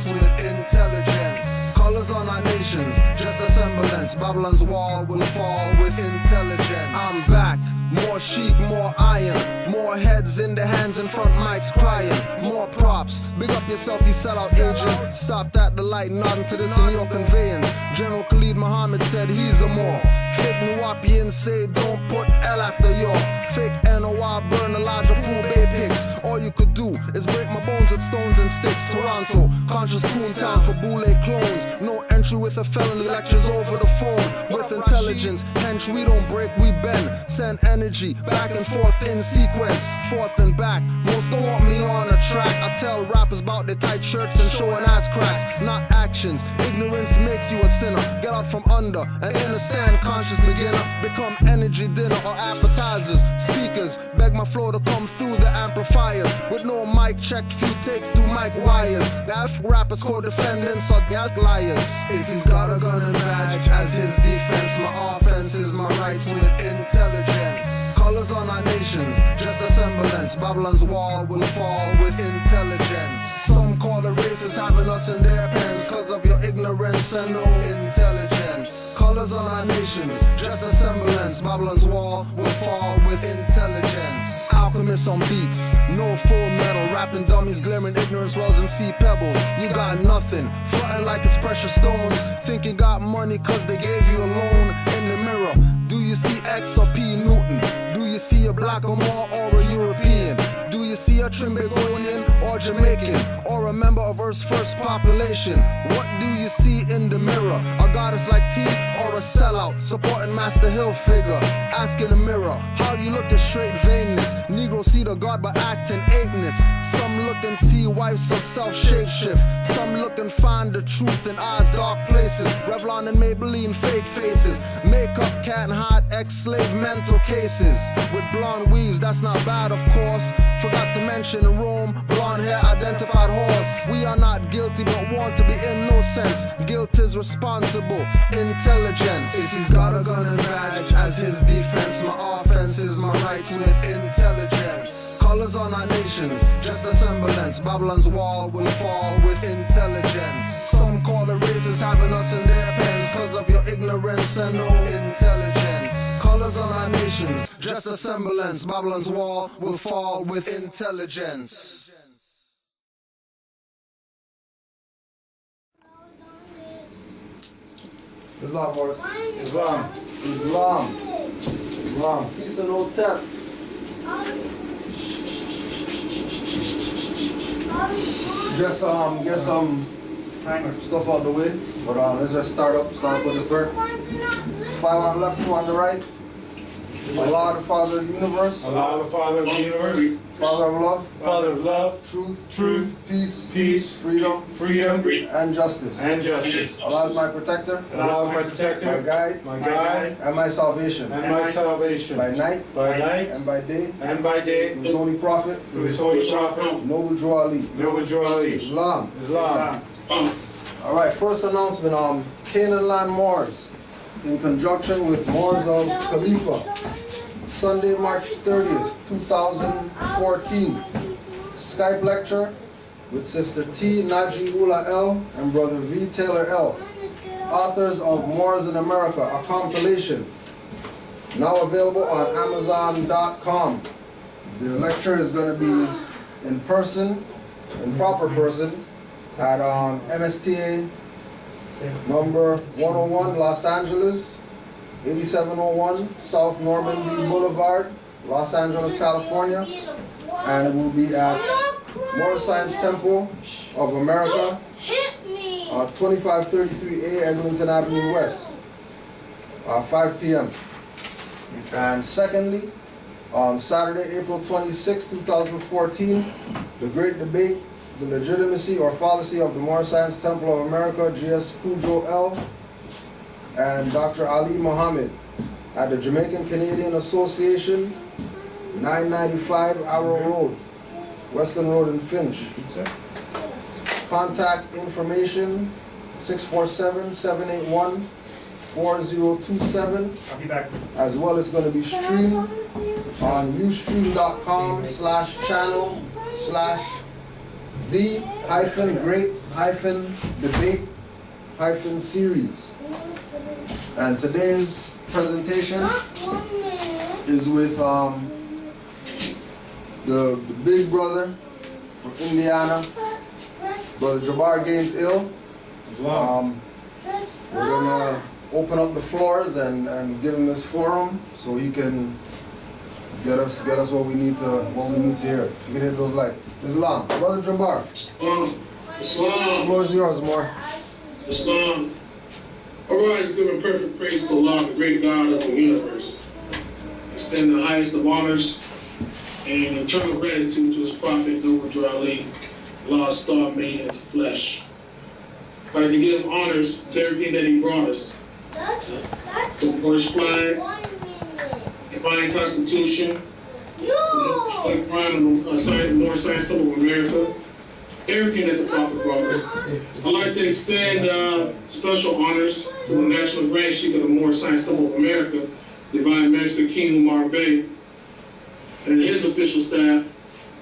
right with intelligence. Colors on our nations, just a semblance. Babylon's wall will fall with intelligence. I'm back, more sheep, more iron, more heads in the hands and front mics crying, more props. Big up yourself, you sellout agent. Stopped at the light, nodding to this in your conveyance. General Khalid Muhammad said he's a more. Fake Nuwapians say don't put L after your. Fake NOI burn Elijah Pool Bay pics. All you could do is break my bones with stones and sticks. Toronto, conscious coon town for boule clones. No entry with a felony, lectures over the phone. With intelligence, hence we don't break, we bend. Send energy back and forth in sequence, forth and back. Most don't want me on a track. I tell rappers about their tight shirts and showing ass cracks, not actions. Ignorance makes you a sinner. Get out from under and understand, conscious beginner. Become energy dinner or appetizers. Speakers beg my flow to come through the amplifiers. With no mic check, few takes do mic wires. F rappers co-defendants or gas liars. If he's got a gun and badge as his defense, my offense is my rights with intelligence. Colors on our nations, just a semblance. Babylon's wall will fall with intelligence. Some call the racists having us in their pens cause of your ignorance and no intelligence. Colors on our nations, just a semblance. Babylon's wall will fall with intelligence. Alchemists on beats, no full metal. Rapping dummies, glaring ignorance wells and sea pebbles. You got nothing, frontin' like it's precious stones. Think you got money cause they gave you a loan. In the mirror, do you see X or P Newton? Do you see a black or more or a European? Do you see a Trimbegonian or Jamaican? Or a member of Earth's first population? What do you see in the mirror? A goddess like T or a sellout supporting Master Hill figure? Ask in the mirror, how you look at straight vainness. Negro see the God but acting apeness. Some look and see wives of self-shapeshift. Some look and find the truth in eyes dark places. Revlon and Maybelline fake faces. Makeup can't hide ex-slave mental cases. With blonde weaves, that's not bad of course. Forgot to mention Rome, blonde hair identified horse. We are not guilty but want to be innocent. Guilt is responsible, intelligence. If he's got a gun and badge as his defense, my offense is my rights with intelligence. Colors on our nations, just a semblance. Babylon's wall will fall with intelligence. Some call the racists having us in their pens cause of your ignorance and no intelligence. Colors on our nations, just a semblance. Babylon's wall will fall with intelligence. Islam, boys. Islam. Islam. Islam. Peace and no tap. Get some stuff out the way. But let's just start up with the prayer. 5 on the left, 2 on the right. Allah, the Father of the universe. Allah, the Father of the universe. Father of love. Father of love. Truth. Peace. Freedom. And justice. Allah is my protector. Allah is my protector. My guide. And my salvation. By night. And by day. Through his holy prophet. Noble Drew Ali. Islam. Alright, first announcement, Canaanland Moors, in conjunction with Moors of Khalifa, Sunday, March 30th, 2014. Skype lecture with Sister T. Naji Ula L. and Brother V. Taylor L. Authors of Moors in America, a compilation. Now available on Amazon.com. The lecture is going to be in person, in proper person, at MSTA number 101 Los Angeles, 8701 South Normandy Boulevard, Los Angeles, California. And it will be at Motor Science Temple of America, 2533A Eglinton Avenue West, 5 p.m. And secondly, Saturday, April 26, 2014, the Great Debate, the legitimacy or fallacy of the Motor Science Temple of America, GS Kudjo L. and Dr. Ali Muhammad at the Jamaican Canadian Association, 995 Arrow Road, Western Road in Finch. Contact information 647-781-4027. As well as going to be streamed on ustream.com/channel/VIPTV the-great-debate-series. And today's presentation is with the big brother from Indiana, Brother Jabbar Gaines Ill. We're gonna open up the floors and give him this forum so he can get us what we need to hear. You can hit those lights. Islam, Brother Jabbar. Islam. The floor is yours, more. Islam. Arise, giving perfect praise to Allah, the great God of the universe. Extend the highest of honors and eternal gratitude to his prophet, Noble Ali, Allah's star made into flesh. I'd like to give honors to everything that he brought us. The British flag, divine constitution, the North Science Temple of America, everything that the Prophet brought us. I'd like to extend special honors to the National Grand Sheikh of the North Science Temple of America, Divine Minister King Umar Bey, and his official staff.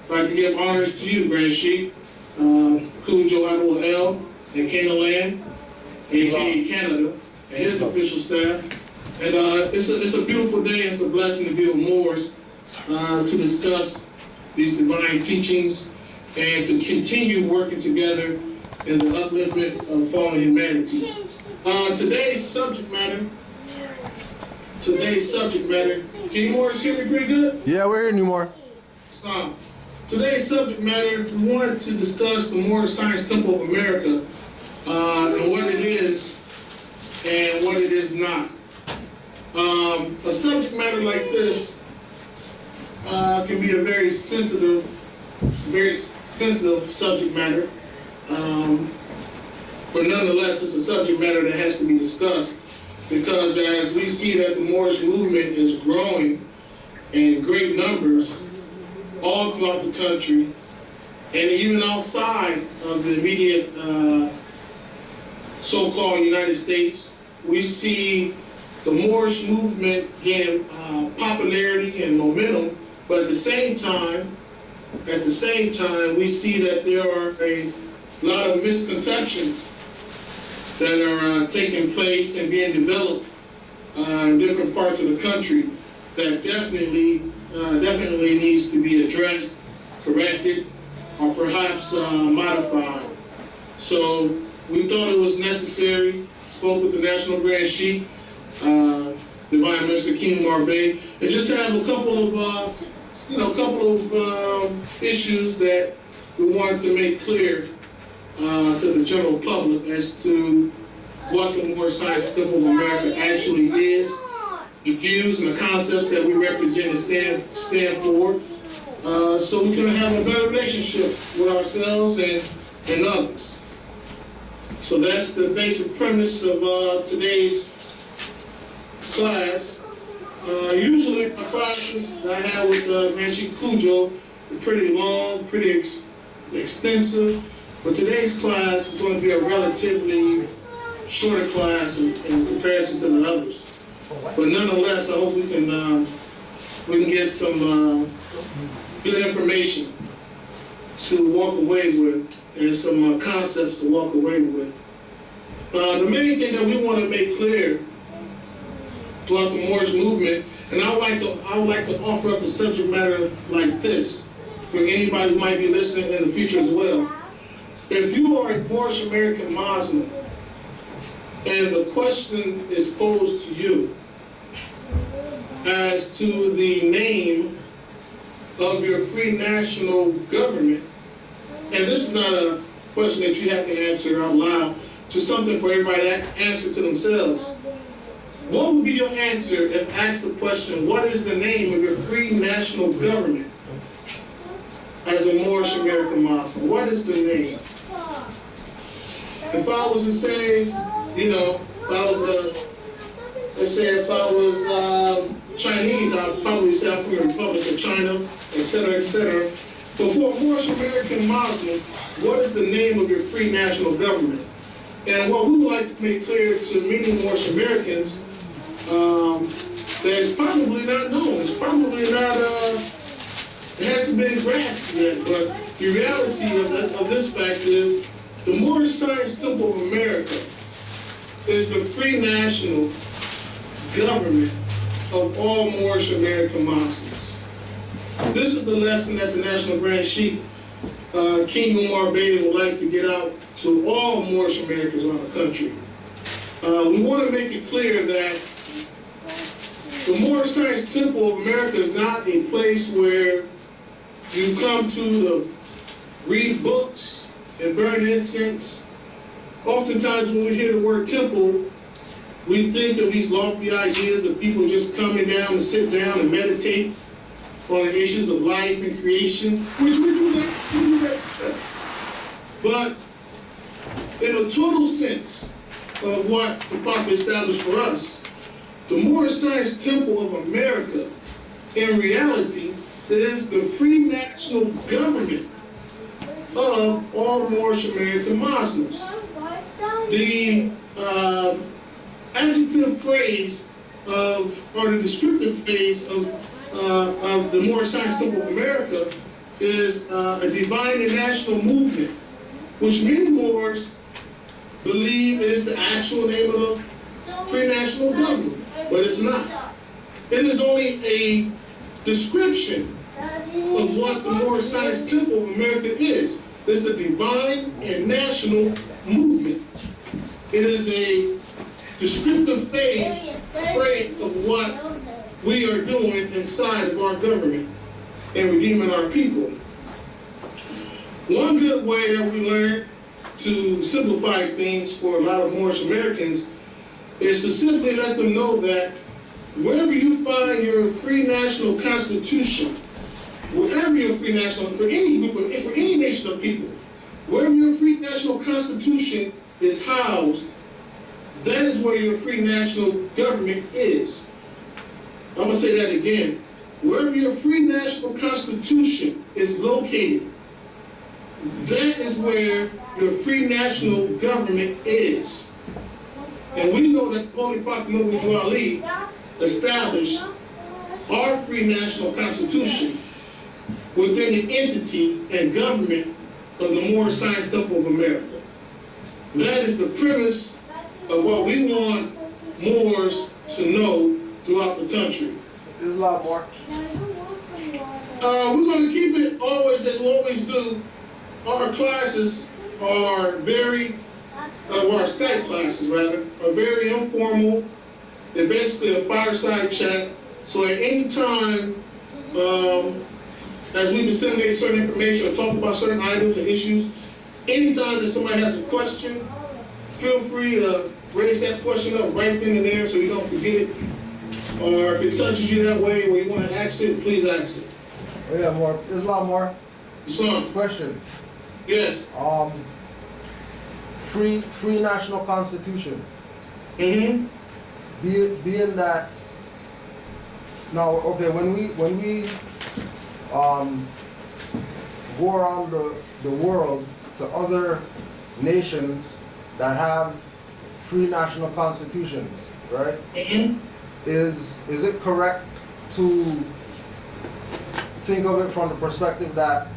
I'd like to give honors to you, Grand Sheikh, Kudjo Admiral L, in Canaanland, aka Canada, and his official staff. And it's a beautiful day. It's a blessing to be with Moors to discuss these divine teachings and to continue working together in the upliftment of fallen humanity. Today's subject matter. Can you Moors hear me pretty good? Yeah, we're hearing you more. Stop. Today's subject matter, we wanted to discuss the Moorish Science Temple of America and what it is and what it is not. A subject matter like this can be a very sensitive subject matter, but nonetheless, it's a subject matter that has to be discussed because as we see that the Moorish movement is growing in great numbers all throughout the country and even outside of the immediate so-called United States, we see the Moorish movement gain popularity and momentum, but at the same time, we see that there are a lot of misconceptions that are taking place and being developed in different parts of the country that definitely needs to be addressed, corrected, or perhaps modified. So we thought it was necessary, spoke with the National Grand Sheikh, Divine Minister King Marbey, and just have a couple of issues that we wanted to make clear to the general public as to what the Moorish Science Temple of America actually is, the views and the concepts that we represent and stand for, so we can have a better relationship with ourselves and others. So that's the basic premise of today's class. Usually my classes that I have with GS Kudjo are pretty long, pretty extensive, but today's class is going to be a relatively shorter class in comparison to the others. But nonetheless, I hope we can get some good information to walk away with and some concepts to walk away with. The main thing that we want to make clear throughout the Moorish movement, and I would like to offer up a subject matter like this for anybody who might be listening in the future as well. If you are a Moorish American Muslim and the question is posed to you as to the name of your free national government, and this is not a question that you have to answer out loud, just something for everybody to answer to themselves. What would be your answer if asked the question, what is the name of your free national government as a Moorish American Muslim? What is the name? If I was to say, if I was Chinese, I'd probably say I'm from the Republic of China, etc., etc. But for a Moorish American Muslim, what is the name of your free national government? And what we would like to make clear to many Moorish Americans, that it's probably not known. It's probably not, it hasn't been grasped yet, but the reality of this fact is the Moorish Science Temple of America is the free national government of all Moorish American Muslims. This is the lesson that the National Grand Sheikh, King Umar Bey, would like to get out to all Moorish Americans around the country. We want to make it clear that the Moorish Science Temple of America is not a place where you come to read books and burn incense. Oftentimes when we hear the word temple, we think of these lofty ideas of people just coming down and sit down and meditate on the issues of life and creation, which we do that. But in a total sense of what the Prophet established for us, the Moorish Science Temple of America, in reality, is the free national government of all Moorish American Muslims. The adjective phrase or the descriptive phrase of the Moorish Science Temple of America is a divine and national movement, which many Moors believe is the actual name of the free national government, but it's not. It is only a description of what the Moorish Science Temple of America is. It's a divine and national movement. It is a descriptive phrase of what we are doing inside of our government and redeeming our people. One good way that we learn to simplify things for a lot of Moorish Americans is to simply let them know that wherever you find your free national constitution, wherever your free national, for any group of, for any nation of people, wherever your free national constitution is housed, that is where your free national government is. I'm going to say that again. Wherever your free national constitution is located, that is where your free national government is. And we know that the Holy Prophet Muhammad Ali established our free national constitution within the entity and government of the Moorish Science Temple of America. That is the premise of what we want Moors to know throughout the country. There's a lot more. We're going to keep it always as we always do. Our classes are very, our Skype classes rather, are very informal. They're basically a fireside chat. So at any time, as we disseminate certain information or talk about certain items or issues, anytime that somebody has a question, feel free to raise that question up right then and there so you don't forget it. Or if it touches you that way where you want to ask it, please ask it. Oh yeah, more. There's a lot more. Son. Question. Yes. Free national constitution. Mm-hmm. Being that now, okay, when we go around the world to other nations that have free national constitutions, right? Mm-hmm. Is it correct to think of it from the perspective that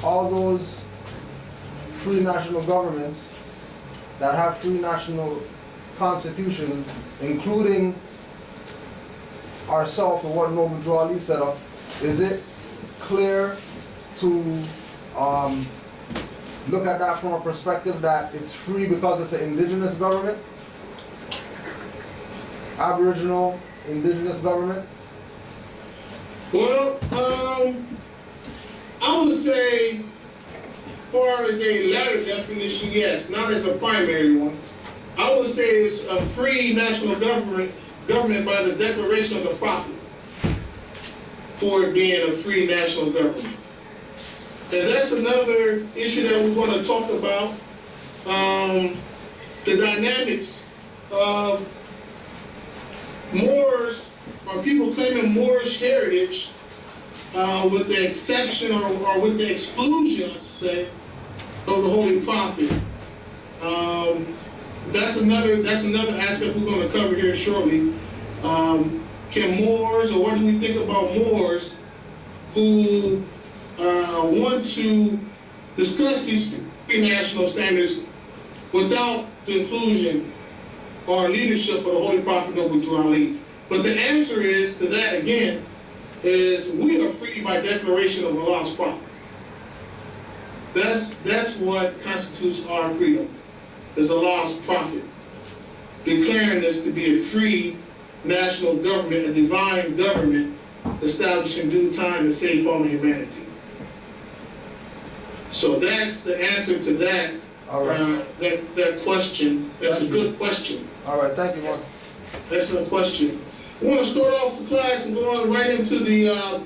all those free national governments that have free national constitutions, including ourselves and what Noble Drew Ali set up, is it clear to look at that from a perspective that it's free because it's an indigenous government? Aboriginal, indigenous government? Well, I would say, far as a latter definition, yes, not as a primary one. I would say it's a free national government by the declaration of the Prophet for it being a free national government. And that's another issue that we want to talk about, the dynamics of Moors, or people claiming Moorish heritage, with the exception or with the exclusion, I should say, of the Holy Prophet. That's another aspect we're going to cover here shortly. Can Moors, or what do we think about Moors who want to discuss these three national standards without the inclusion or leadership of the Holy Prophet Noble Drew Ali. But the answer is to that again is we are free by declaration of Allah's Prophet. That's what constitutes our freedom, is Allah's Prophet declaring us to be a free national government, a divine government established in due time to save fallen humanity. So that's the answer to that. All right. That question. That's a good question. All right, thank you, Mark. Excellent question. I want to start off the class and go on right into the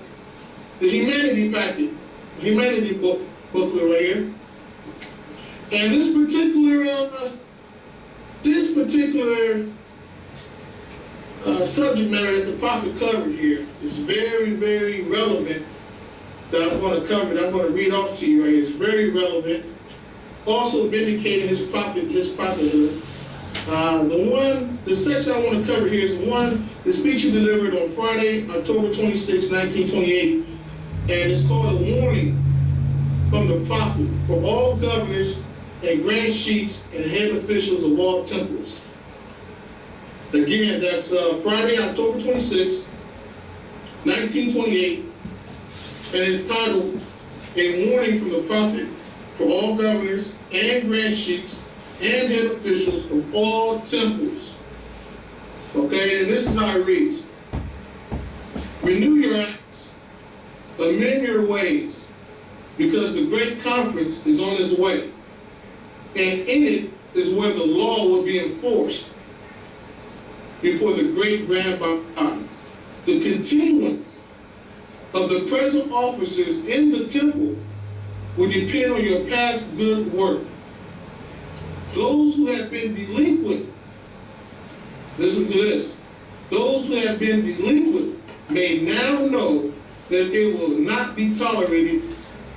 humanity packet, humanity booklet right here. And this particular subject matter that the Prophet covered here is very, very relevant. That I'm going to cover, that I'm going to read off to you right here. It's very relevant. Also vindicating his prophethood. The section I want to cover here is the speech he delivered on Friday, October 26, 1928, and it's called A Warning from the Prophet for all governors and grand sheikhs and head officials of all temples. Again, that's Friday, October 26, 1928, and it's titled A Warning from the Prophet for all governors and grand sheikhs and head officials of all temples. Okay, and this is how it reads. Renew your acts, amend your ways, because the great conference is on its way, and in it is where the law will be enforced before the great grand body. The continuance of the present officers in the temple will depend on your past good work. Those who have been delinquent, listen to this, those who have been delinquent may now know that they will not be tolerated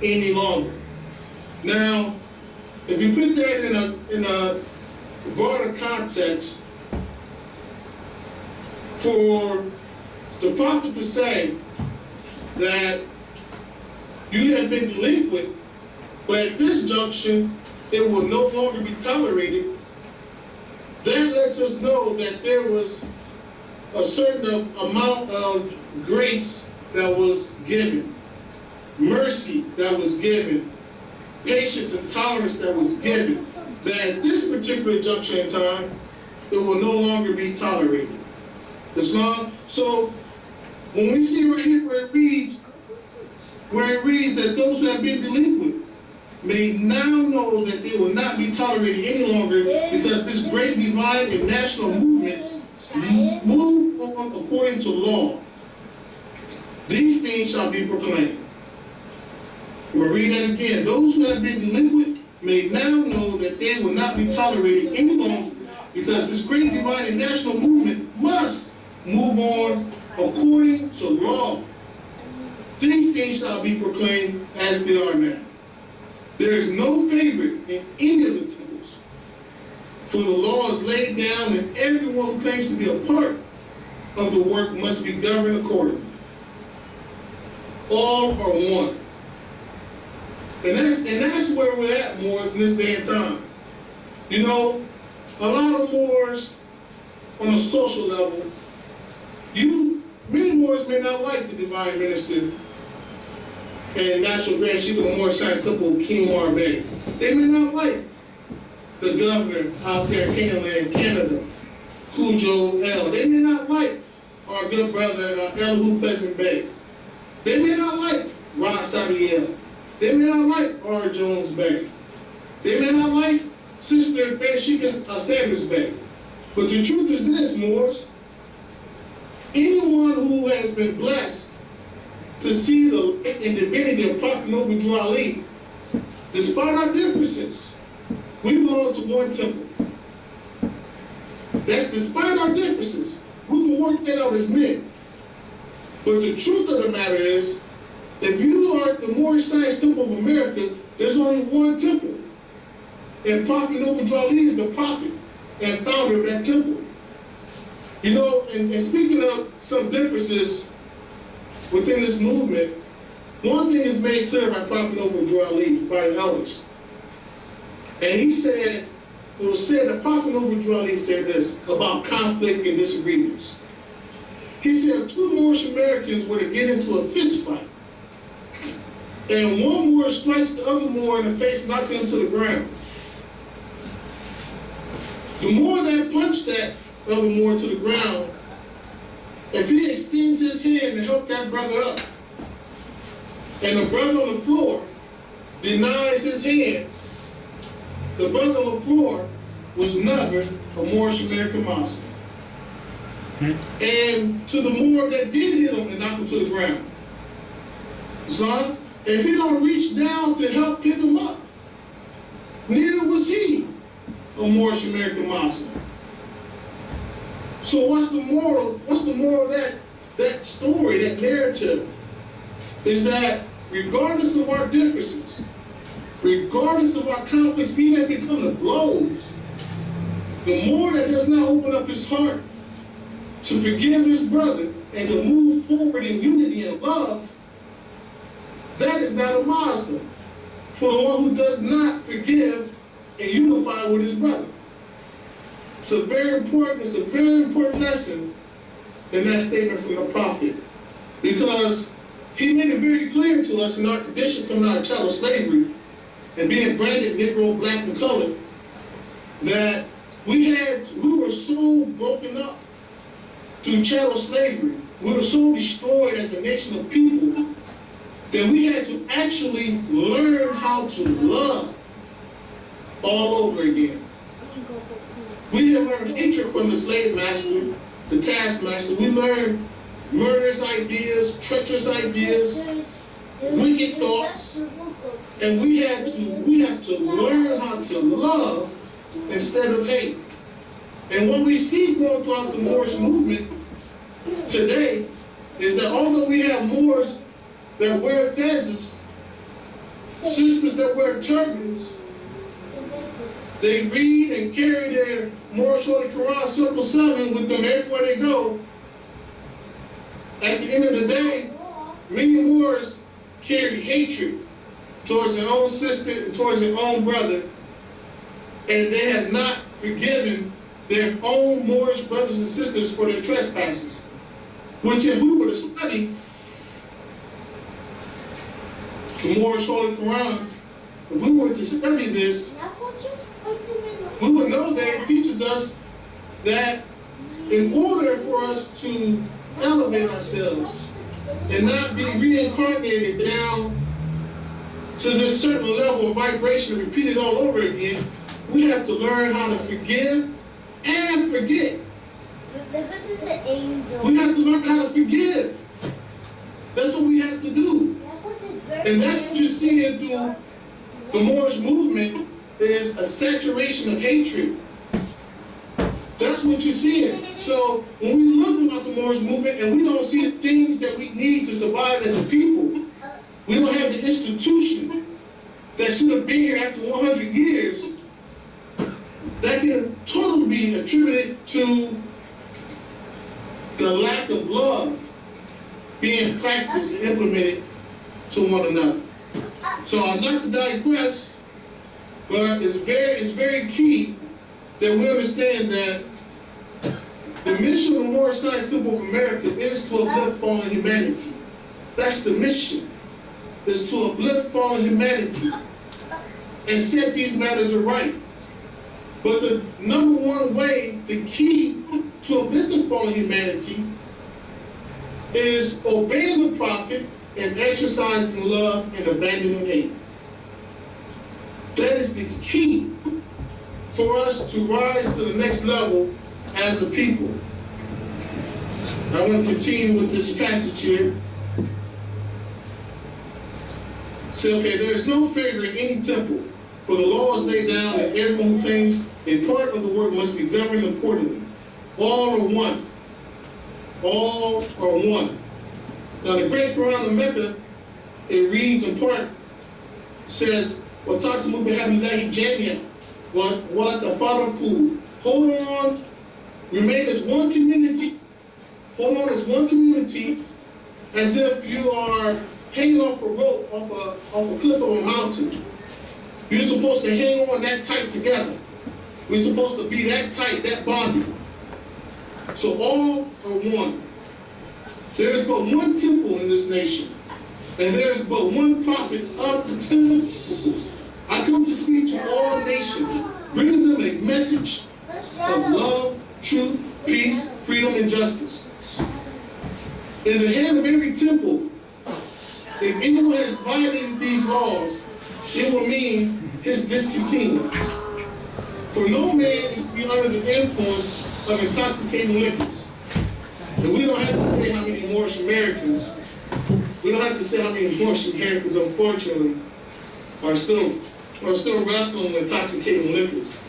any longer. Now, if you put that in a broader context, for the Prophet to say that you have been delinquent, but at this junction, it will no longer be tolerated, that lets us know that there was a certain amount of grace that was given, mercy that was given, patience and tolerance that was given, that at this particular junction in time, it will no longer be tolerated. Islam. So when we see right here where it reads that those who have been delinquent may now know that they will not be tolerated any longer because this great divine and national movement move on according to law. These things shall be proclaimed. We'll read that again. Those who have been delinquent may now know that they will not be tolerated any longer because this great divine and national movement must move on according to law. These things shall be proclaimed as they are now. There is no favorite in any of the temples, for the law is laid down and everyone who claims to be a part of the work must be governed accordingly. All are one. And that's where we're at, Moors, in this day and time. You know, a lot of Moors on a social level, many Moors may not like the divine minister and National Grand Chief of the Moorish Science Temple, King Omar Bey. They may not like the governor out there in Canaanland, Canada, Kudjo L. They may not like our good brother Elihu Pleasant Bey. They may not like Ras Sadiel. They may not like R. Jones Bey. They may not like Sister Benshika Sanders Bey. But the truth is this, Moors. Anyone who has been blessed to see the divinity of Prophet Noble Drew Ali, despite our differences, we belong to one temple. That's despite our differences. We can work that out as men. But the truth of the matter is, if you are at the Moorish Science Temple of America, there's only one temple. And Prophet Noble Drew Ali is the prophet and founder of that temple. You know, and speaking of some differences within this movement, one thing is made clear by Prophet Noble Drew Ali, by the elders. And he said, it was said that Prophet Noble Drew Ali said this about conflict and disagreements. He said, if two Moorish Americans were to get into a fist fight, and one Moor strikes the other Moor in the face, knocking him to the ground, the Moor that punched that other Moor to the ground, if he extends his hand to help that brother up, and the brother on the floor denies his hand, the brother on the floor was never a Moorish American Muslim. And to the Moor that did hit him and knock him to the ground, son, if he don't reach down to help pick him up, neither was he a Moorish American Muslim. So what's the moral? What's the moral of that story, that narrative? Is that regardless of our differences, regardless of our conflicts, even if it comes to blows, the Moor that does not open up his heart to forgive his brother and to move forward in unity and love, that is not a Muslim. For the one who does not forgive and unify with his brother. It's a very important lesson in that statement from the Prophet. Because he made it very clear to us in our condition coming out of chattel slavery and being branded Negro, black, and colored, that we were so broken up through chattel slavery. We were so destroyed as a nation of people that we had to actually learn how to love all over again. We had learned hatred from the slave master, the taskmaster. We learned murderous ideas, treacherous ideas, wicked thoughts, and we have to learn how to love instead of hate. And what we see going throughout the Moorish movement today is that although we have Moors that wear fezzes, sisters that wear turbans, they read and carry their Moorish Holy Quran Circle 7 with them everywhere they go. At the end of the day, many Moors carry hatred towards their own sister and towards their own brother, and they have not forgiven their own Moorish brothers and sisters for their trespasses. Which, if we were to study the Moorish Holy Quran, if we were to study this, we would know that it teaches us that in order for us to elevate ourselves and not be reincarnated down to this certain level of vibration and repeat it all over again, we have to learn how to forgive and forget. We have to learn how to forgive. That's what we have to do. And that's what you're seeing through the Moorish movement, is a saturation of hatred. That's what you're seeing. So when we look at the Moorish movement and we don't see the things that we need to survive as a people, we don't have the institutions that should have been here after 100 years, that can totally be attributed to the lack of love being practiced and implemented to one another. So I'd like to digress, but it's very key that we understand that the mission of the Moorish Science Temple of America is to uplift fallen humanity. That's the mission, is to uplift fallen humanity and set these matters right. But the number one way, the key to uplifting fallen humanity is obeying the Prophet and exercising love and abandoning hate. That is the key for us to rise to the next level as a people. I want to continue with this passage here. Say, okay, there is no favor in any temple, for the law is laid down that everyone who claims a part of the work must be governed accordingly. All are one. All are one. Now the Great Quran of Mecca, it reads in part, says, وَتَعْصِمُوا بِحَبْلِ اللَّهِ جَمِيعًا وَلَا تَفَرَّقُوا. Hold on, remain as one community. Hold on as one community, as if you are hanging off a rope, off a cliff of a mountain. You're supposed to hang on that tight together. We're supposed to be that tight, that bonded. So all are one. There is but one temple in this nation, and there is but one prophet of the temples. I come to speak to all nations, bringing them a message of love, truth, peace, freedom, and justice. In the head of every temple, if anyone is violating these laws, it will mean his discontinuance. For no man is to be under the influence of intoxicating liquors. And we don't have to say how many Moorish Americans, unfortunately, are still wrestling with intoxicating liquors.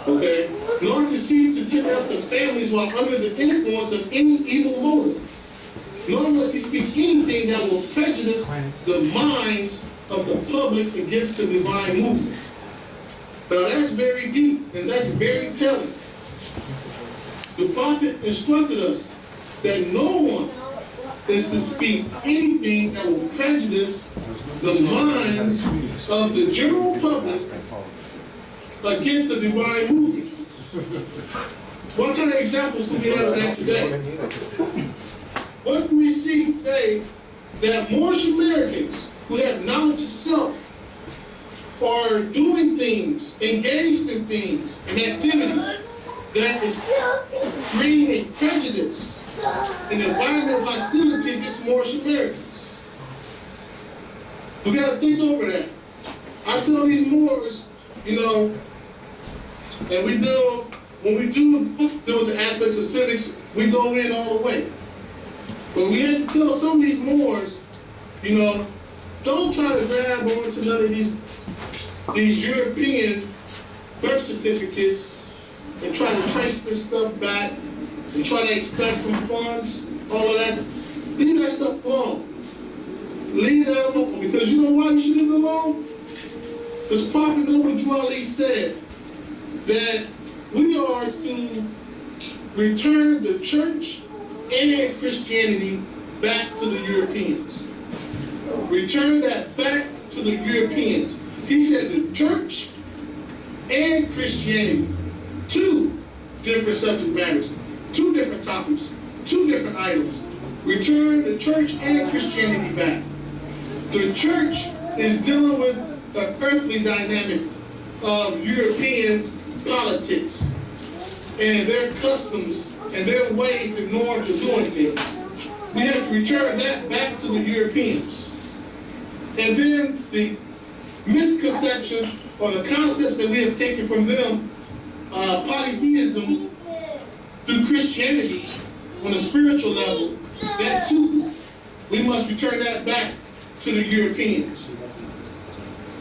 Okay? Nor to seek to tear up the families while under the influence of any evil motive. Nor must he speak anything that will prejudice the minds of the public against the divine movement. Now that's very deep, and that's very telling. The prophet instructed us that no one is to speak anything that will prejudice the minds of the general public against the divine movement. What kind of examples do we have of that today? What can we see today that Moorish Americans who have knowledge of self are doing things, engaged in things, and activities that is creating a prejudice, an environment of hostility against Moorish Americans? We got to think over that. I tell these Moors, and when we do deal with the aspects of civics, we go in all the way. But we have to tell some of these Moors, don't try to grab onto none of these European birth certificates and try to trace this stuff back and try to extract some funds, all of that. Leave that stuff alone. Leave that alone. Because you know why you should leave it alone? Because Prophet Noble said that we are to return the church and Christianity back to the Europeans. Return that back to the Europeans. He said the church and Christianity, two different subject matters, two different topics, two different items. Return the church and Christianity back. The church is dealing with the earthly dynamic of European politics and their customs and their ways and norms of doing things. We have to return that back to the Europeans. And then the misconceptions or the concepts that we have taken from them, polytheism through Christianity on a spiritual level, that too, we must return that back to the Europeans.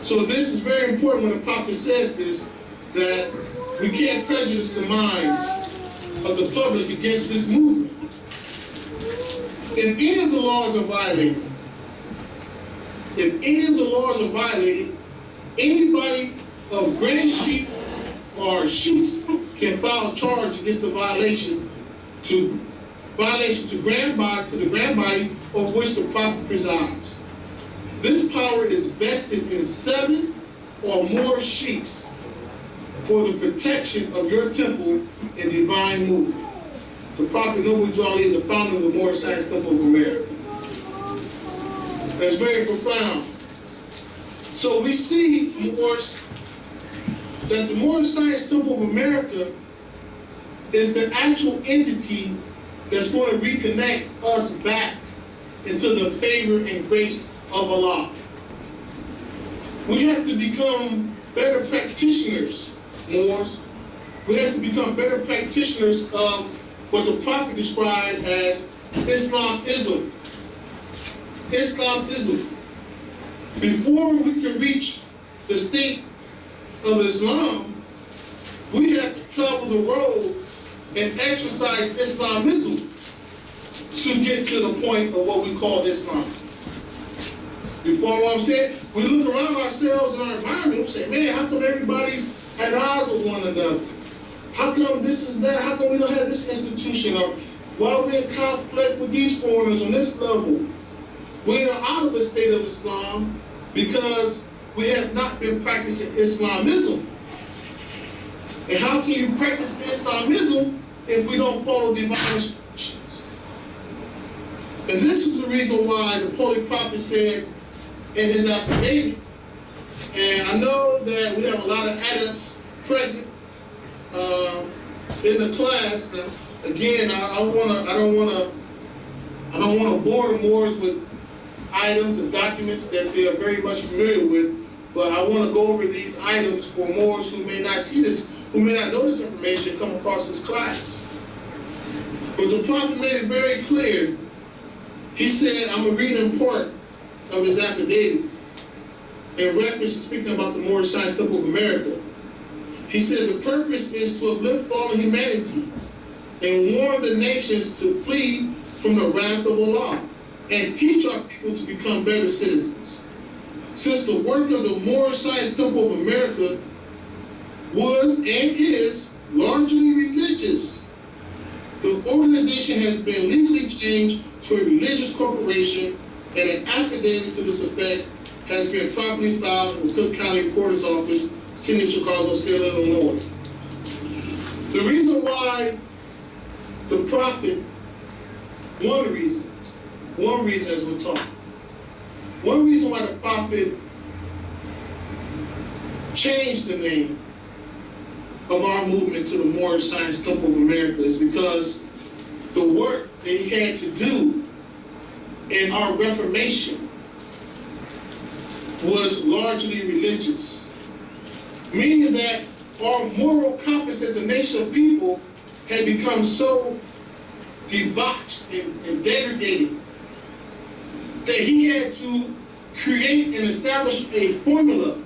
So this is very important when the prophet says this, that we can't prejudice the minds of the public against this movement. If any of the laws are violated, anybody of gray sheep or sheets can file a charge against the violation to the grand body over which the prophet presides. This power is vested in 7 or more sheiks for the protection of your temple and divine movement. The prophet Noble Jali, the founder of the Moorish Science Temple of America. That's very profound. So we see, Moors, that the Moorish Science Temple of America is the actual entity that's going to reconnect us back into the favor and grace of Allah. We have to become better practitioners, Moors. We have to become better practitioners of what the Prophet described as Islamism. Islamism. Before we can reach the state of Islam, we have to travel the road and exercise Islamism to get to the point of what we call Islam. You follow what I'm saying? We look around ourselves and our environment and say, man, how come everybody's at odds with one another? How come this is that? How come we don't have this institution? Or why are we in conflict with these foreigners on this level? We are out of a state of Islam because we have not been practicing Islamism. And how can you practice Islamism if we don't follow divine instructions? And this is the reason why the Holy Prophet said in his affidavit, and I know that we have a lot of adepts present in the class. Now, again, I don't want to bore the Moors with items and documents that they are very much familiar with, but I want to go over these items for Moors who may not see this, who may not know this information, come across this class. But the Prophet made it very clear. He said, I'm going to read in part of his affidavit in reference to speaking about the Moorish Science Temple of America. He said, the purpose is to uplift fallen humanity and warn the nations to flee from the wrath of Allah and teach our people to become better citizens. Since the work of the Moorish Science Temple of America was and is largely religious, the organization has been legally changed to a religious corporation, and an affidavit to this effect has been properly filed in the Cook County Recorder's Office, City of Chicago, State of Illinois. The reason why the Prophet, one reason as we're talking, one reason why the Prophet changed the name of our movement to the Moorish Science Temple of America is because the work that he had to do in our Reformation was largely religious, meaning that our moral compass as a nation of people had become so debauched and degraded that he had to create and establish a formula,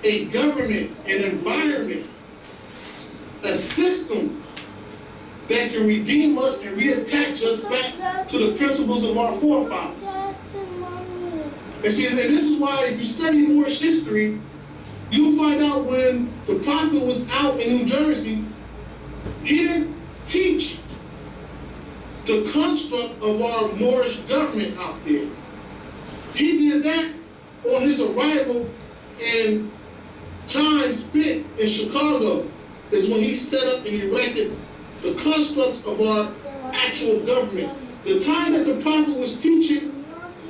a government, an environment, a system that can redeem us and reattach us back to the principles of our forefathers. And see, and this is why if you study Moorish history, you'll find out when the Prophet was out in New Jersey, he didn't teach the construct of our Moorish government out there. He did that on his arrival, and time spent in Chicago is when he set up and erected the constructs of our actual government. The time that the Prophet was teaching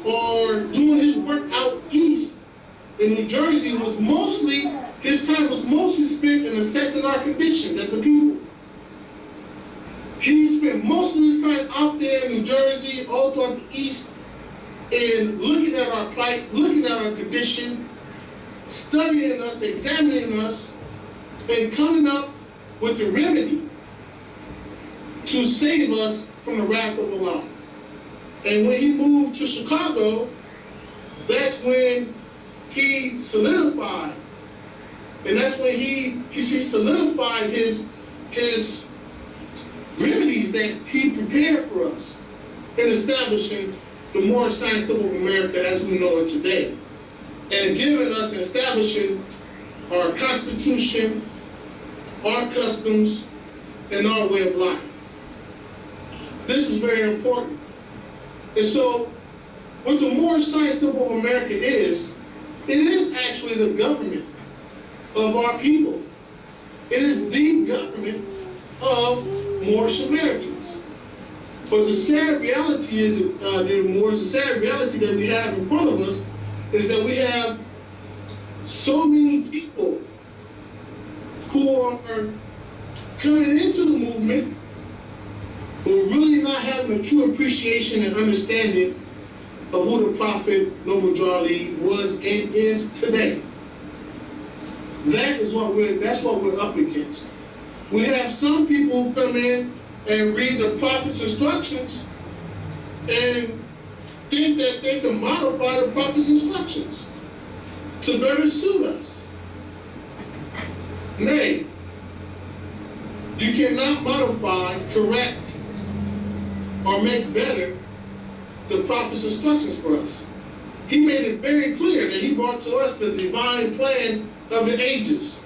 or doing his work out east in New Jersey was mostly, his time was mostly spent in assessing our conditions as a people. He spent most of his time out there in New Jersey, all throughout the east, and looking at our plight, looking at our condition, studying us, examining us, and coming up with the remedy to save us from the wrath of Allah. And when he moved to Chicago, that's when he solidified, and that's when he solidified his remedies that he prepared for us in establishing the Moorish Science Temple of America as we know it today, and giving us and establishing our Constitution, our customs, and our way of life. This is very important. And so, what the Moorish Science Temple of America is, it is actually the government of our people. It is the government of Moorish Americans. But the sad reality is, the sad reality that we have in front of us is that we have so many people who are coming into the movement but really not having a true appreciation and understanding of who the Prophet Noble Drawley was and is today. That's what we're up against. We have some people who come in and read the Prophet's instructions and think that they can modify the Prophet's instructions to better suit us. Nay, you cannot modify, correct, or make better the Prophet's instructions for us. He made it very clear that he brought to us the divine plan of the ages.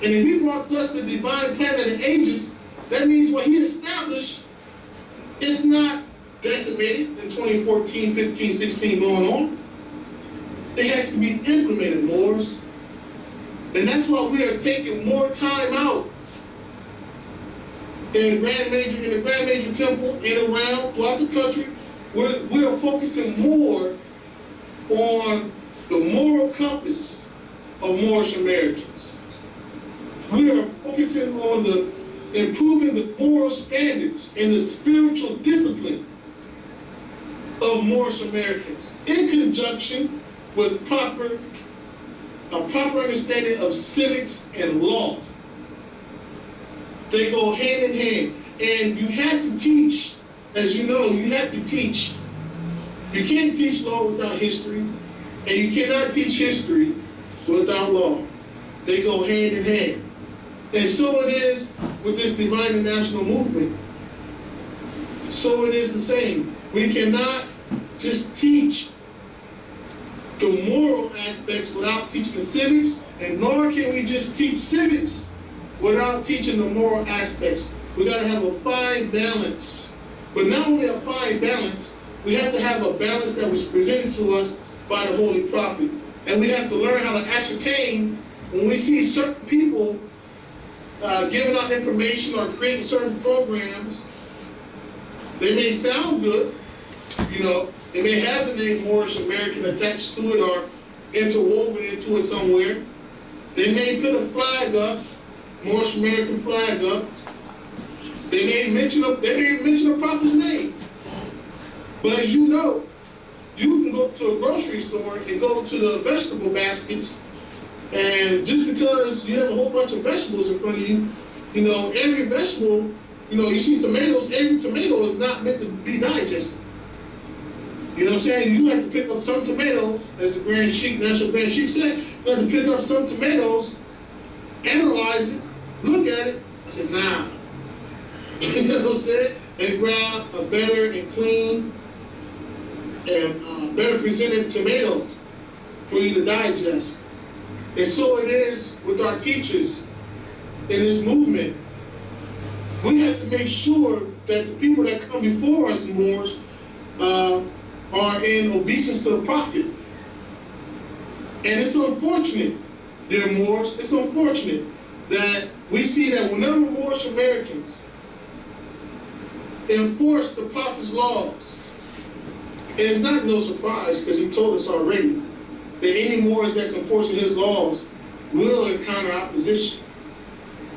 And if he brought to us the divine plan of the ages, that means what he established is not decimated in 2014, 15, 16 going on. It has to be implemented, Moors. And that's why we are taking more time out in the Grand Major Temple and around throughout the country. We are focusing more on the moral compass of Moorish Americans. We are focusing on improving the moral standards and the spiritual discipline of Moorish Americans in conjunction with a proper understanding of civics and law. They go hand in hand. And you have to teach, as you know, you have to teach. You can't teach law without history, and you cannot teach history without law. They go hand in hand. And so it is with this divine and national movement. So it is the same. We cannot just teach the moral aspects without teaching the civics, and nor can we just teach civics without teaching the moral aspects. We got to have a fine balance. But not only a fine balance, we have to have a balance that was presented to us by the Holy Prophet. And we have to learn how to ascertain when we see certain people giving out information or creating certain programs. They may sound good, you know, they may have the name Moorish American attached to it or interwoven into it somewhere. They may put a flag up, Moorish American flag up. They may mention a prophet's name. But as you know, you can go to a grocery store and go to the vegetable baskets, and just because you have a whole bunch of vegetables in front of you, you know, every vegetable, you know, you see tomatoes, every tomato is not meant to be digested. You know what I'm saying? You have to pick up some tomatoes, as the Grand Sheik, National Grand Sheik said, you have to pick up some tomatoes, analyze it, look at it, and say, nah. You know what I'm saying? And grab a better and clean and better presented tomato for you to digest. And so it is with our teachers in this movement. We have to make sure that the people that come before us, Moors, are in obeisance to the Prophet. And it's unfortunate, dear Moors, it's unfortunate that we see that whenever Moorish Americans enforce the Prophet's laws, and it's not no surprise because he told us already that any Moors that's enforcing his laws will encounter opposition.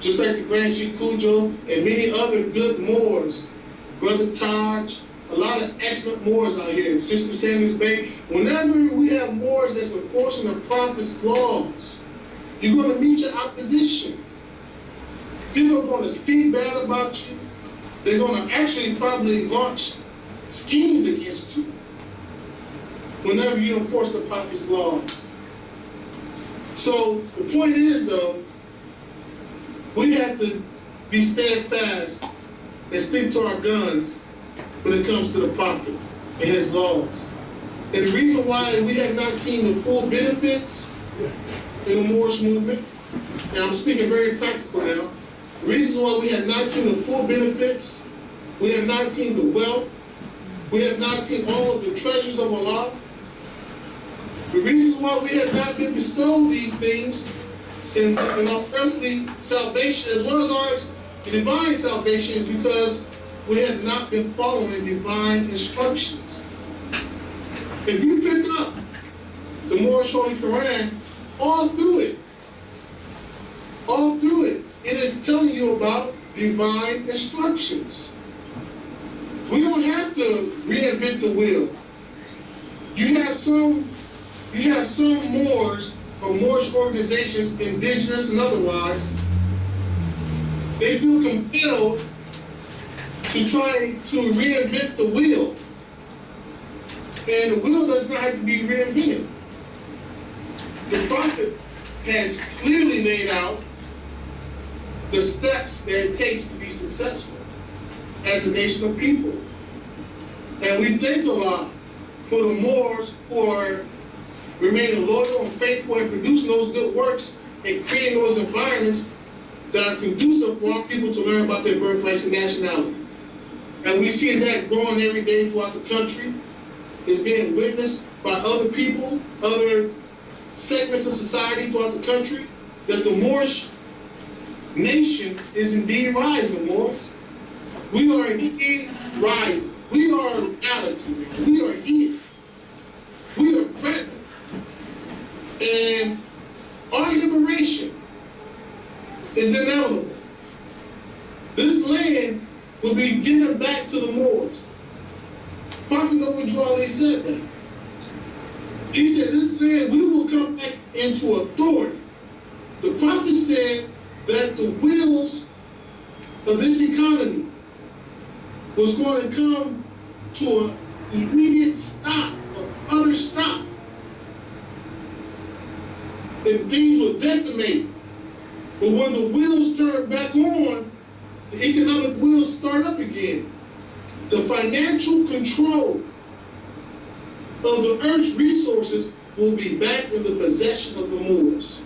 Just like the Grand Sheik Kudjo and many other good Moors, Brother Taj, a lot of excellent Moors out here, Sister Sanders Bay. Whenever we have Moors that's enforcing the Prophet's laws, you're going to meet your opposition. People are going to speak bad about you. They're going to actually probably launch schemes against you whenever you enforce the Prophet's laws. So the point is, though, we have to be steadfast and stick to our guns when it comes to the Prophet and his laws. And the reason why we have not seen the full benefits in the Moorish movement, and I'm speaking very practical now, the reason why we have not seen the full benefits, we have not seen the wealth, we have not seen all of the treasures of Allah. The reasons why we have not been bestowed these things in our earthly salvation as well as our divine salvation is because we have not been following divine instructions. If you pick up the Moorish Holy Quran, all through it, it is telling you about divine instructions. We don't have to reinvent the wheel. You have some Moors or Moorish organizations, indigenous and otherwise, they feel compelled to try to reinvent the wheel. And the wheel does not have to be reinvented. The Prophet has clearly laid out the steps that it takes to be successful as a nation of people. And we thank Allah for the Moors who are remaining loyal and faithful and producing those good works and creating those environments that are conducive for our people to learn about their birthrights and nationality. And we see that growing every day throughout the country. It's being witnessed by other people, other segments of society throughout the country, that the Moorish nation is indeed rising, Moors. We are indeed rising. We are a reality, man. We are here. We are present. And our liberation is inevitable. This land will be given back to the Moors. Prophet Noble said that. He said, this land, we will come back into authority. The prophet said that the wheels of this economy was going to come to an immediate stop, an utter stop. And things will decimate. But when the wheels turn back on, the economic wheels start up again. The financial control of the earth's resources will be back in the possession of the Moors.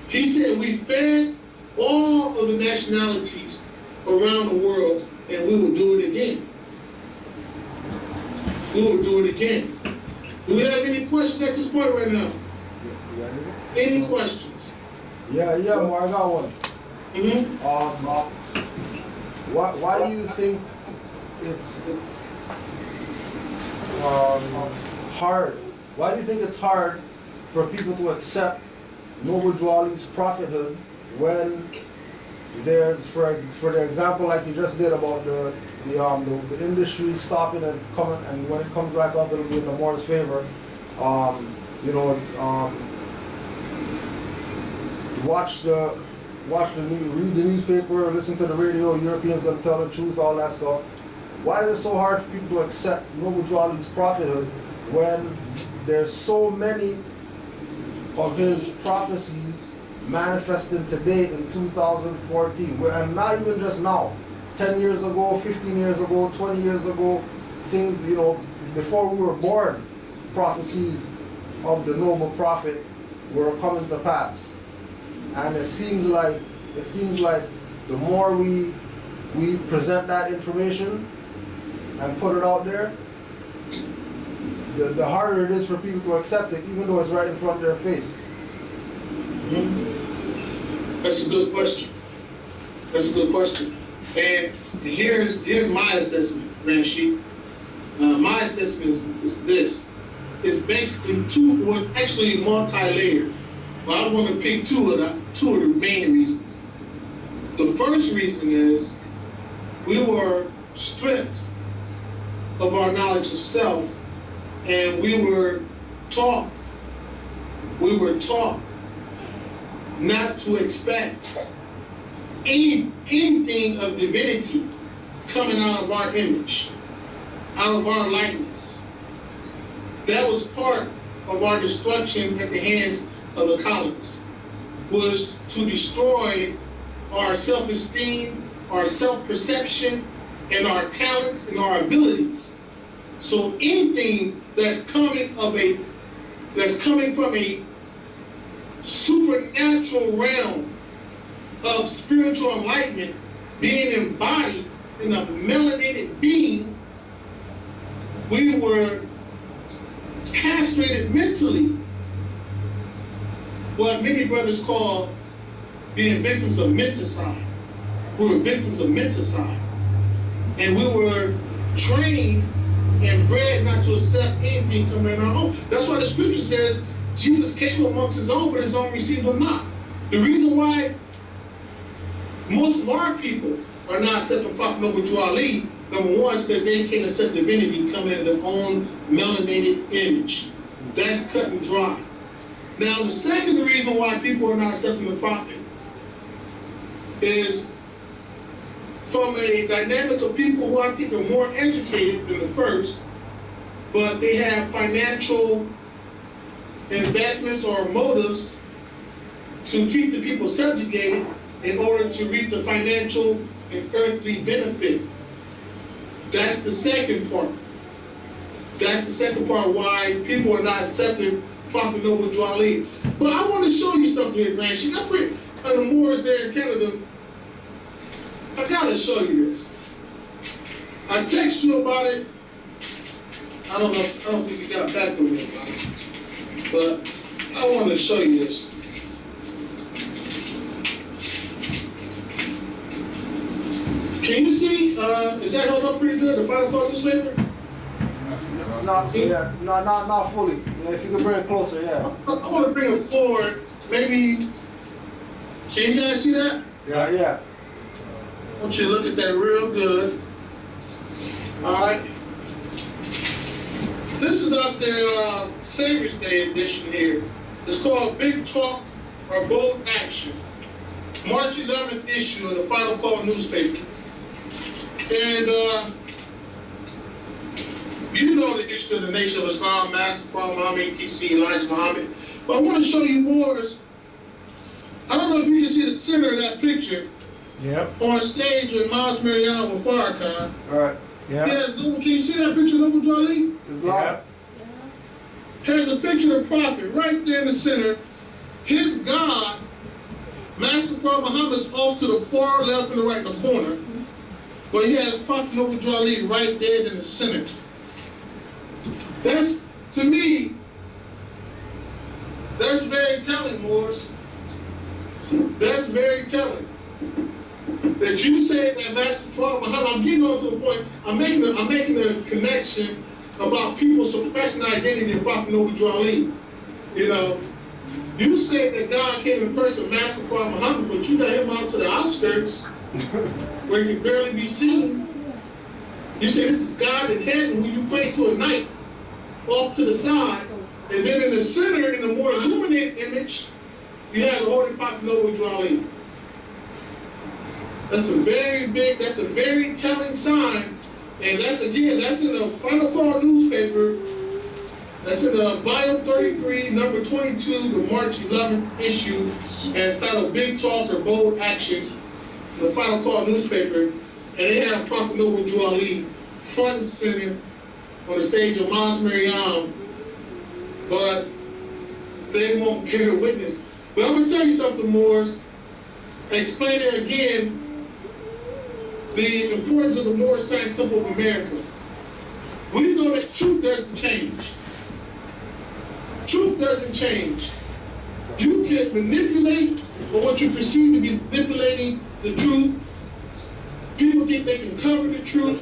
He said, we fed all of the nationalities around the world, and we will do it again. We will do it again. Do we have any questions at this point right now? Any questions? Yeah, well, I got one. Why do you think it's hard? Why do you think it's hard for people to accept Noble Drew Ali's prophethood when there's, for the example, like you just did about the industry stopping and coming, and when it comes back up, it'll be in the Moors' favor. Read the newspaper, listen to the radio, Europeans gonna tell the truth, all that stuff. Why is it so hard for people to accept Noble Drew Ali's prophethood when there's so many of his prophecies manifesting today in 2014? And not even just now, 10 years ago, 15 years ago, 20 years ago, things, before we were born, prophecies of the noble prophet were coming to pass. And it seems like the more we present that information and put it out there, the harder it is for people to accept it, even though it's right in front of their face. That's a good question. That's a good question. And here's my assessment, Ranshi. My assessment is this. It's basically it's actually multi-layered. But I'm going to pick two of the main reasons. The first reason is we were stripped of our knowledge of self, and we were taught not to expect anything of divinity coming out of our image, out of our likeness. That was part of our destruction at the hands of the colonists, was to destroy our self-esteem, our self-perception, and our talents and our abilities. So anything that's coming from a supernatural realm of spiritual enlightenment being embodied in a melanated being, we were castrated mentally. What many brothers call being victims of menticide. We were victims of menticide. And we were trained and bred not to accept anything coming in our own. That's why the scripture says Jesus came amongst his own, but his own received him not. The reason why most of our people are not accepting Prophet Noble Drew Ali, number one, is because they can't accept divinity coming in their own melanated image. That's cut and dry. Now, the second reason why people are not accepting the prophet is from a dynamic of people who I think are more educated than the first, but they have financial investments or motives to keep the people subjugated in order to reap the financial and earthly benefit. That's the second part. That's the second part why people are not accepting Prophet Noble Drew Ali. But I want to show you something here, Ranshi. The Moors there in Canada, I gotta show you this. I text you about it. I don't think you got back with me about it. But I want to show you this. Can you see, is that held up pretty good, the Final Call newspaper? Not fully. Yeah, if you could bring it closer, yeah. I want to bring it forward. Maybe, can you guys see that? Yeah. I want you to look at that real good. All right. This is out there, Savior's Day edition here. It's called Big Talk or Bold Action. March 11th issue of the Final Call newspaper. And you know the history of the Nation of Islam, Master Prophet Muhammad, etc., Elijah Muhammad. But I want to show you more. I don't know if you can see the center of that picture. Yep. On stage with Mas Mariam with Farrakhan. All right. Yeah. Can you see that picture, Noble Jolly? It's live. Here's a picture of the Prophet right there in the center. His God, Master Prophet Muhammad's off to the far left and the right in the corner. But he has Prophet Noble Jolly right there in the center. That's, to me, that's very telling, Morris. That's very telling. That you say that Master Prophet Muhammad, I'm getting on to the point, I'm making a connection about people suppressing the identity of Prophet Noble Jolly. You know, you say that God came in person, Master Prophet Muhammad, but you got him out to the outskirts where he can barely be seen. You say this is God in heaven who you pray to at night, off to the side, and then in the center, in the more illuminated image, you have the Holy Prophet Noble Jolly. That's a very telling sign. And that's in the Final Call newspaper. That's in the volume 33, number 22, the March 11th issue. And it's titled Big Talk or Bold Action, the Final Call newspaper. And they have Prophet Noble Jolly front and center on the stage of Mas Mariam. But they won't bear witness. But I'm going to tell you something, Morris. Explain it again. The importance of the Moorish Science Temple of America. We know that truth doesn't change. Truth doesn't change. You can manipulate, or what you perceive to be manipulating the truth. People think they can cover the truth.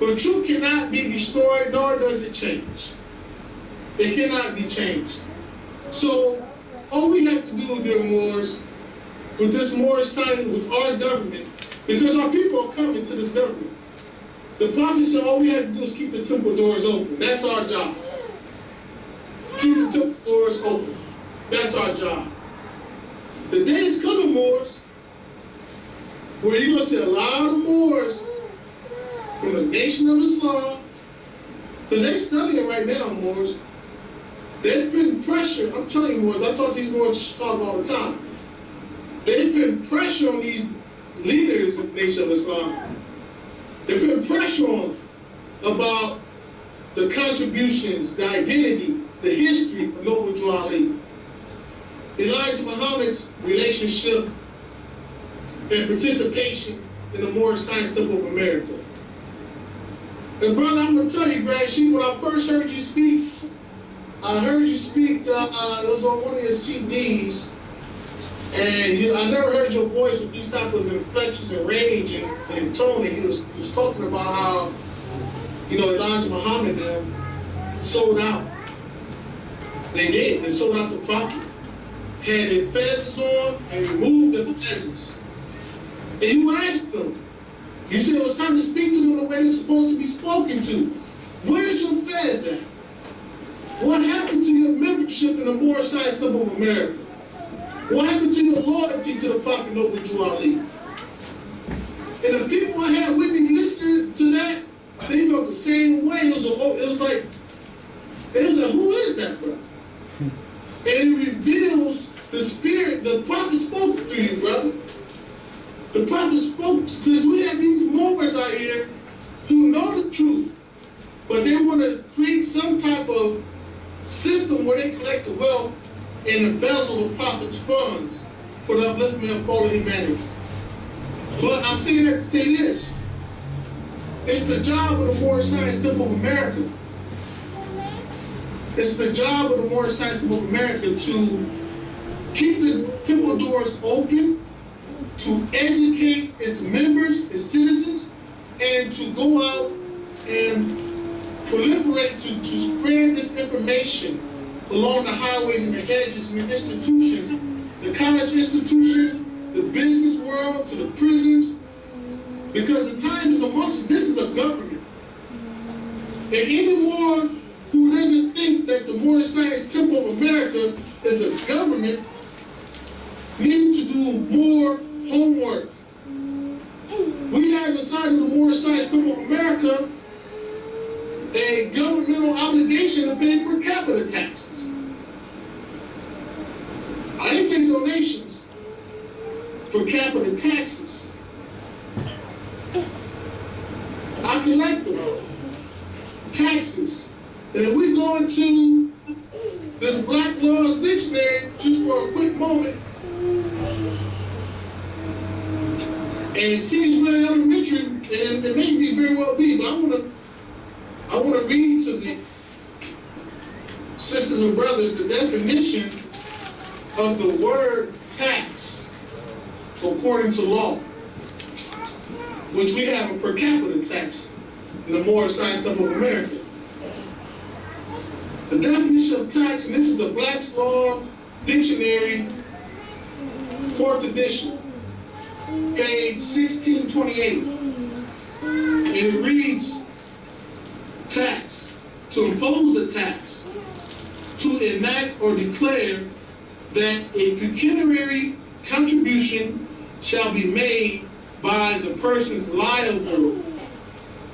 But truth cannot be destroyed, nor does it change. It cannot be changed. So, all we have to do, dear Moors, with this Moorish science, with our government, because our people are coming to this government. The prophet said all we have to do is keep the temple doors open. That's our job. Keep the temple doors open. That's our job. The day is coming, Moors, where you're going to see a lot of Moors from the Nation of Islam, because they're studying it right now, Moors. They're putting pressure. I'm telling you, Moors, I talk to these Moors in Chicago all the time. They're putting pressure on these leaders of the Nation of Islam. They're putting pressure on them about the contributions, the identity, the history of Noble Jolly. Elijah Muhammad's relationship and participation in the Moorish Science Temple of America. And brother, I'm going to tell you, Brad Sheep, when I first heard you speak, it was on one of your CDs, and I never heard your voice with these type of inflections and rage and tone. And he was talking about how, Elijah Muhammad sold out. They did. They sold out the prophet. Had their fezzes on and removed their fezzes. And you asked them. You said it was time to speak to them the way they're supposed to be spoken to. Where's your fez at? What happened to your membership in the Moorish Science Temple of America? What happened to your loyalty to the Prophet Noble Jolly? And the people I had with me listening to that, they felt the same way. It was like, who is that, brother? And it reveals the spirit. The prophet spoke to you, brother. The prophet spoke, because we have these Moors out here who know the truth, but they want to create some type of system where they collect the wealth and embezzle the prophet's funds for the upliftment of fallen humanity. But I'm saying that to say this. It's the job of the Moorish Science Temple of America. It's the job of the Moorish Science Temple of America to keep the temple doors open, to educate its members, its citizens, and to go out and proliferate, to spread this information along the highways and the hedges and the institutions, the college institutions, the business world, to the prisons, because the time is amongst us. This is a government. And anyone who doesn't think that the Moorish Science Temple of America is a government need to do more homework. We have inside of the Moorish Science Temple of America a governmental obligation to pay per capita taxes. I didn't say donations, per capita taxes. I collect them. Taxes. And if we go into this Black Laws Dictionary just for a quick moment, and it seems very elementary, and it may be very well be, but I want to read to the sisters and brothers the definition of the word tax according to law, which we have a per capita tax in the Moorish Science Temple of America. The definition of tax, and this is the Black's Law Dictionary, 4th edition, page 1628, and it reads, tax, to impose a tax, to enact or declare that a pecuniary contribution shall be made by the persons liable.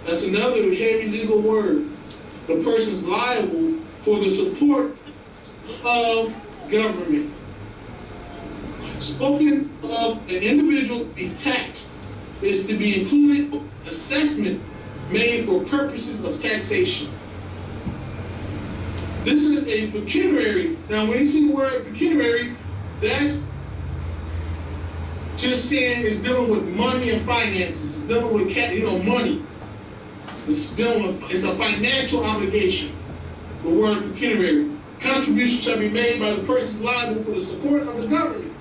That's another heavy legal word. The persons liable for the support of government. Spoken of an individual to be taxed is to be included assessment made for purposes of taxation. This is a pecuniary. Now, when you see the word pecuniary, that's just saying it's dealing with money and finances. It's dealing with money. It's a financial obligation. The word pecuniary. Contribution shall be made by the persons liable for the support of the government.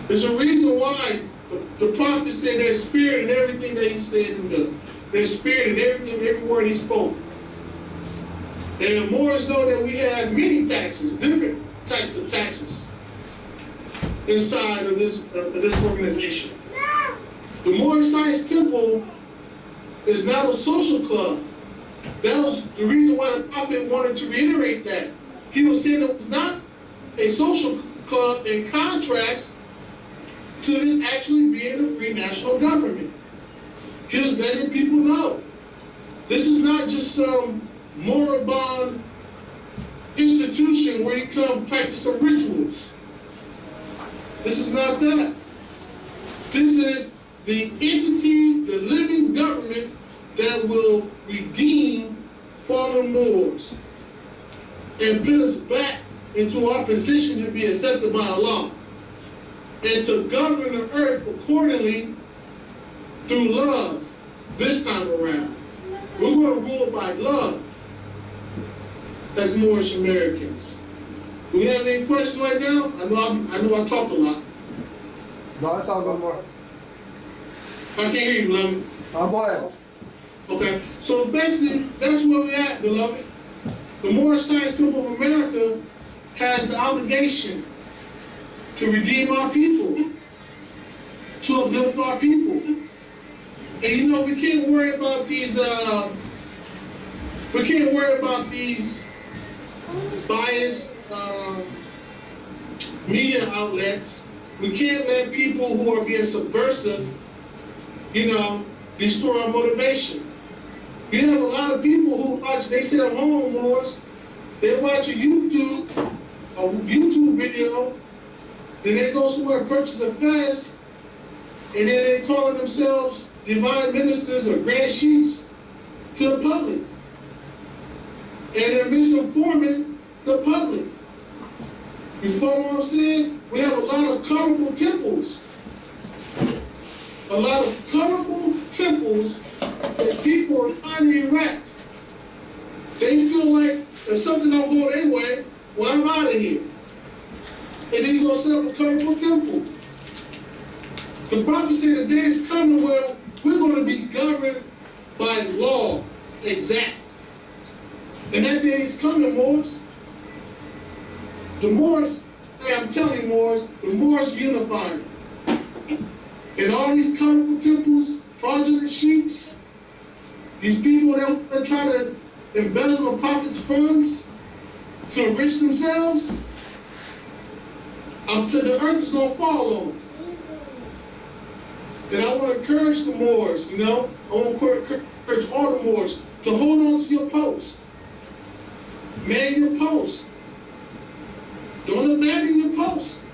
There's a reason why the prophet said there's spirit in everything that he said and done. There's spirit in everything, every word he spoke. And the Moors know that we have many taxes, different types of taxes inside of this organization. The Moorish Science Temple is not a social club. That was the reason why the prophet wanted to reiterate that. He was saying it was not a social club in contrast to this actually being a free national government. He was letting people know. This is not just some moribund institution where you come practice some rituals. This is not that. This is the entity, the living government that will redeem fallen Moors and build us back into our position to be accepted by Allah, and to govern the earth accordingly through love this time around. We're going to rule by love as Moorish Americans. Do we have any questions right now? I know I talked a lot. No, that's all good, Mark. I can't hear you, beloved. Go ahead. Okay, so basically, that's where we're at, beloved. The Moorish Science Temple of America has the obligation to redeem our people, to uplift our people. And we can't worry about these, biased media outlets. We can't let people who are being subversive, destroy our motivation. We have a lot of people who watch, they sit at home, Moors, they watch a YouTube video, then they go somewhere and purchase a fast, and then they calling themselves divine ministers or grand sheiks to the public. And they're misinforming the public. You follow what I'm saying? We have a lot of colorful temples. A lot of colorful temples correct. They feel like if something don't go their way, well, I'm out of here. And then you're going to set up a colorful temple. The prophet said the day is coming where we're going to be governed by law, exact. And that day is coming, Moors. The Moors, hey, I'm telling you, Moors, the Moors unified. And all these colorful temples, fraudulent sheiks, these people that try to embezzle the prophet's funds to enrich themselves, until the earth is going to fall on them. And I want to encourage the Moors, you know, I want to encourage all the Moors to hold on to your post. Man your post. Don't abandon your post.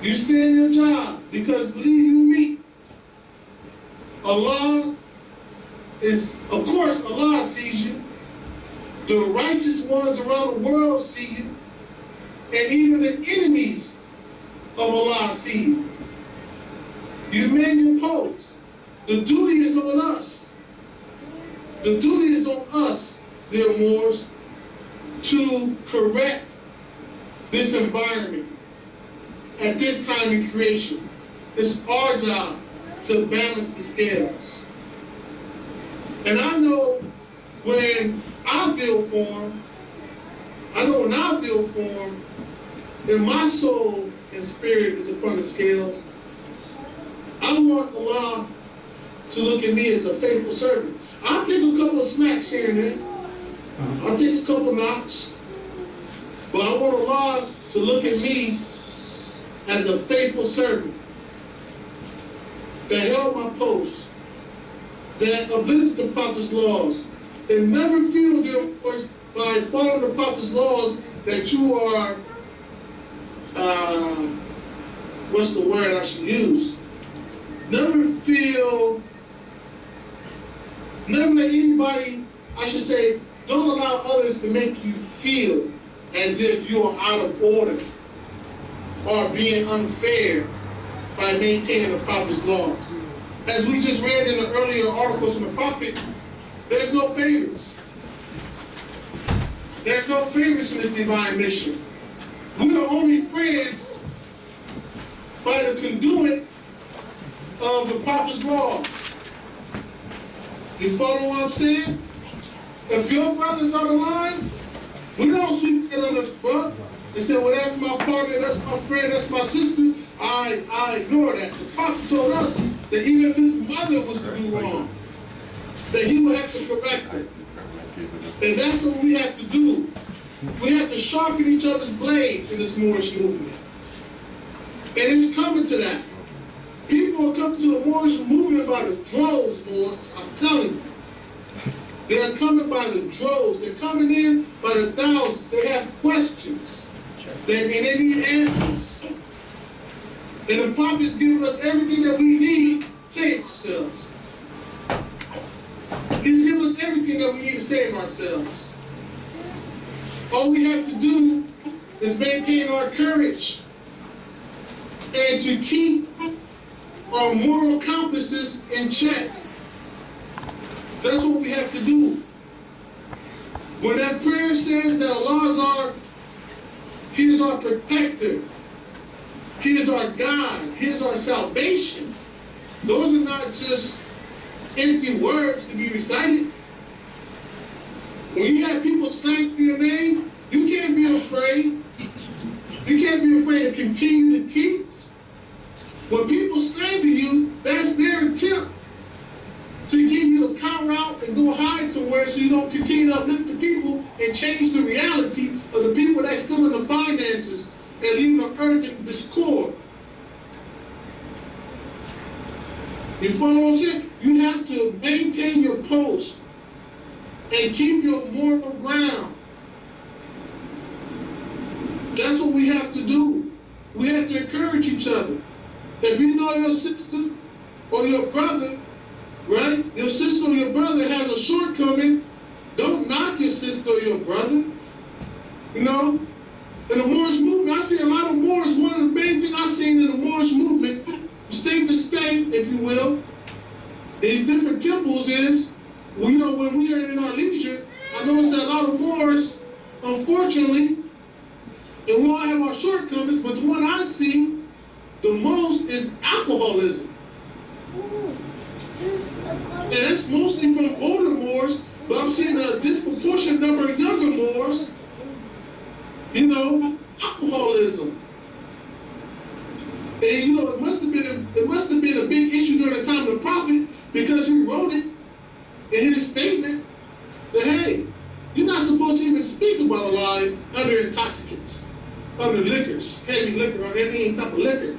You stay in your job, because believe you me, Allah is, of course, Allah sees you. The righteous ones around the world see you. And even the enemies of Allah see you. You man your post. The duty is on us. The duty is on us, dear Moors, to correct this environment at this time in creation. It's our job to balance the scales. And I know when I feel form, and my soul and spirit is upon the scales, I want Allah to look at me as a faithful servant. I'll take a couple of smacks here and there. I'll take a couple knocks. But I want Allah to look at me as a faithful servant that held my post, that uplifted the Prophet's laws, and never feel, dear Lord, by following the Prophet's laws that you are, what's the word I should use? Never let anybody, I should say, don't allow others to make you feel as if you are out of order or being unfair by maintaining the Prophet's laws. As we just read in the earlier articles from the Prophet, there's no favorites. There's no favorites in this divine mission. We are only friends by the conduit of the Prophet's laws. You follow what I'm saying? If your brother's out of line, we don't sweep it under the rug and say, well, that's my partner, that's my friend, that's my sister. I ignore that. The Prophet told us that even if his mother was to do wrong, that he would have to correct it. And that's what we have to do. We have to sharpen each other's blades in this Moorish movement. And it's coming to that. People are coming to the Moorish movement by the droves, Moors. I'm telling you. They are coming by the droves. They're coming in by the thousands. They have questions. And they need answers. And the Prophet's giving us everything that we need to save ourselves. He's given us everything that we need to save ourselves. All we have to do is maintain our courage and to keep our moral compasses in check. That's what we have to do. When that prayer says that Allah He is our protector, He is our God, He is our salvation, those are not just empty words to be recited. When you have people slanting your name, you can't be afraid. You can't be afraid to continue to teach. When people slander you, that's their attempt to give you a count route and go hide somewhere so you don't continue to uplift the people and change the reality of the people that's still in the finances and leaving the earth in discord. You follow what I'm saying? You have to maintain your post and keep your moral ground. That's what we have to do. We have to encourage each other. If you know your sister or your brother, right? Your sister or your brother has a shortcoming, don't knock your sister or your brother. You know? In the Moorish movement, I see a lot of Moors. One of the main things I've seen in the Moorish movement, state to state, if you will, these different temples is We know when we are in our leisure, I notice that a lot of Moors, unfortunately, and we all have our shortcomings, but the one I see the most is alcoholism. And that's mostly from older Moors, but I'm seeing a disproportionate number of younger Moors, alcoholism. And it must have been a big issue during the time of the Prophet, because he wrote it in his statement that, hey, you're not supposed to even speak about a lie under intoxicants, under liquors, heavy liquor, or any type of liquor.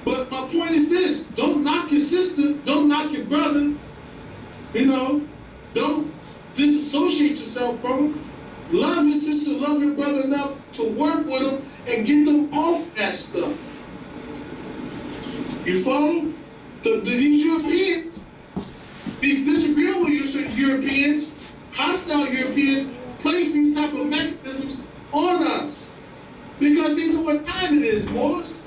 But my point is this: don't knock your sister, don't knock your brother, don't disassociate yourself from them. Love your sister, love your brother enough to work with them and get them off that stuff. You follow? These Europeans, these disagreeable Europeans, hostile Europeans, place these type of mechanisms on us because they know what time it is, Moors.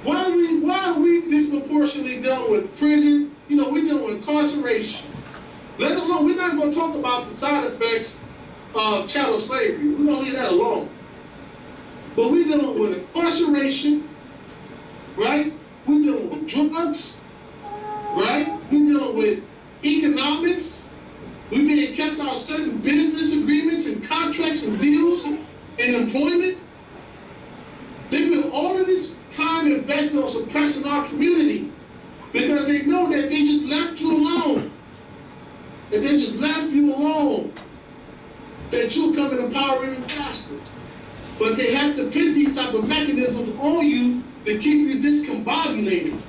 Why are we disproportionately dealing with prison? We're dealing with incarceration. Let alone, we're not going to talk about the side effects of chattel slavery. We're going to leave that alone. But we're dealing with incarceration, right? We're dealing with drugs, right? We're dealing with economics. We're being kept out of certain business agreements and contracts and deals and employment. They put all of this time invested on suppressing our community because they know that they just left you alone. That they just left you alone. That you'll come in power even faster. But they have to put these type of mechanisms on you to keep you discombobulated.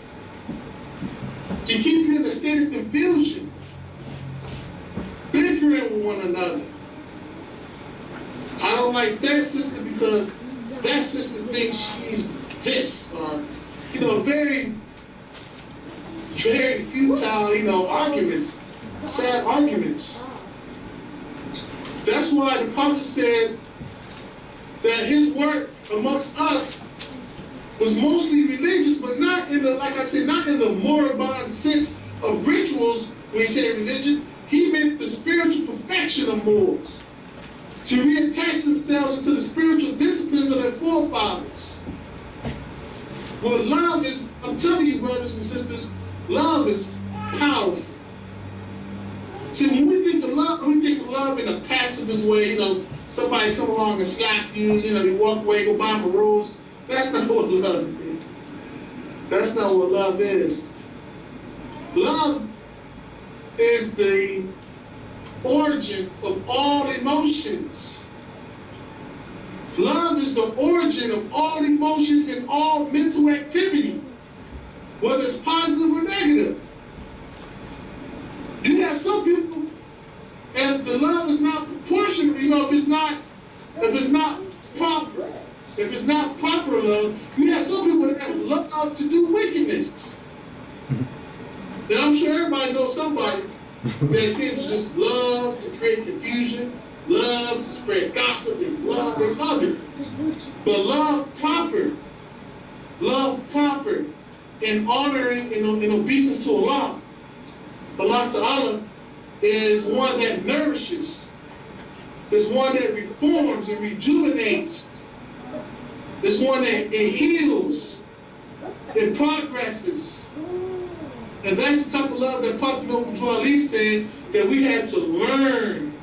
To keep you in a state of confusion. Bickering with one another. I don't like that sister because that sister thinks she's this, or, very, very futile, arguments, sad arguments. That's why the prophet said that his work amongst us was mostly religious, but not in the, like I said, not in the moribund sense of rituals when he said religion. He meant the spiritual perfection of Moors, to reattach themselves into the spiritual disciplines of their forefathers. Well, love is, I'm telling you, brothers and sisters, love is powerful. See, when we think of love in a pacifist way, somebody come along and slap you, you walk away, go buy them a rose. That's not what love is. That's not what love is. Love is the origin of all emotions. Love is the origin of all emotions and all mental activity, whether it's positive or negative. You have some people, if the love is not proportional, if it's not proper love, you have some people that have love to do wickedness. Now I'm sure everybody knows somebody that seems to just love to create confusion, love to spread gossip, they love it. But love proper in honoring and in obeisance to Allah Ta'ala is one that nourishes, is one that reforms and rejuvenates, is one that it heals, it progresses. And that's the type of love that Prophet Ali said that we had to learn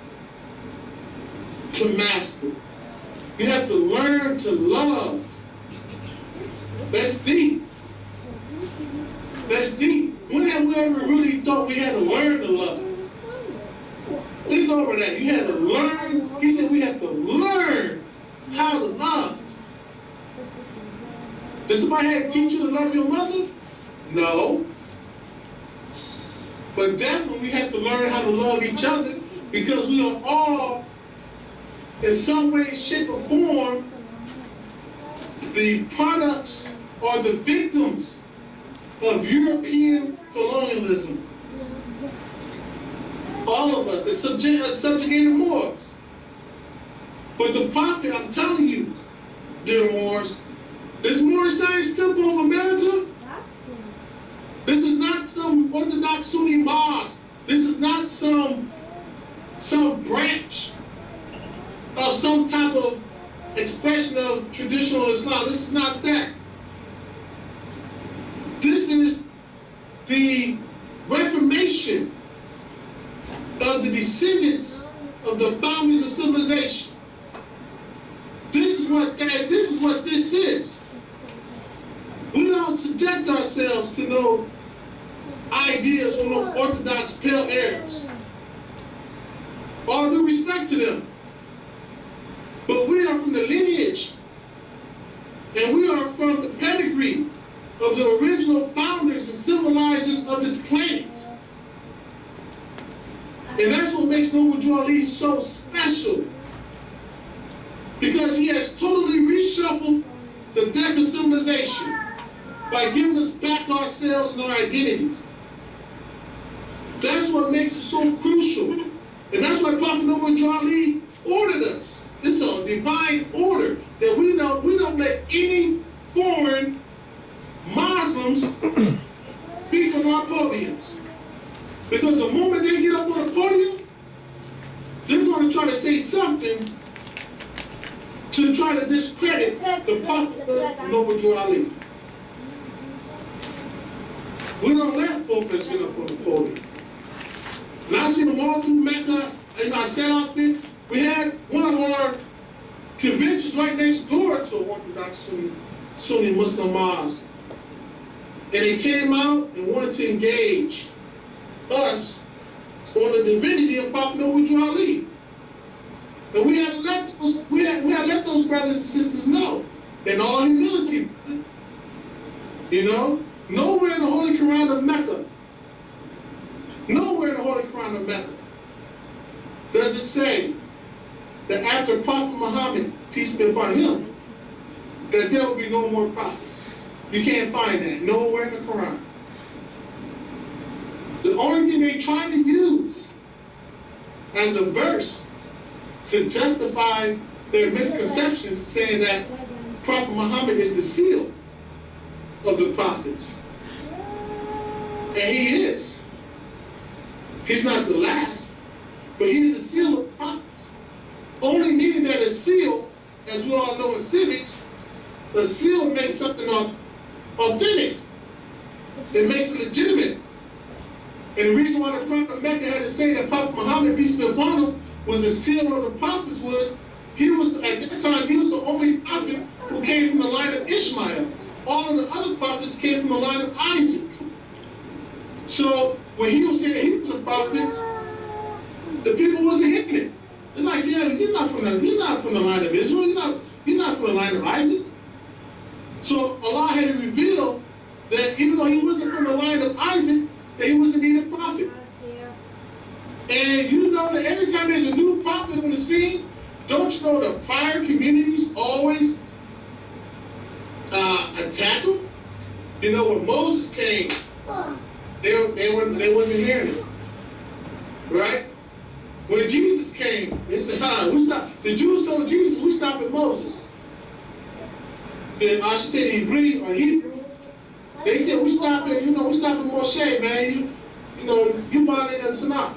to master. You have to learn to love. That's deep. That's deep. When have we ever really thought we had to learn to love? Think over that. You had to learn. He said we have to learn how to love. Did somebody have to teach you to love your mother? No. But definitely we have to learn how to love each other because we are all, in some way, shape, or form, the products or the victims of European colonialism. All of us are subjugated Moors. But the Prophet, I'm telling you, dear Moors, this Moorish Science Temple of America, this is not not some Orthodox Sunni mosque. This is not some branch of some type of expression of traditional Islam. This is not that. This is the reformation of the descendants of the founders of civilization. This is what this is. We don't subject ourselves to no ideas from no Orthodox pale Arabs. All due respect to them. But we are from the lineage, and we are from the pedigree of the original founders and civilizers of this planet. And that's what makes Noble Drew Ali so special. Because he has totally reshuffled the deck of civilization by giving us back ourselves and our identities. That's what makes it so crucial. And that's why Prophet Noble Drew Ali ordered us. It's a divine order that we don't let any foreign Muslims speak on our podiums. Because the moment they get up on the podium, they're going to try to say something to try to discredit the Prophet of Noble Drew Ali. We don't let folks get up on the podium. And I see them all through Mecca, and I sat out there. We had one of our conventions right next door to an Orthodox Sunni Muslim mosque. And they came out and wanted to engage us on the divinity of Prophet Noble Drew Ali. And we had to let those brothers and sisters know, in all humility, you know, nowhere in the Holy Quran of Mecca, nowhere in the Holy Quran of Mecca does it say that after Prophet Muhammad, peace be upon him, that there will be no more prophets. You can't find that nowhere in the Quran. The only thing they try to use as a verse to justify their misconceptions is saying that Prophet Muhammad is the seal of the prophets. And he is. He's not the last, but he is the seal of prophets. Only meaning that a seal, as we all know in civics, a seal makes something authentic. It makes it legitimate. And the reason why the Prophet Mecca had to say that Prophet Muhammad, peace be upon him, was a seal of the prophets was, at that time, he was the only prophet who came from the line of Ishmael. All of the other prophets came from the line of Isaac. So when he was saying he was a prophet, the people wasn't hitting it. They're like, yeah, you're not from the line of Israel, you're not from the line of Isaac. So Allah had to reveal that even though he wasn't from the line of Isaac, that he was indeed a prophet. And you know that every time there's a new prophet on the scene, don't you know the prior communities always attack him? You know, when Moses came, they wasn't hearing it, right? When Jesus came, they said, we stop. The Jews told Jesus, we stop at Moses. I should say Hebrew. They said, we stop at Moshe, man. You violated the Tanakh.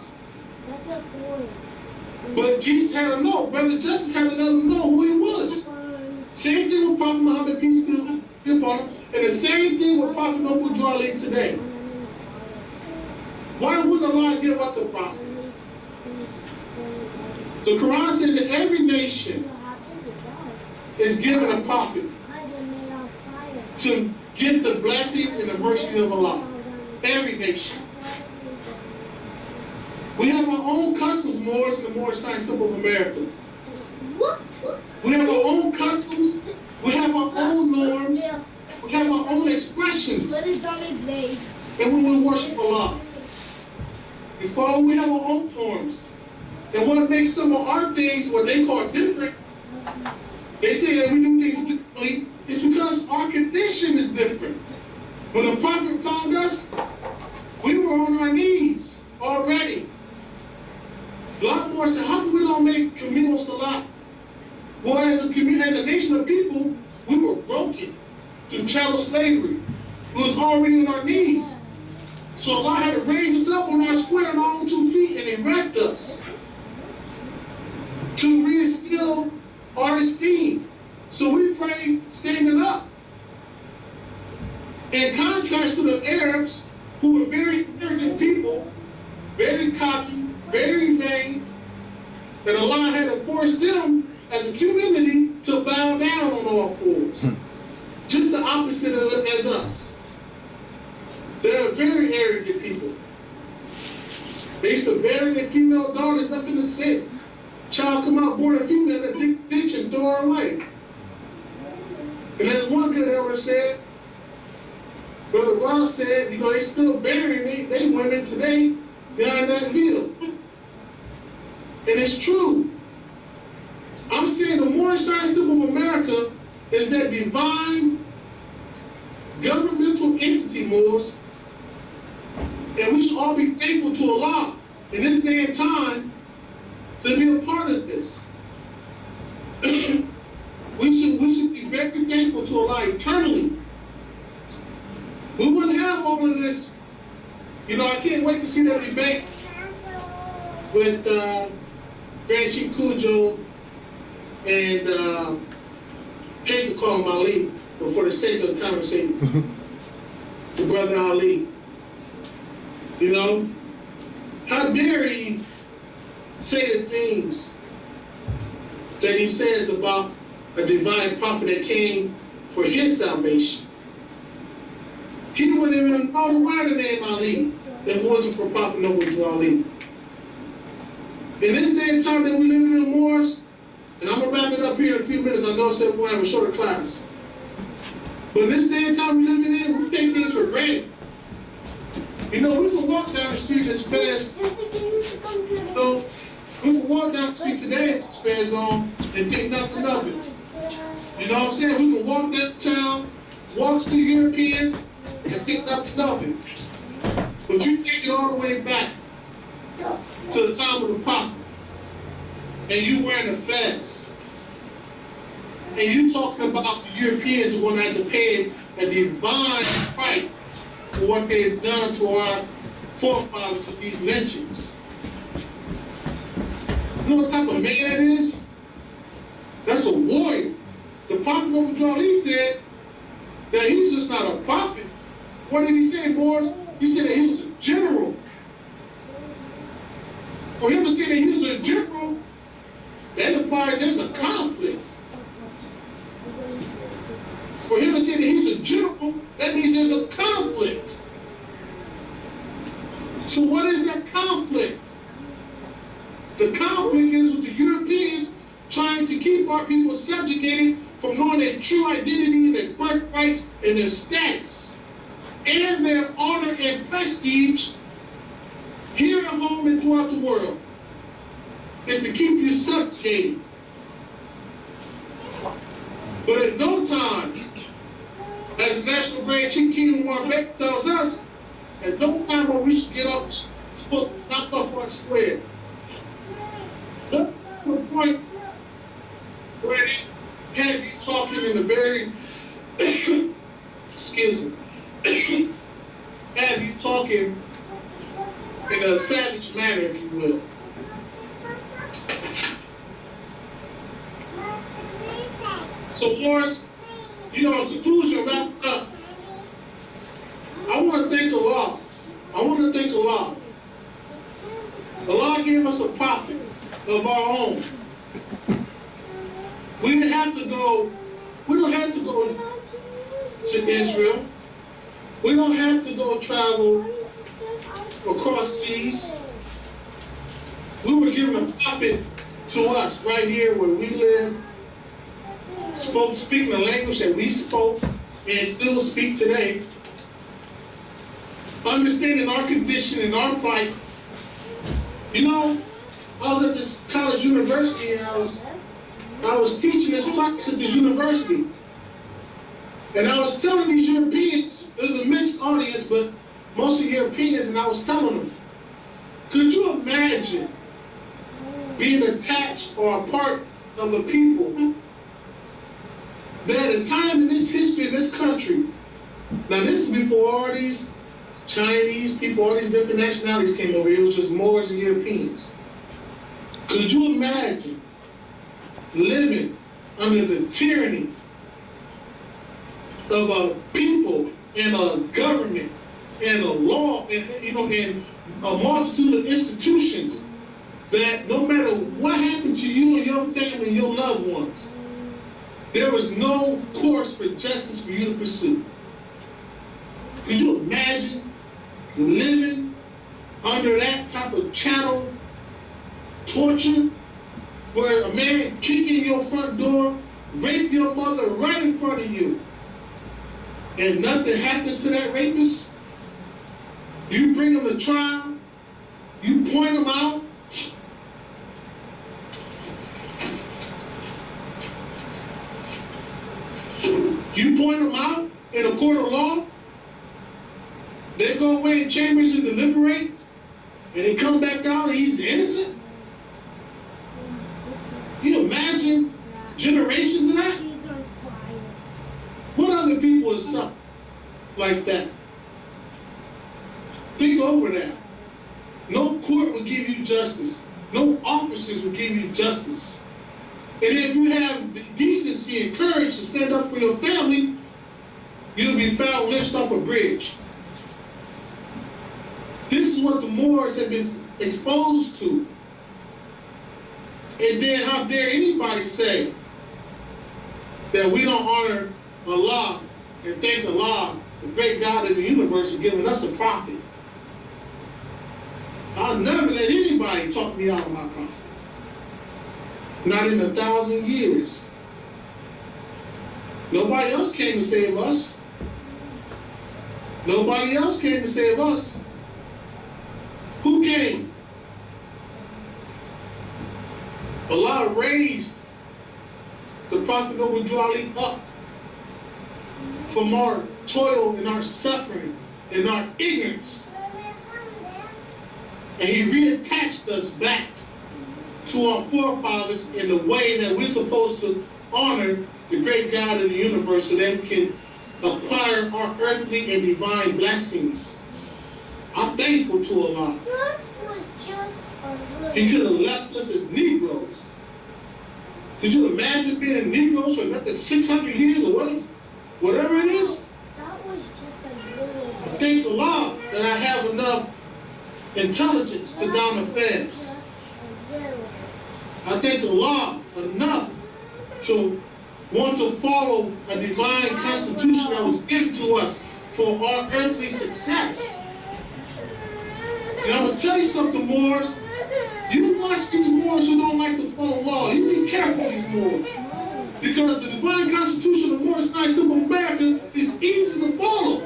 But Jesus had to know, Brother Justice had to let him know who he was. Same thing with Prophet Muhammad, peace be upon him, and the same thing with Prophet Noble Drew Ali today. Why wouldn't Allah give us a prophet? The Quran says that every nation is given a prophet to get the blessings and the mercy of Allah. Every nation. We have our own customs, Moors and the Moorish Science Temple of America. What? We have our own customs, we have our own norms, we have our own expressions, and we will worship Allah. You follow? We have our own norms. And what makes some of our things, what they call different, they say that we do things differently, it's because our condition is different. When the Prophet found us, we were on our knees already. A lot more said, how come we don't make communal salat? Well, as a nation of people, we were broken through chattel slavery. We was already on our knees. So Allah had to raise us up on our square on our own 2 feet and erect us to reinstill our esteem. So we pray standing up. In contrast to the Arabs, who are very arrogant people, very cocky, very vain, and Allah had to force them as a community to bow down on all fours. Just the opposite as us. They're very arrogant people. They used to bury their female daughters up in the sink. Child come out born a female in a ditch and throw her away. And as one good elder said, Brother Ross said, you know, they still burying they women today behind that field. And it's true. I'm saying the moral science of America is that divine governmental entity, Moors, and we should all be thankful to Allah in this day and time to be a part of this. we should be very thankful to Allah eternally. We wouldn't have all of this. You know, I can't wait to see that debate with GS Kudjo and hate to call him Ali, but for the sake of the conversation, the brother Ali. You know, how dare he say the things that he says about a divine prophet that came for his salvation? He wouldn't even know why the name Ali if it wasn't for Prophet Noble Ali. In this day and time that we live in Moors, and I'm going to wrap it up here in a few minutes. I know I said we'll have a shorter class. But in this day and time we live in, we take things for granted. You know, we can walk down the street as fast. You know, we can walk down the street today at the spare zone and think nothing of it. You know what I'm saying? We can walk downtown, walk to the Europeans, and think nothing of it. But you take it all the way back to the time of the Prophet, and you wearing a fez, and you talking about the Europeans who are going to have to pay a divine price for what they've done to our forefathers with these lynchings. You know what type of man that is? That's a warrior. The Prophet Noble Ali said that he's just not a prophet. What did he say, boys? He said that he was a general. For him to say that he was a general, that implies there's a conflict. For him to say that he's a general, that means there's a conflict. So what is that conflict? The conflict is with the Europeans trying to keep our people subjugated from knowing their true identity and their birthrights and their status and their honor and prestige here at home and throughout the world. Is to keep you subjugated. But at no time, as the National Grand Chief King Marbek tells us, at no time where we should get up, supposed to knock off our square. That's the point where they have you talking in a very, excuse me, have you talking in a savage manner, if you will. So, Morris, you know, in conclusion, wrap up. I want to thank Allah. Allah gave us a prophet of our own. We don't have to go to Israel. We don't have to go travel across seas. We were given a prophet to us right here where we live, speaking a language that we spoke and still speak today, understanding our condition and our plight. You know, I was at this college university and I was teaching this class at this university. And I was telling these Europeans, there's a mixed audience, but mostly Europeans, and I was telling them, could you imagine being attached or a part of a people that at a time in this history in this country, now this is before all these Chinese people, all these different nationalities came over. It was just Moors and Europeans. Could you imagine living under the tyranny of a people and a government and a law and and a multitude of institutions that no matter what happened to you and your family and your loved ones, there was no course for justice for you to pursue? Could you imagine living under that type of chattel torture, where a man kick in your front door, rape your mother right in front of you, and nothing happens to that rapist? You bring him to trial, you point him out, in a court of law, they go away in chambers and deliberate, and they come back out and he's innocent? You imagine generations of that? What other people have suffered like that? Think over that. No court will give you justice. No officers will give you justice. And if you have the decency and courage to stand up for your family, you'll be found lynched off a bridge. This is what the Moors have been exposed to. And then how dare anybody say that we don't honor Allah and thank Allah, the great God of the universe, for giving us a prophet? I'll never let anybody talk me out of my prophet. Not in 1,000 years. Nobody else came to save us. Nobody else came to save us. Who came? Allah raised the Prophet Noble Ali up from our toil and our suffering and our ignorance. And he reattached us back to our forefathers in the way that we're supposed to honor the great God of the universe so that we can acquire our earthly and divine blessings. I'm thankful to Allah. He could have left us as Negroes. Could you imagine being Negroes for another 600 years or whatever it is? I thank Allah that I have enough intelligence to govern affairs. I thank Allah enough to want to follow a divine constitution that was given to us for our earthly success. And I'm going to tell you something, Moors. You watch these Moors who don't like to follow law. You be careful of these Moors. Because the divine constitution of Moorish Science of America is easy to follow.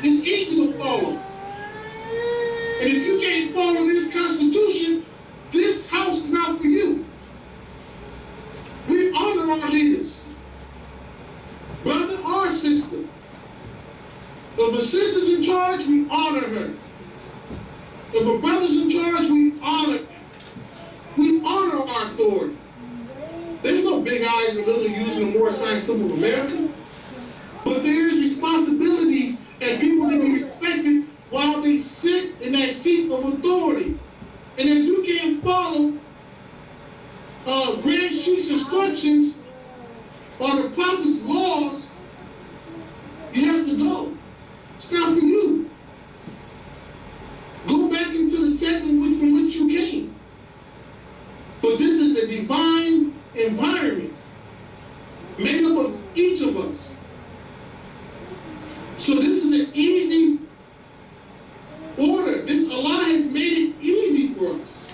It's easy to follow. And if you can't follow this constitution, this house is not for you. We honor our leaders. Brother or sister. If a sister's in charge, we honor her. If a brother's in charge, we honor him. We honor our authority. There's no big eyes and little U's in the Moorish Science Symbol of America. But there is responsibilities and people to be respected while they sit in that seat of authority. And if you can't follow Grand Street's instructions or the Prophet's laws, you have to go. It's not for you. Go back into the setting from which you came. But this is a divine environment made up of each of us. So this is an easy order. Allah has made it easy for us.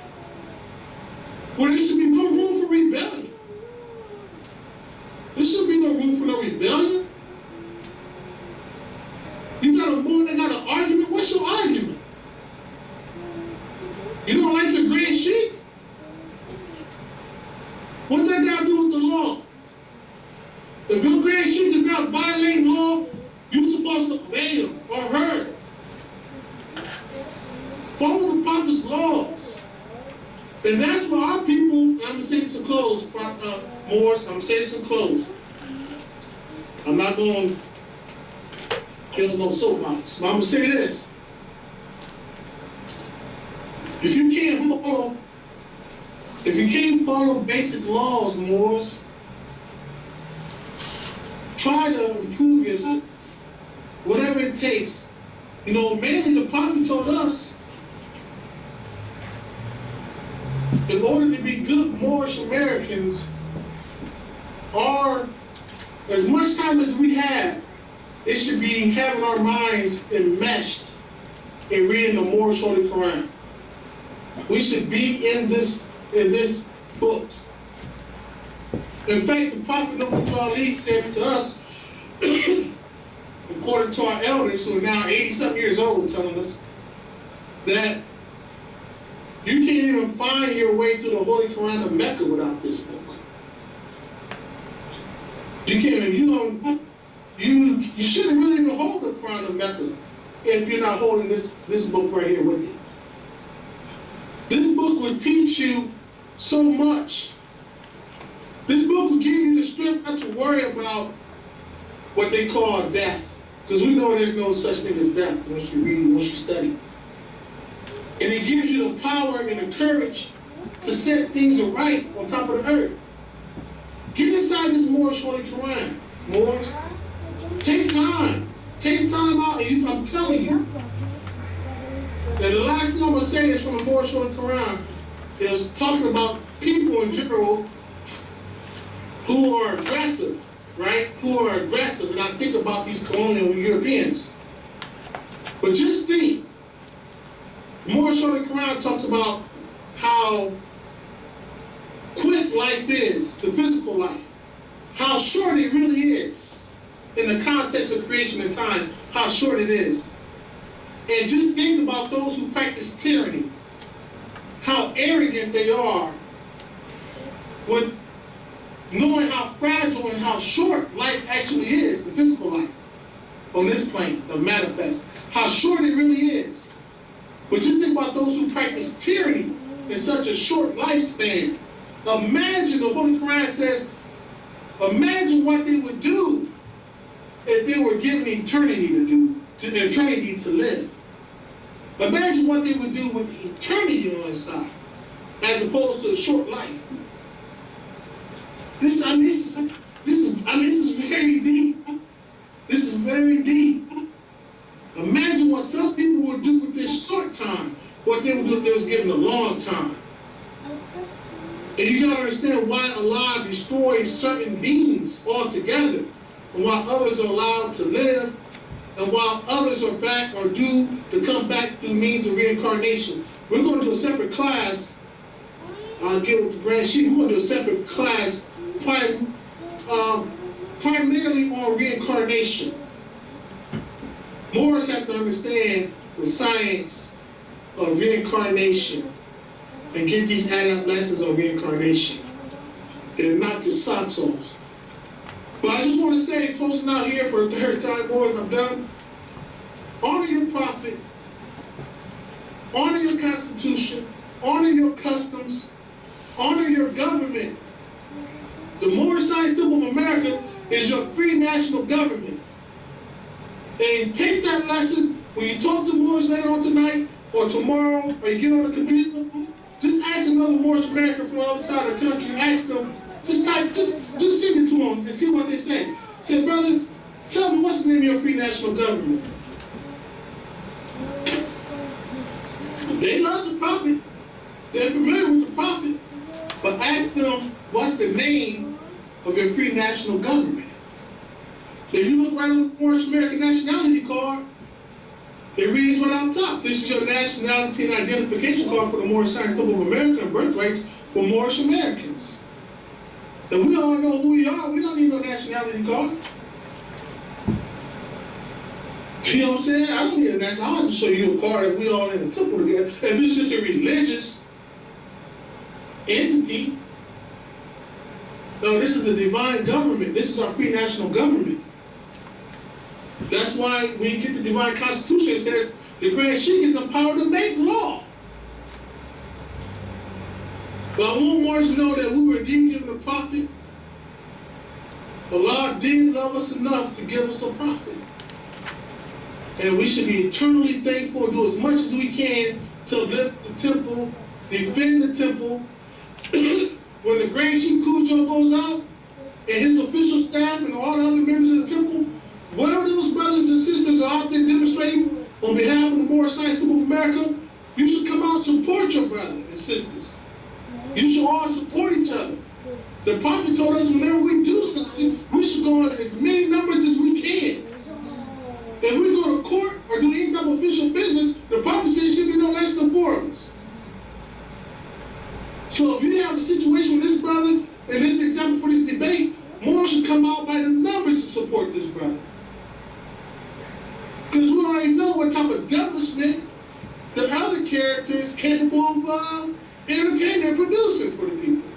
Where there should be no room for rebellion. There should be no room for no rebellion. You got a Moor that got an argument. What's your argument? You don't like your Grand Sheikh? What that got to do with the law? If your Grand Sheikh is not violating law, you're supposed to obey him or her. Follow the Prophet's laws. And that's why our people, I'm going to say this in close, Moors, I'm going to say this in close. I'm not going to Build no soapbox. But I'm gonna say this. If you can't follow basic laws, Moors, try to improve yourself. Whatever it takes. You know, mainly the Prophet told us, in order to be good Moorish Americans, as much time as we have, it should be having our minds enmeshed in reading the Moorish Holy Quran. We should be in this book. In fact, the Prophet Ali said to us, according to our elders who are now 80-something years old, telling us that you can't even find your way through the Holy Quran of Mecca without this book. You can't. You shouldn't really even hold the Quran of Mecca if you're not holding this book right here with you. This book will teach you so much. This book will give you the strength not to worry about what they call death, because we know there's no such thing as death once you read, once you study. And it gives you the power and the courage to set things right on top of the earth. Get inside this Moorish Holy Quran. Moors, take time. Take time out, and I'm telling you. And the last thing I'm going to say is from the Moorish Holy Quran is talking about people in general who are aggressive, right? Who are aggressive, and I think about these colonial Europeans. But just think, the Moorish Holy Quran talks about how quick life is, the physical life, how short it really is in the context of creation and time, how short it is. And just think about those who practice tyranny, how arrogant they are with knowing how fragile and how short life actually is, the physical life on this plane of manifest, how short it really is. But just think about those who practice tyranny in such a short lifespan. Imagine, the Holy Quran says, imagine what they would do if they were given eternity eternity to live. Imagine what they would do with the eternity on the side, as opposed to a short life. This is very deep. This is very deep. Imagine what some people would do with this short time, what they would do if they was given a long time. And you gotta understand why Allah destroys certain beings altogether, and why others are allowed to live, and while others are back or due to come back through means of reincarnation. We're going to do a separate class. I'll get with the grand sheet. We're going to do a separate class primarily on reincarnation. Moors have to understand the science of reincarnation and get these add-up lessons on reincarnation and knock your socks off. But I just want to say, closing out here for a third time, boys, I'm done. Honor your prophet, honor your constitution, honor your customs, honor your government. The Moorish Science Temple of America is your free national government. And take that lesson when you talk to Moors later on tonight or tomorrow, or you get on the computer. Just ask another Moorish American from outside the country. Ask them. Just send it to them and see what they say. Say, brother, tell me what's the name of your free national government. They love the prophet. They're familiar with the prophet. But ask them, what's the name of your free national government? If you look right on the Moorish American nationality card, it reads right on top. This is your nationality and identification card for the Moorish Science Temple of America and birth rights for Moorish Americans. And we all know who we are. We don't need no nationality card. You know what I'm saying? I don't need a nationality. I want to show you a card if we all in the temple together. If it's just a religious entity. No, this is a divine government. This is our free national government. That's why when you get the divine constitution, it says the Grand Sheikh is empowered to make law. But I want Moors to know that we were indeed given a prophet. Allah did love us enough to give us a prophet. And we should be eternally thankful and do as much as we can to uplift the temple, defend the temple. When the Grand Chief Kudjo goes out, and his official staff and all the other members of the temple, whatever those brothers and sisters are out there demonstrating on behalf of the Moorish Science of America, you should come out and support your brothers and sisters. You should all support each other. The Prophet told us whenever we do something, we should go in as many numbers as we can. If we go to court or do any type of official business, the Prophet said it should be no less than 4 of us. So if you have a situation with this brother, and this example for this debate, more should come out by the numbers to support this brother. Because we already know what type of establishment the other characters capable of entertaining and producing for the people.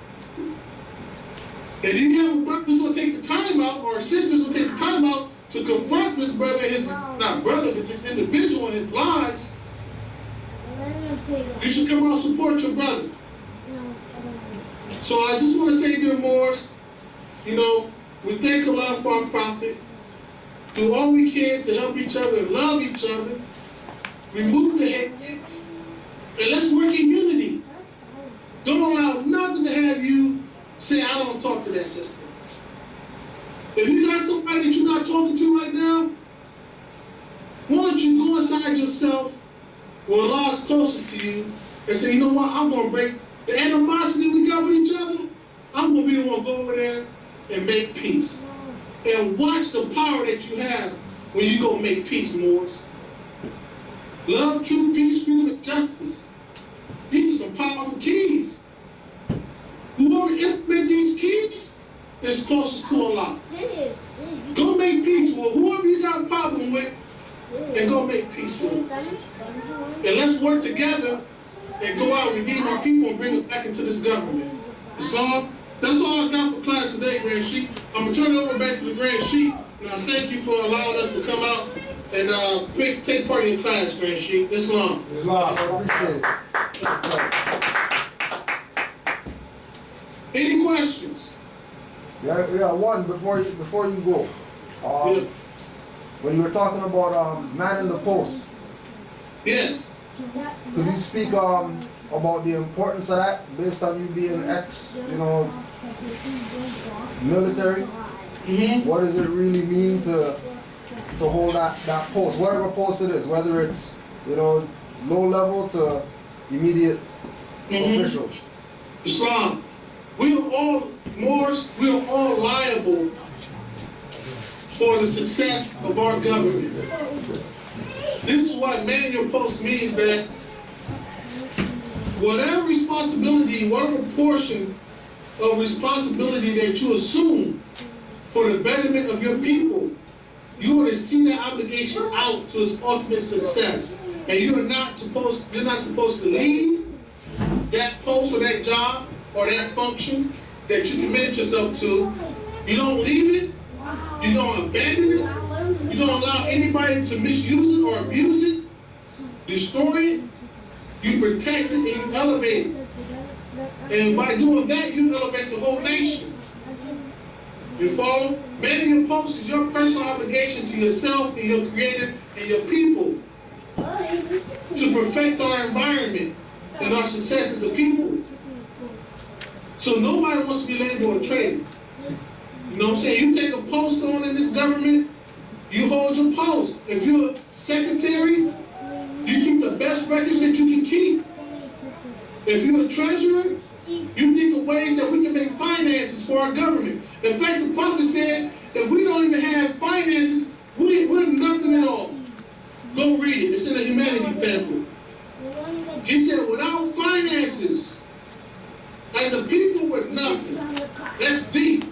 And then you have a brother who's going to take the time out, or sisters who take the time out to confront this brother, his, not brother, but this individual in his lies. You should come out and support your brother. So I just want to say to the Moors, you know, we thank Allah for our Prophet. Do all we can to help each other, love each other, remove the hatred, and let's work in unity. Don't allow nothing to have you say, I don't talk to that sister. If you got somebody that you're not talking to right now, why don't you go inside yourself where Allah is closest to you and say, you know what, I'm going to break the animosity we got with each other. I'm going to be the one to go over there and make peace. And watch the power that you have when you go make peace, Moors. Love, truth, peace, freedom, and justice. These are some powerful keys. Whoever implements these keys is closest to Allah. Go make peace with whoever you got a problem with, and go make peace with them. And let's work together and go out and redeem our people and bring them back into this government. Islam, that's all I got for class today, Grand Sheikh. I'm going to turn it over back to the Grand Sheikh. Now, thank you for allowing us to come out and take part in class, Grand Sheikh. Islam. Islam, I appreciate it. Any questions? Yeah, one before you go. Yeah. When you were talking about man in the post, Yes. could you speak about the importance of that based on you being military? Mm-hmm. What does it really mean to hold that post, whatever post it is, whether it's low level to immediate officials? Islam. We are all Moors, we are all liable for the success of our government. This is what man your post means, that whatever responsibility, whatever portion of responsibility that you assume for the betterment of your people, you are to see that obligation out to its ultimate success. And you're not supposed to leave that post or that job or that function that you committed yourself to. You don't leave it, you don't abandon it, you don't allow anybody to misuse it or abuse it, destroy it. You protect it and you elevate it. And by doing that, you elevate the whole nation. You follow? Manning your post is your personal obligation to yourself and your creator and your people to perfect our environment and our success as a people. So nobody wants to be labeled a traitor. You know what I'm saying? You take a post on in this government, you hold your post. If you're a secretary, you keep the best records that you can keep. If you're a treasurer, you think of ways that we can make finances for our government. In fact, the Prophet said, if we don't even have finances, we're nothing at all. Go read it. It's in the humanity pamphlet. He said, without finances, as a people with nothing. That's deep.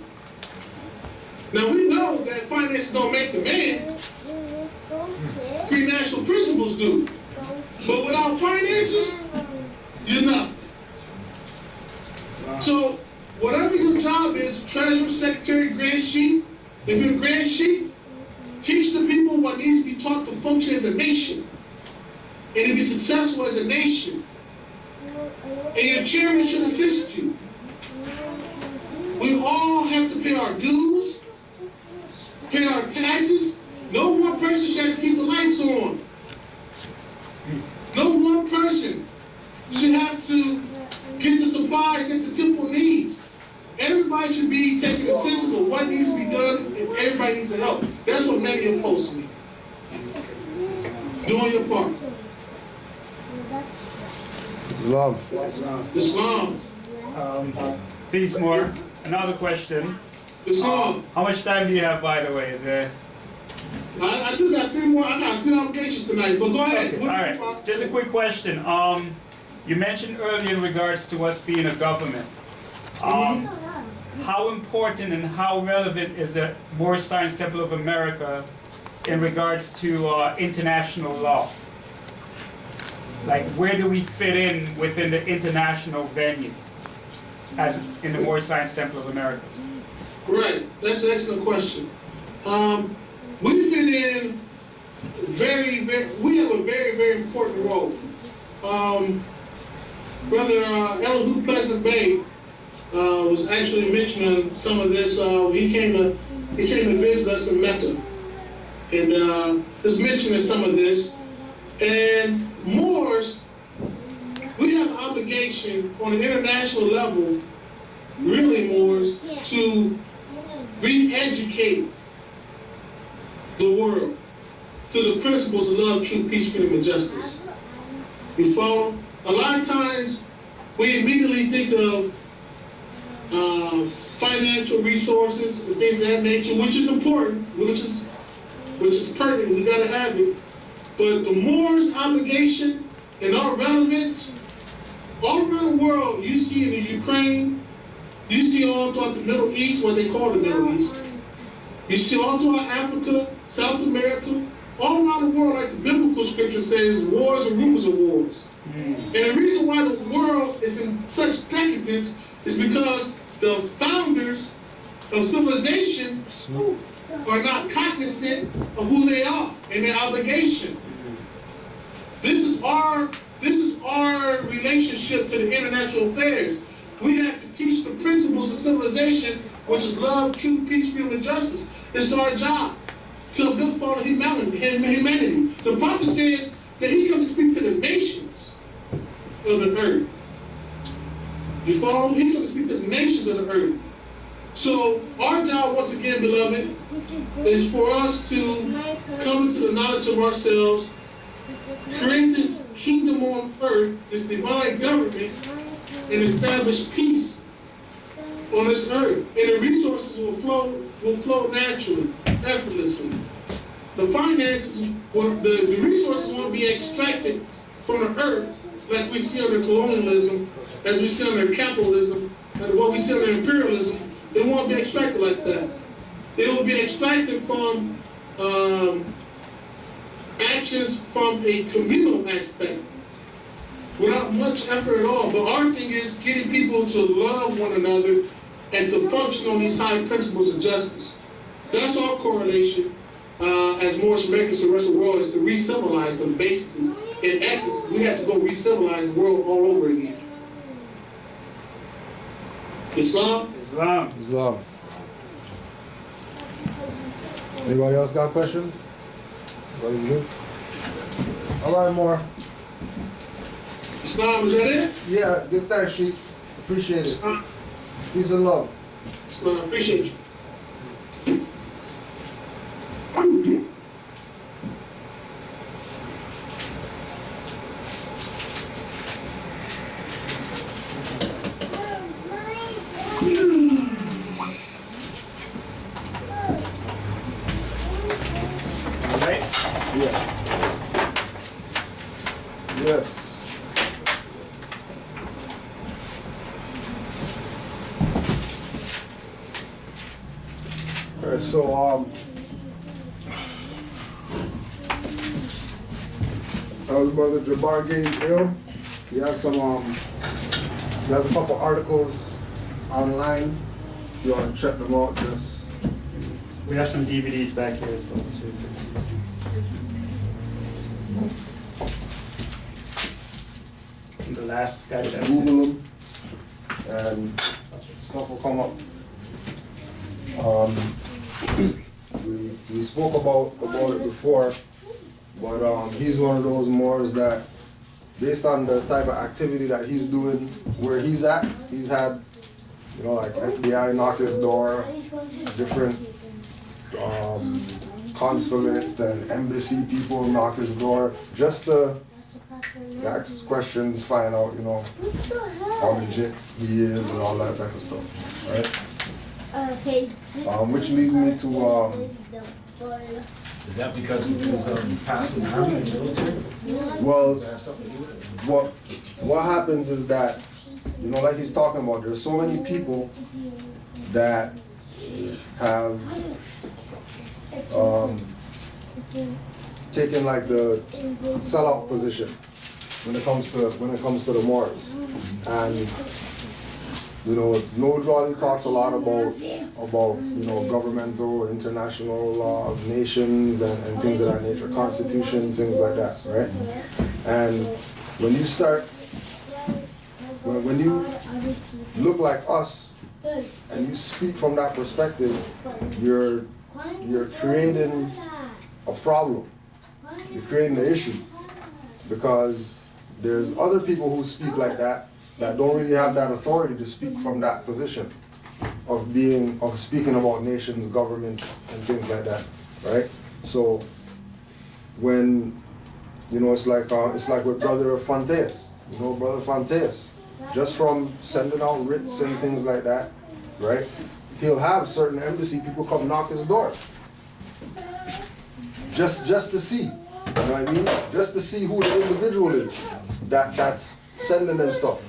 Now we know that finances don't make the man. Free national principles do. But without finances, you're nothing. So whatever your job is, treasurer, secretary, grand sheik, if you're a grand sheik, teach the people what needs to be taught to function as a nation and to be successful as a nation. And your chairman should assist you. We all have to pay our dues, pay our taxes, No one person should have to keep the lights on. No one person should have to get the supplies that the temple needs. Everybody should be taking the census of what needs to be done, and everybody needs to help. That's what many are supposed to be. Doing your part. Love. Islam. Peace more. Another question. Islam. How much time do you have, by the way? Is there... I do got 3 more. I got a few obligations tonight, but go ahead. Okay, all right. Just a quick question. You mentioned earlier in regards to us being a government. How important and how relevant is the Moorish Science Temple of America in regards to international law? Like, where do we fit in within the international venue as in the Moorish Science Temple of America? Right, that's an excellent question. We fit in we have a very, very important role. Brother Elihu Pleasant Bay was actually mentioning some of this. He came to visit us in Mecca, and was mentioning some of this. And Moors, we have an obligation on an international level, really Moors, to re-educate the world to the principles of love, truth, peace, freedom, and justice. You follow? A lot of times, we immediately think of financial resources and things of that nature, which is important, which is pertinent. We gotta have it. But the Moors' obligation and our relevance, all around the world, you see in the Ukraine, you see all throughout the Middle East, what they call the Middle East. You see all throughout Africa, South America, all around the world, like the biblical scripture says, wars and rumors of wars. And the reason why the world is in such decadence is because the founders of civilization are not cognizant of who they are and their obligation. This is our relationship to the international affairs. We have to teach the principles of civilization, which is love, truth, peace, freedom, and justice. It's our job to uplift all of humanity. The prophet says that he comes to speak to the nations of the earth. You follow? He comes to speak to the nations of the earth. So our job, once again, beloved, is for us to come into the knowledge of ourselves, create this kingdom on earth, this divine government, and establish peace on this earth. And the resources will flow naturally, effortlessly. The finances, the resources won't be extracted from the earth like we see under colonialism, as we see under capitalism, and what we see under imperialism. It won't be extracted like that. It will be extracted from actions from a communal aspect, without much effort at all. But our thing is getting people to love one another and to function on these high principles of justice. That's our correlation as Moorish Americans to the rest of the world, is to re-civilize them, basically. In essence, we have to go re-civilize the world all over again. Islam? Islam. Anybody else got questions? Everybody's good? All right, more. Islam, is that it? Yeah, give thanks, Sheikh. Appreciate it. Islam, Peace and love. Islam, appreciate you. Right? Yeah. Yes. All right, so as Brother Jabbar gave ill, he has some he has a couple articles online. If you want to check them out, just We have some DVDs back here as well, too. From the last guy that Google them, and stuff will come up. we spoke about it before, but he's one of those Moors that, based on the type of activity that he's doing where he's at, he's had, you know, like FBI knock his door, different consulate and embassy people knock his door just to ask questions, find out, you know, how legit he is and all that type of stuff, right? Which leads me to Is that because of his past in the army and military? well, Does that have something to do with it? what happens is that, you know, like he's talking about, there's so many people that have taken like the sellout position when it comes to the Moors. And you know, No Jolly talks a lot about you know, governmental, international law of nations and things of that nature, constitutions, things like that, right? And when you start, when you look like us and you speak from that perspective, you're creating a problem. You're creating an issue, because there's other people who speak like that don't really have that authority to speak from that position of speaking about nations, governments, and things like that, right? So when, you know, it's like with Brother Fontes, you know, Brother Fontes, just from sending out writs and things like that, right? He'll have certain embassy people come knock his door, just to see, you know what I mean? Just to see who the individual is that's sending them stuff,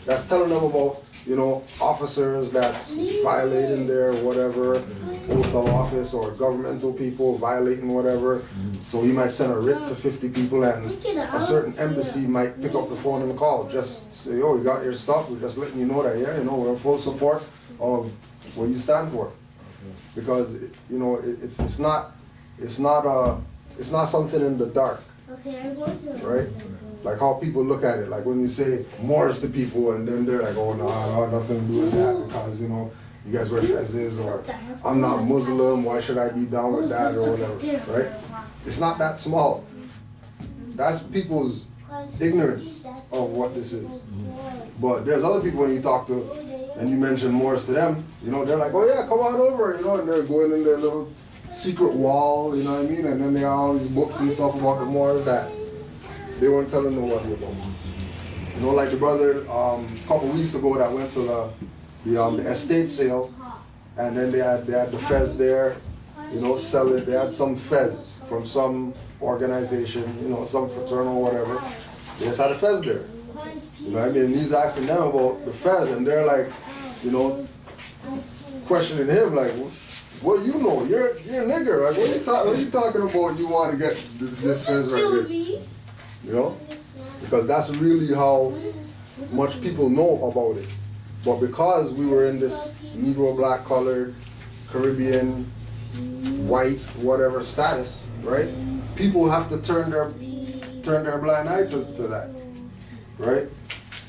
that's telling them about, you know, officers that's violating their whatever oath of office, or governmental people violating whatever. So he might send a writ to 50 people, and a certain embassy might pick up the phone and call, just say, "Oh, you got your stuff. We're just letting you know that, yeah, you know, we're in full support of what you stand for." Because, you know, it's not something in the dark, right? Like how people look at it, like when you say Moors to people, and then they're like, "Oh no, nothing to do with that, because, you know, you guys wear fezzes," or "I'm not Muslim, why should I be down with that," or whatever, right? It's not that small. That's people's ignorance of what this is. But there's other people when you talk to, and you mention Moors to them, you know, they're like, "Oh yeah, come on over," you know, and they're going in their little secret wall, you know what I mean? And then they got all these books and stuff about the Moors that they weren't telling nobody about. You know, like the brother a couple weeks ago that went to the estate sale, and then they had the fez there, you know, selling. They had some fez from some organization, you know, some fraternal whatever. They just had a fez there. You know what I mean? And he's asking them about the fez, and they're like, you know, questioning him like, "What you know? You're a nigger. Like, what are you talking about? You want to get this fez right here?" You know, because that's really how much people know about it. But because we were in this Negro, black, colored, Caribbean, white, whatever status, right? People have to turn their blind eye to that, right?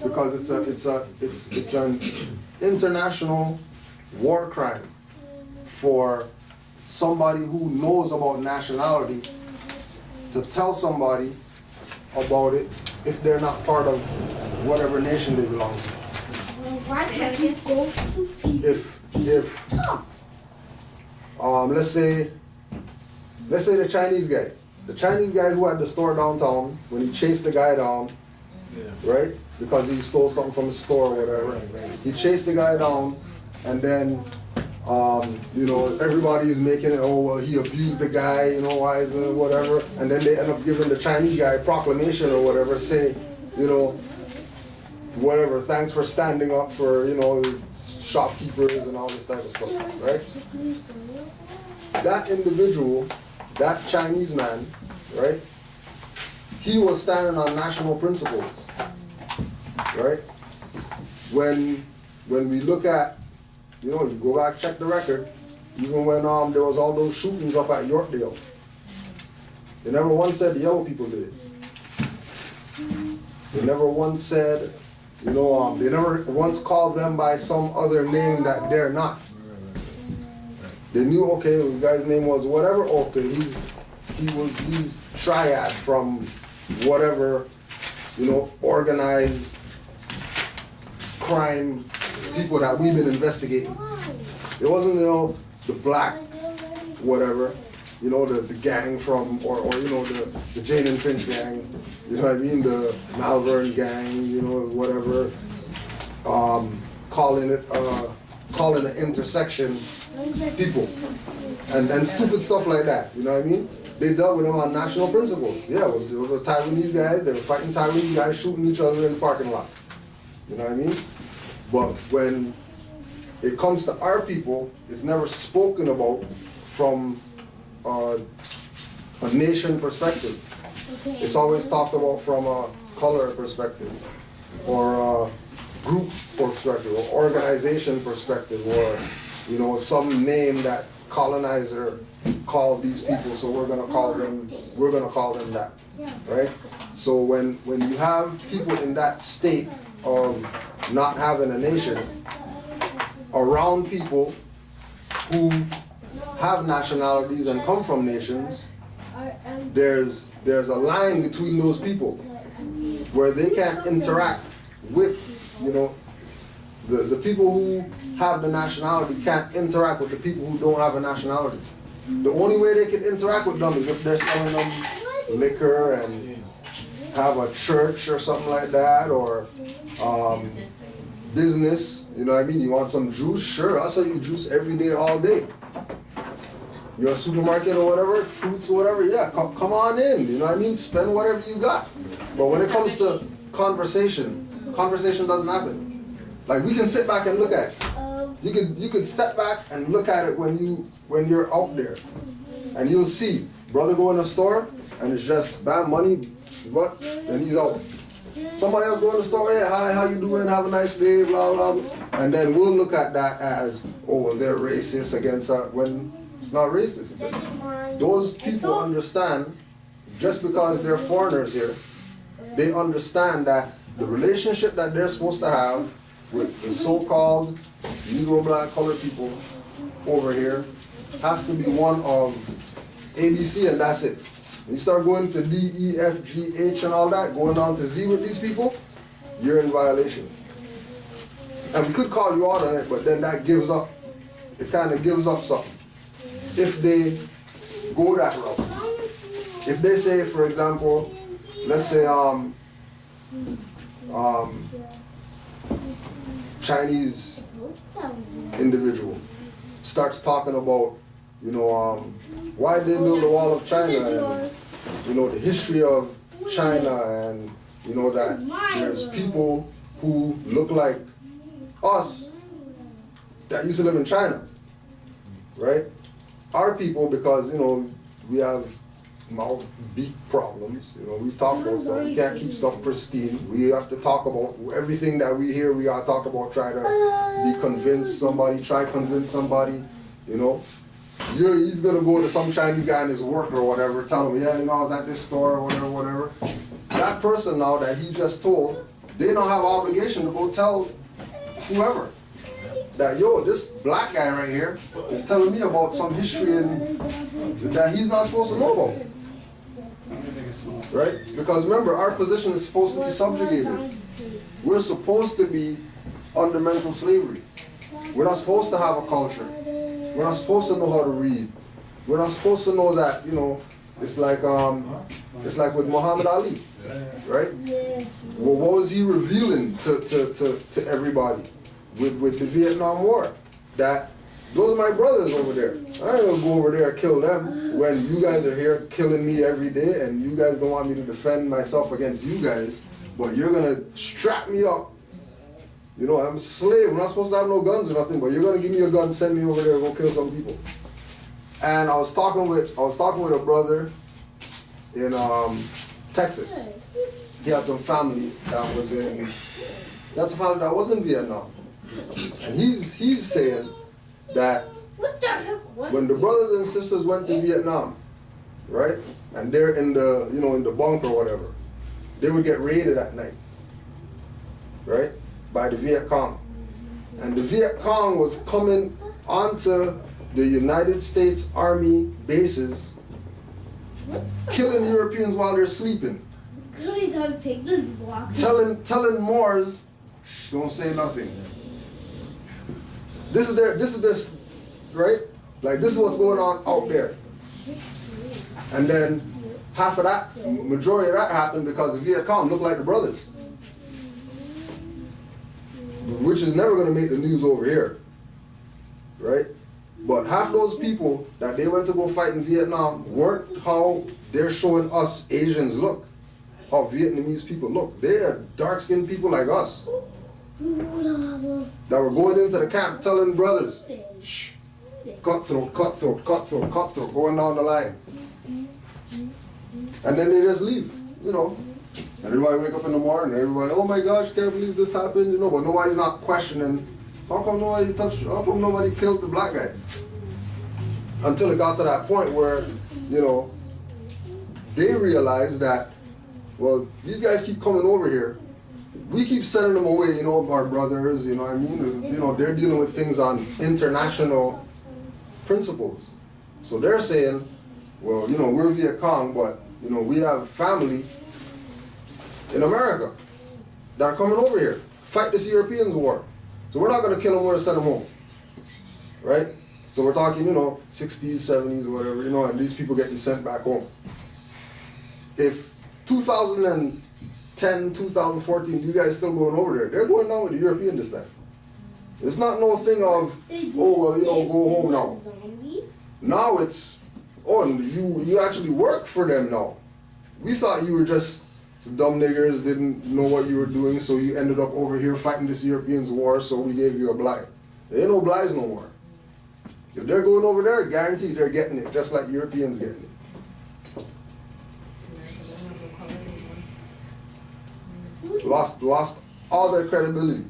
Because it's an international war crime for somebody who knows about nationality to tell somebody about it if they're not part of whatever nation they belong to. If let's say the Chinese guy who had the store downtown, when he chased the guy down, right, because he stole something from the store or whatever, he chased the guy down, and then you know, everybody's making it, "Oh well, he abused the guy, you know, why is it whatever," and then they end up giving the Chinese guy a proclamation or whatever, say, you know, whatever, "Thanks for standing up for, you know, shopkeepers," and all this type of stuff, right? That individual, that Chinese man, right, he was standing on national principles, right? When we look at, you know, you go back, check the record, even when there was all those shootings up at Yorkdale, they never once said the yellow people did it. They never once said, you know, they never once called them by some other name that they're not. They knew, okay, the guy's name was whatever, okay, he's triad from whatever, you know, organized crime people that we've been investigating. It wasn't, you know, the black whatever, you know, the gang from, or you know, the Jane and Finch gang, you know what I mean, the Malvern gang, you know, whatever, calling it intersection people, and stupid stuff like that, you know what I mean? They dealt with them on national principles. Yeah, well, there were Taiwanese guys, they were fighting Taiwanese guys, shooting each other in the parking lot, you know what I mean? But when it comes to our people, it's never spoken about from a nation perspective. It's always talked about from a color perspective, or a group perspective, or organization perspective, or, you know, some name that colonizer called these people, so we're gonna call them that, right? So when you have people in that state of not having a nation around people who have nationalities and come from nations, there's a line between those people where they can't interact with, you know, the people who have the nationality can't interact with the people who don't have a nationality. The only way they can interact with them is if they're selling them liquor and have a church or something like that, or business, you know what I mean? You want some juice? Sure, I'll sell you juice every day, all day. Your supermarket or whatever, fruits or whatever, yeah, come on in, you know what I mean? Spend whatever you got. But when it comes to conversation doesn't happen. Like, we can sit back and look at it. You could step back and look at it when you're out there, and you'll see brother go in the store and it's just bam, money, what, and he's out. Somebody else go in the store, yeah, hi, how you doing? Have a nice day, blah blah blah. And then we'll look at that as, oh, well, they're racist against us, when it's not racist. Those people understand, just because they're foreigners here, they understand that the relationship that they're supposed to have with the so-called Negro, black, colored people over here has to be one of ABC, and that's it. When you start going to D, E, F, G, H and all that, going down to Z with these people, you're in violation. And we could call you out on it, but then that gives up, it kind of gives up something. If they go that route. If they say, for example, let's say Chinese individual starts talking about, you know, why they build the wall of China, and, you know, the history of China, and, you know, that there's people who look like us that used to live in China, right? Our people, because, you know, we have mouth beak problems, you know, we talk about stuff, we can't keep stuff pristine. We have to talk about everything that we hear, we gotta talk about, try to be convinced somebody, try convince somebody, you know. He's gonna go to some Chinese guy in his work or whatever, tell him, yeah, you know, I was at this store or whatever. That person now that he just told, they don't have obligation to go tell whoever that, yo, this black guy right here is telling me about some history and that he's not supposed to know about. Right? Because remember, our position is supposed to be subjugated. We're supposed to be under mental slavery. We're not supposed to have a culture. We're not supposed to know how to read. We're not supposed to know that, you know, it's like with Muhammad Ali, right? Well, what was he revealing to everybody with the Vietnam War? That those are my brothers over there. I ain't gonna go over there and kill them when you guys are here killing me every day, and you guys don't want me to defend myself against you guys, but you're gonna strap me up. You know, I'm a slave, I'm not supposed to have no guns or nothing, but you're gonna give me a gun, send me over there, go kill some people. And I was talking with a brother in Texas. He had some family that was in Vietnam. And he's saying that when the brothers and sisters went to Vietnam, right, and they're in the, you know, in the bunk or whatever, they would get raided at night, right, by the Viet Cong. And the Viet Cong was coming onto the United States Army bases killing Europeans while they're sleeping. Telling Moors, shh, don't say nothing. This is this, right? Like this is what's going on out there. And then half of that, majority of that happened because the Viet Cong looked like the brothers. Which is never gonna make the news over here. Right? But half those people that they went to go fight in Vietnam weren't how they're showing us Asians look. How Vietnamese people look. They are dark-skinned people like us. That were going into the camp telling brothers, shh, cutthroat, cutthroat, cutthroat, cutthroat, going down the line. And then they just leave, you know. Everybody wake up in the morning, everybody, oh my gosh, can't believe this happened, you know, but nobody's not questioning, how come nobody killed the black guys? Until it got to that point where, you know, they realized that, well, these guys keep coming over here. We keep sending them away, you know, our brothers, you know what I mean? You know, they're dealing with things on international principles. So they're saying, well, you know, we're Viet Cong, but, you know, we have family in America that are coming over here, fight this Europeans war. So we're not going to kill them, we're going to send them home, right? So we're talking, you know, 60s, 70s, whatever, you know, and these people getting sent back home. If 2010, 2014, these guys still going over there, they're going down with the European this time. It's not no thing of, oh, well, you know, go home now. Now it's, oh, you actually work for them now. We thought you were just some dumb niggers, didn't know what you were doing, so you ended up over here fighting this Europeans war, so we gave you a blight. There ain't no blights no more. If they're going over there, guaranteed they're getting it, just like Europeans getting it. Lost all their credibility.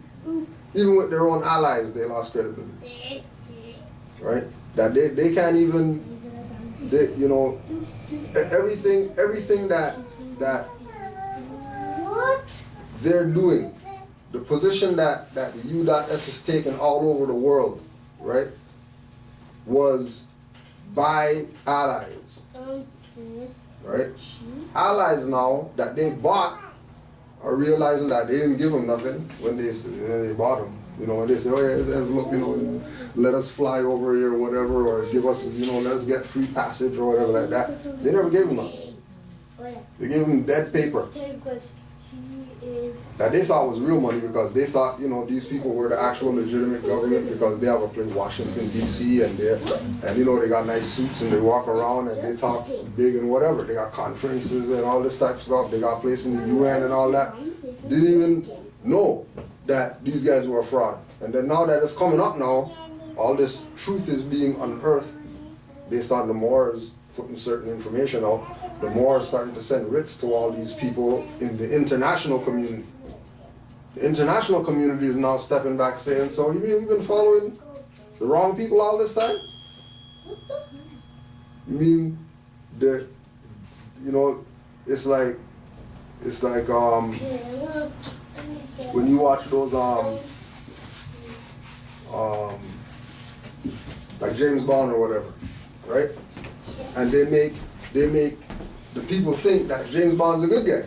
Even with their own allies, they lost credibility. Right? That they can't even, you know, everything that they're doing, the position that the U.S. has taken all over the world, right, was by allies, right? Allies now that they bought are realizing that they didn't give them nothing when they bought them. You know, when they say, oh yeah, look, you know, let us fly over here or whatever, or give us, you know, let's get free passage or whatever like that. They never gave them nothing. They gave them dead paper that they thought was real money because they thought, you know, these people were the actual legitimate government because they have a place in Washington, D.C. and you know, they got nice suits and they walk around and they talk big and whatever. They got conferences and all this type of stuff. They got a place in the UN and all that. Didn't even know that these guys were a fraud. And then now that it's coming up now, all this truth is being unearthed based on the Moors putting certain information out. The Moors starting to send writs to all these people in the international community. The international community is now stepping back saying, so you mean we've been following the wrong people all this time? You mean that, you know, it's like when you watch those like James Bond or whatever, right? And they make the people think that James Bond's a good guy.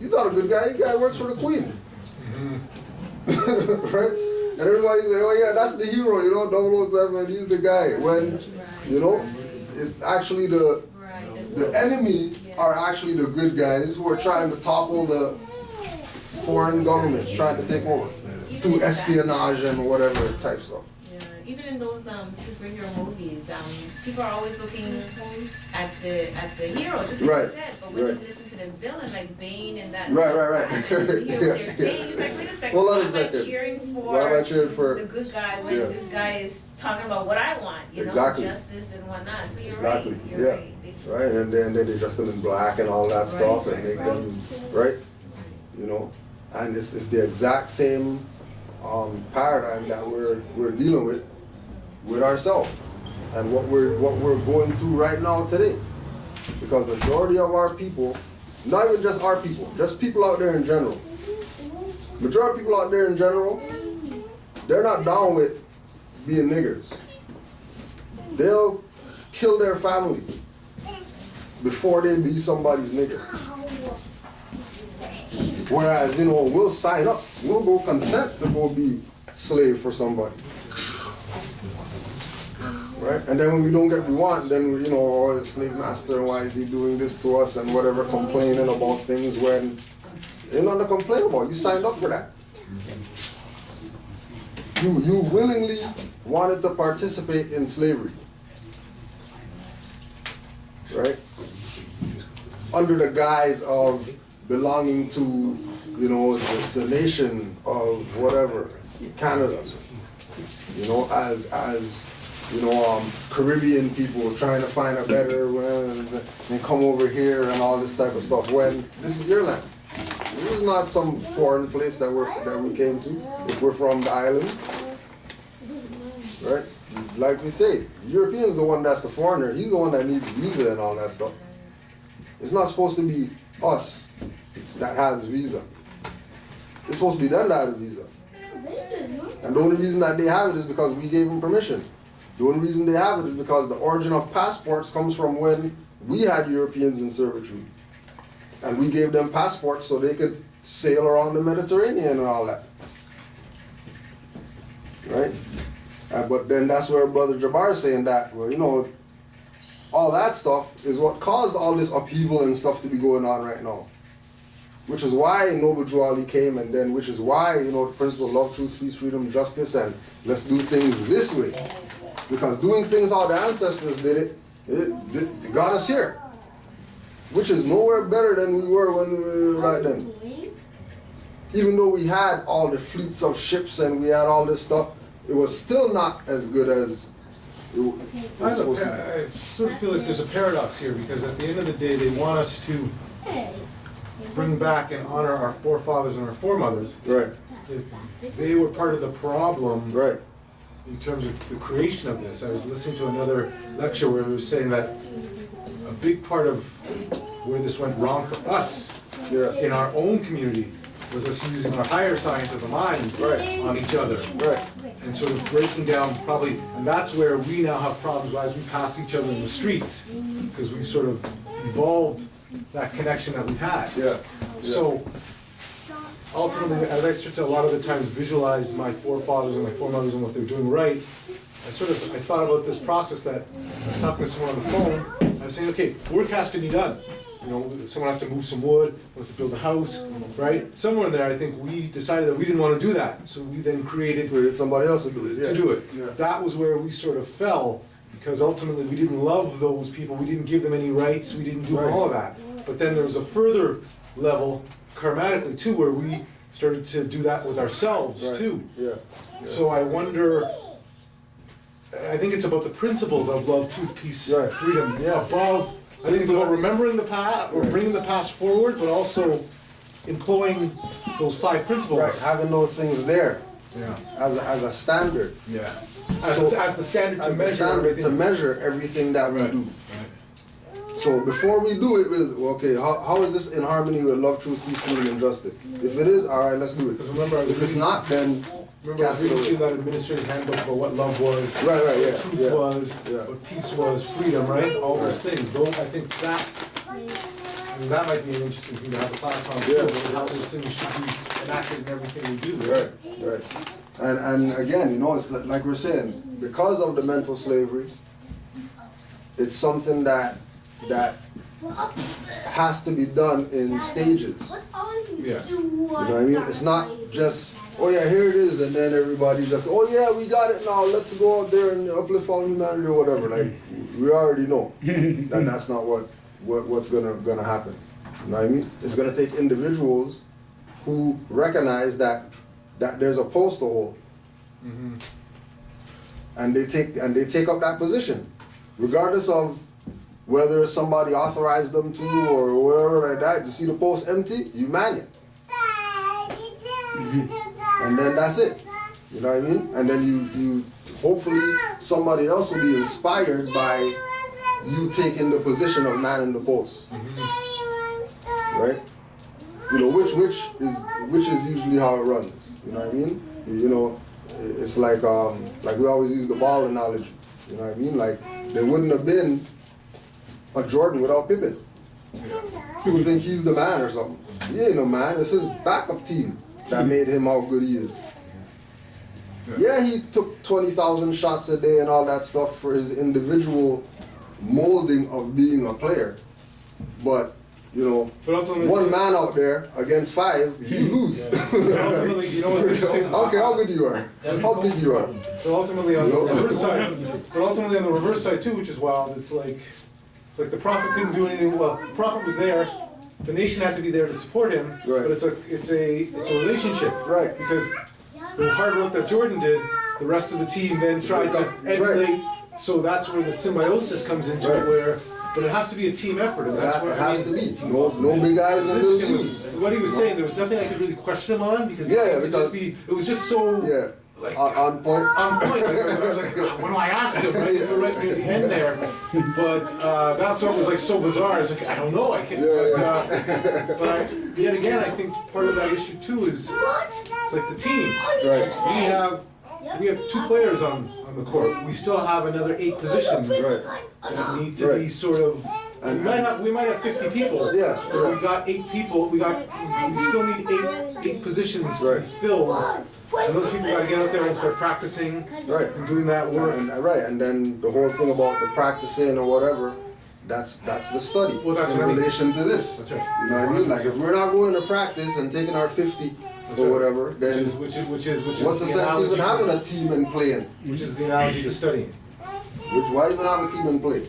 He's not a good guy. The guy works for the Queen. Right? And everybody's like, oh yeah, that's the hero, you know, 007, he's the guy. When, you know, it's actually the enemy are actually the good guys who are trying to topple the foreign governments, trying to take over through espionage and whatever type stuff. Even in those superhero movies, people are always looking at the hero, just like you said. But when you listen to the villain, like Bane and that, right. And you hear what they're saying, it's like, wait a second, Hold on why a am I second. cheering Why am I cheering for the good guy when this guy is talking about what I want, you know, justice and whatnot. So you're right. You're right. Right, and then they dress them in black and all that stuff and make them, right? You know, and it's the exact same paradigm that we're dealing with ourselves and what we're going through right now today. Because majority of our people, not even just our people, just people out there in general, majority of people out there in general, they're not down with being niggers. they'll kill their family before they be somebody's nigger. Whereas, you know, we'll sign up, we'll go consent to go be slave for somebody. Right? And then when we don't get what we want, then we, you know, oh, the slave master, why is he doing this to us and whatever, complaining about things when there's nothing to complain about. You signed up for that. You willingly wanted to participate in slavery. Right? Under the guise of belonging to, you know, the nation of whatever, Canada. You know, as you know, Caribbean people trying to find a better and come over here and all this type of stuff. When this is your land, this is not some foreign place that we came to. If we're from the island, right? Like we say, the European's the one that's the foreigner. He's the one that needs visa and all that stuff. It's not supposed to be us that has visa. It's supposed to be them that have a visa. And the only reason that they have it is because we gave them permission. The only reason they have it is because the origin of passports comes from when we had Europeans in servitude. And we gave them passports so they could sail around the Mediterranean and all that. Right? But then that's where Brother Jabbar is saying that, well, you know, all that stuff is what caused all this upheaval and stuff to be going on right now. Which is why Noble Drew Ali came, and then which is why, you know, the principle of love, truth, peace, freedom, justice, and let's do things this way. Because doing things how the ancestors did it got us here. Which is nowhere better than we were when we were right then. Even though we had all the fleets of ships and we had all this stuff, it was still not as good as it was supposed to be. I sort of feel like there's a paradox here, because at the end of the day, they want us to bring back and honor our forefathers and our foremothers. Right. They were part of the problem. Right. In terms of the creation of this. I was listening to another lecture where it was saying that a big part of where this went wrong for us in our own community was us using our higher science of the mind on each other. Right. And sort of breaking down probably, and that's where we now have problems as we pass each other in the streets, because we've sort of evolved that connection that we've had. Yeah. So ultimately, as I start to a lot of the times visualize my forefathers and my foremothers and what they're doing right, I thought about this process that I was talking to someone on the phone. I was saying, okay, work has to be done. You know, someone has to move some wood, has to build a house, right? Somewhere in there, I think we decided that we didn't want to do that, so we then created somebody else to do it. Yeah. To do it. Yeah. That was where we sort of fell, because ultimately we didn't love those people. We didn't give them any rights. We didn't do all of that. But then there was a further level, karmatically too, where we started to do that with ourselves too. Yeah. So I wonder, I think it's about the principles of love, truth, peace, freedom. Above, I think it's about remembering the past, or bringing the past forward, but also employing those 5 principles. Right, having those things there as a standard. Yeah. As the standard to measure everything. To measure everything that we do. So before we do it, okay, how is this in harmony with love, truth, peace, freedom, and justice? If it is, all right, let's do it. Remember, if it's not, then remember, I was reading that administrative handbook about what love was, what truth was, what peace was, freedom, right? All those things. Though I think that might be an interesting thing to have a class on too, how those things should be enacted in everything we do. Right. And again, you know, it's like we're saying, because of the mental slavery, it's something that has to be done in stages. Yeah. You know what I mean? It's not just, oh yeah, here it is, and then everybody just, oh yeah, we got it now, let's go out there and uplift all humanity or whatever. Like, we already know that that's not what's gonna happen. You know what I mean? It's gonna take individuals who recognize that there's a post to hold. Mm-hmm. And they take up that position, regardless of whether somebody authorized them to or whatever like that. You see the post empty, you man it. And then that's it. You know what I mean? And then you hopefully somebody else will be inspired by you taking the position of man in the post. Right? You know, which is usually how it runs. You know what I mean? You know, it's like we always use the ball analogy. You know what I mean? Like, there wouldn't have been a Jordan without Pippen. People think he's the man or something. He ain't no man. It's his backup team that made him how good he is. Yeah, he took 20,000 shots a day and all that stuff for his individual molding of being a player. But, you know, one man out there against 5, you lose. Ultimately, you know what's interesting? I don't care how good you are, how big you are. But ultimately on the reverse side, too, which is wild, it's like the Prophet couldn't do anything. Well, the Prophet was there. The nation had to be there to support him. Right. But it's a relationship. Right. Because the hard work that Jordan did, the rest of the team then tried to emulate. Right. So that's where the symbiosis comes into Right. it, where. But it has to be a team effort, and that's what It has to be. No big guys in It the was, what he was saying, there was nothing I could really question him on because it was just so like on point. on point. Like, I was like, what do I ask him? Right? It's right near the end there. But that's what was like so bizarre. It's like I don't know. I can't. But yet again, I think part of that issue too is it's like the team. Right. We have 2 players on the court. We still have another 8 positions Right. that need to be sort of. We might have 50 people. Yeah. But we got 8 people. We still need eight positions to Right. be filled. And those people gotta get out there and start practicing Right. and doing that work. And then the whole thing about the practicing or whatever, that's the study Well, that's in what I mean. relation to this. That's right. You know what I mean? Like if we're not going to practice and taking our 50 or whatever, then Which is what's the sense even having a team and playing? Which is the analogy to studying. Why even have a team and play?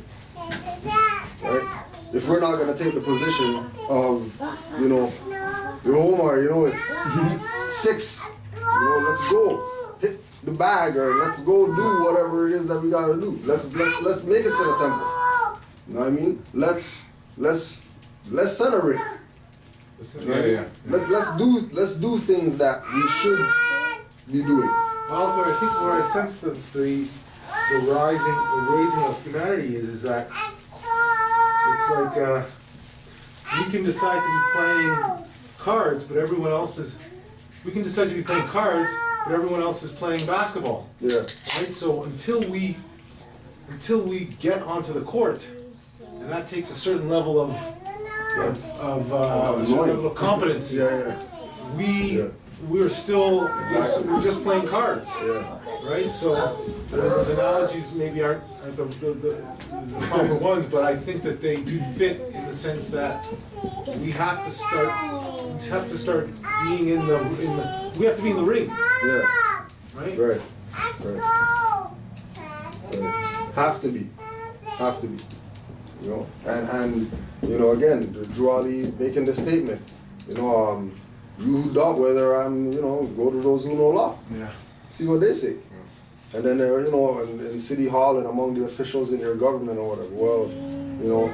Right? If we're not gonna take the position of, you know, your Omar, you know, it's 6. You know, let's go hit the bag or let's go do whatever it is that we gotta do. Let's make it to the temple. You know what I mean? Let's center it. Yeah. Let's do things that we should be doing. Also, I think where I sense the raising of humanity is that it's like we can decide to be playing cards, but everyone else is. We can decide to be playing cards, but everyone else is playing basketball. Yeah. Right. So until we get onto the court, and that takes a certain level of competency. Yeah. We're still we're just playing cards. Yeah. Right, so the analogies maybe aren't the proper ones, but I think that they do fit in the sense that we have to start being we have to be in the ring. Yeah. Right? Right. Have to be. You know, and you know, again, Drawley making the statement. You know, you who doubt whether I'm, you know, go to those who know law. Yeah. See what they say. And then they're, you know, in City Hall and among the officials in your government or whatever. Well, you know,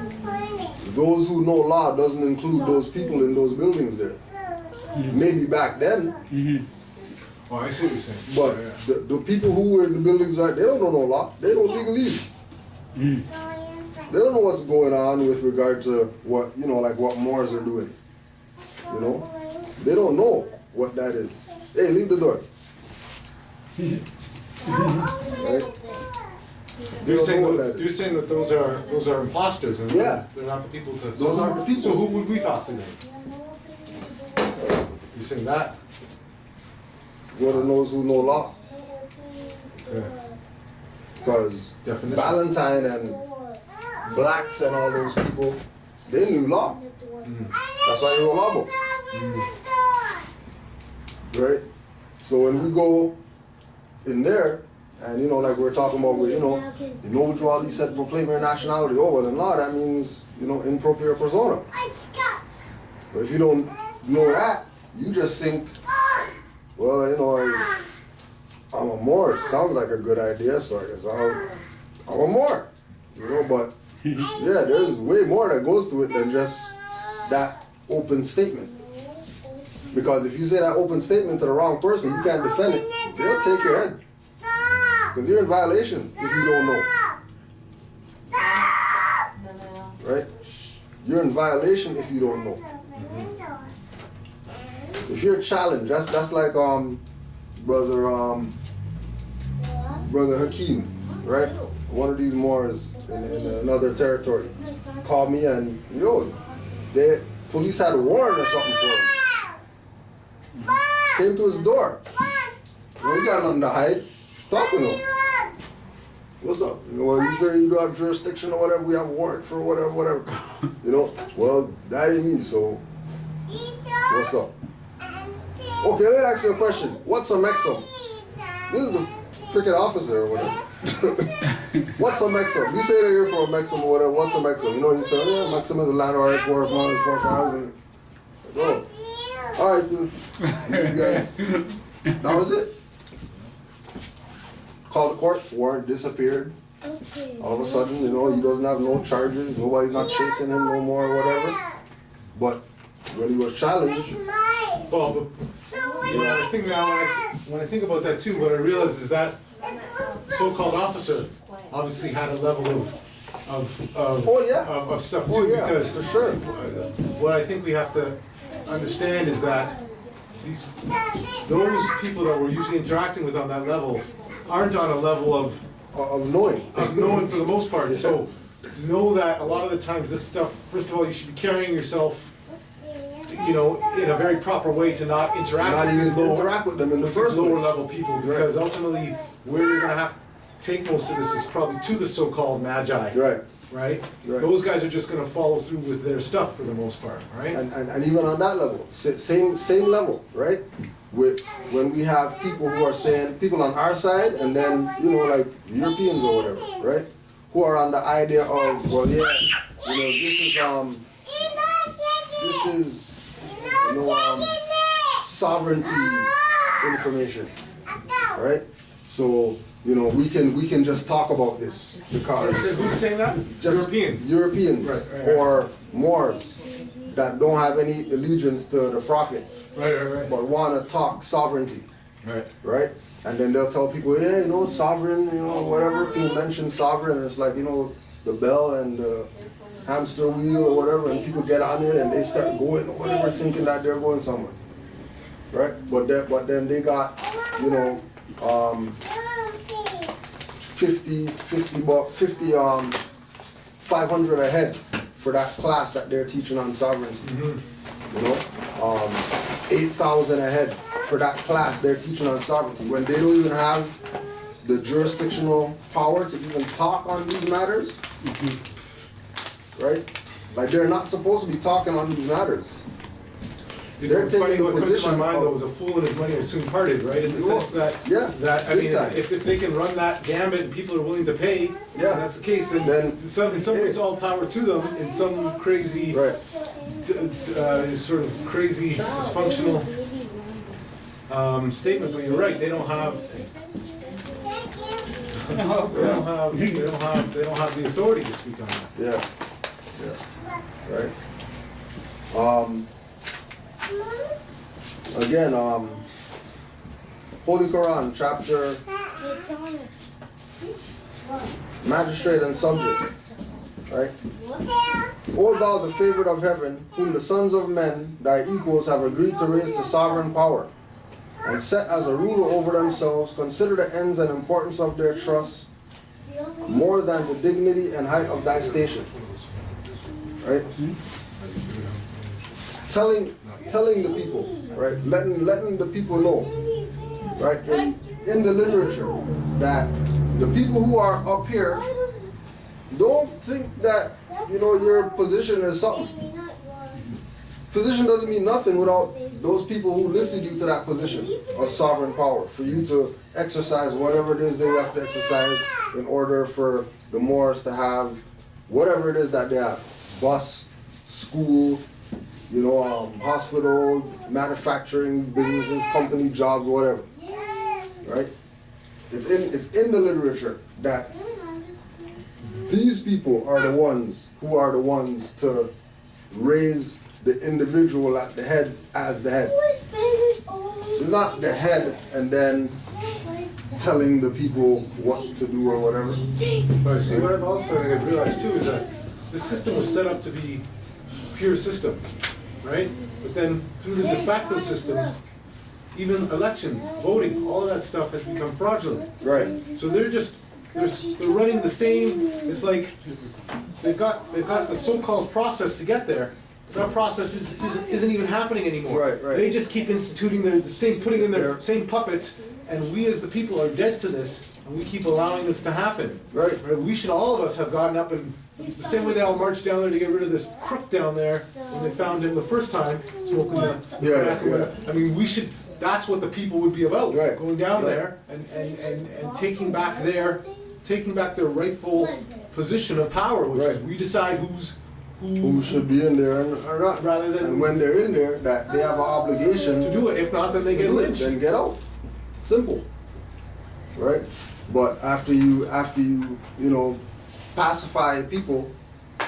those who know law doesn't include those people in those buildings there. Maybe back then. Oh, I see what you're saying. But the people who were in the buildings, right, they don't know no law. They don't legally. They don't know what's going on with regard to what, you know, like what Moors are doing. You know? They don't know what that is. Hey, leave the door. Right? You're saying that those are imposters, and Yeah. they're not the people to. Those aren't the people. So who would we talk to then? You're saying that? Go to those who know law. Okay. Because Definition. Valentine and blacks and all those people, they knew law. That's why they were law books. Right? So when we go in there, and you know, like we're talking about, you know what Drawley said, proclaim your nationality. Oh, well, in law, that means, you know, in propria persona. But if you don't know that, you just think, well, you know, I'm a Moor. It sounds like a good idea, so I guess I'm a Moor. You know, but yeah, there's way more that goes to it than just that open statement. Because if you say that open statement to the wrong person, you can't defend it. They'll take your head. Because you're in violation if you don't know. Right? You're in violation if you don't know. If you're challenged, that's like brother Hakeem, right? one of these Moors in another territory called me and, the police had a warrant or something for him. Came to his door. We got nothing to hide. Talking to him. What's up? Well, you say you don't have jurisdiction or whatever, we have a warrant for whatever. Well, that ain't me, so what's up? Okay, let me ask you a question. What's a Mexum? This is a freaking officer or whatever. What's a Mexum? You say that you're from a Mexum or whatever. What's a Mexum? You say, yeah, Mexum is a landlord for housing. Oh, all right, you guys. That was it. Called the court, warrant disappeared. All of a sudden, he doesn't have no charges. Nobody's not chasing him no more or whatever. But when he was challenged, Well, the thing now, when I think about that too, what I realize is that so-called officer obviously had a level of stuff too, because for sure. What I think we have to understand is that those people that we're usually interacting with on that level aren't on a level of knowing for the most part. So know that a lot of the times this stuff, first of all, you should be carrying yourself in a very proper way to not interact with them in the first lower place. level people, because ultimately where you're gonna have to take most of this is probably to the so-called magi. Right? Those guys are just gonna follow through with their stuff for the most part, right? And even on that level, same level, right? When we have people who are saying, people on our side, and then, like the Europeans or whatever, right? Who are on the idea of, well, yeah, this is sovereignty information, right? So, we can just talk about this because who's saying that? Just Europeans right. or Moors that don't have any allegiance to the Prophet, right. but want to talk sovereignty, right? And then they'll tell people, yeah, sovereign, whatever. People mention sovereign, and it's like, the bell and the hamster wheel or whatever, and people get on it and they start going or whatever, thinking that they're going somewhere, right? But then they got, 500 ahead for that class that they're teaching on sovereignty. 8,000 ahead for that class they're teaching on sovereignty, when they don't even have the jurisdictional power to even talk on these matters, right? Like, they're not supposed to be talking on these matters. They're taking what comes to my mind though was a fool and his money are soon parted, right? In the sense that, if they can run that gambit and people are willing to pay, and that's the case, then in some ways all power to them in some crazy, sort of crazy dysfunctional statement. But you're right, they don't have the authority to speak on that. Right. Again, Holy Quran, chapter, magistrate and subject, right? O thou, the favorite of heaven, whom the sons of men, thy equals, have agreed to raise to sovereign power, and set as a ruler over themselves, consider the ends and importance of their trusts more than the dignity and height of thy station, right? Telling the people, right? Letting the people know, right? In the literature, that the people who are up here don't think that your position is something. Position doesn't mean nothing without those people who lifted you to that position of sovereign power, for you to exercise whatever it is they have to exercise in order for the Moors to have whatever it is that they have: bus, school, hospital, manufacturing, businesses, company, jobs, whatever. Right? It's in the literature that these people are the ones who are the ones to raise the individual at the head as the head. It's not the head and then telling the people what to do or whatever. But see, what I've also realized too is that the system was set up to be pure system, right? But then through the de facto systems, even elections, voting, all of that stuff has become fraudulent. Right. So they're just they're running the same, it's like, they've got the so-called process to get there. That process isn't even happening anymore. Right. They just keep instituting putting in their same puppets, and we as the people are dead to this, and we keep allowing this to happen. Right. We should, all of us have gotten up and, the same way they all marched down there to get rid of this crook down there, when they found him the first time, smoking the tobacco. Yeah. I mean, that's what the people would be about. Right. Going down there and taking back their rightful position of power, which is Right. we decide Who should be in there or not. Rather than- and when they're in there, that they have an obligation to do it. If not, then they get do it, lynched. then get out. Simple. Right? But after you pacify people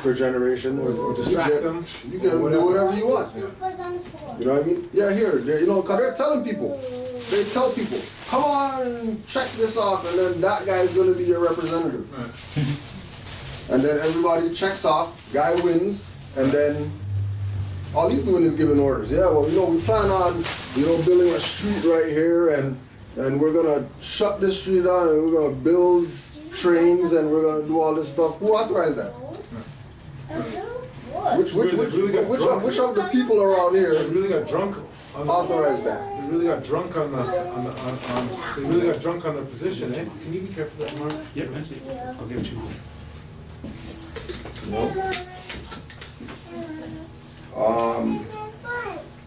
for generation Or distract them. you can do whatever you want. You know what I mean? Yeah, here, cause they're telling people. They tell people, come on, check this off, and then that guy is gonna be your representative. And then everybody checks off, guy wins, and then all he's doing is giving orders. Yeah, well, we plan on, building a street right here, and we're gonna shut this street down, and we're gonna build trains, and we're gonna do all this stuff. Who authorized that? Which of the people around They here really got drunk. authorized that? They really got drunk on they really got drunk on their position, eh? Can you be careful of that, Mark? Yep, I'll give it to you.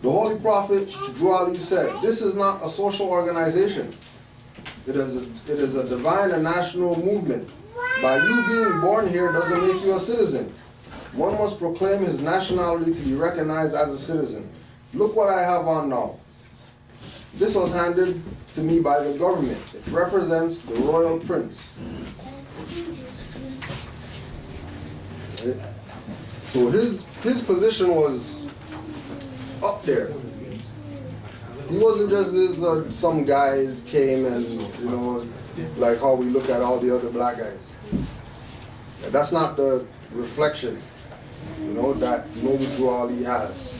The Holy Prophet Juali said, "This is not a social organization. It is a divine and national movement. By you being born here doesn't make you a citizen. One must proclaim his nationality to be recognized as a citizen. Look what I have on now. This was handed to me by the government. It represents the royal prince." Right? So his position was up there. He wasn't just this some guy came and like how we look at all the other black guys. That's not the reflection, that Noble Juali has.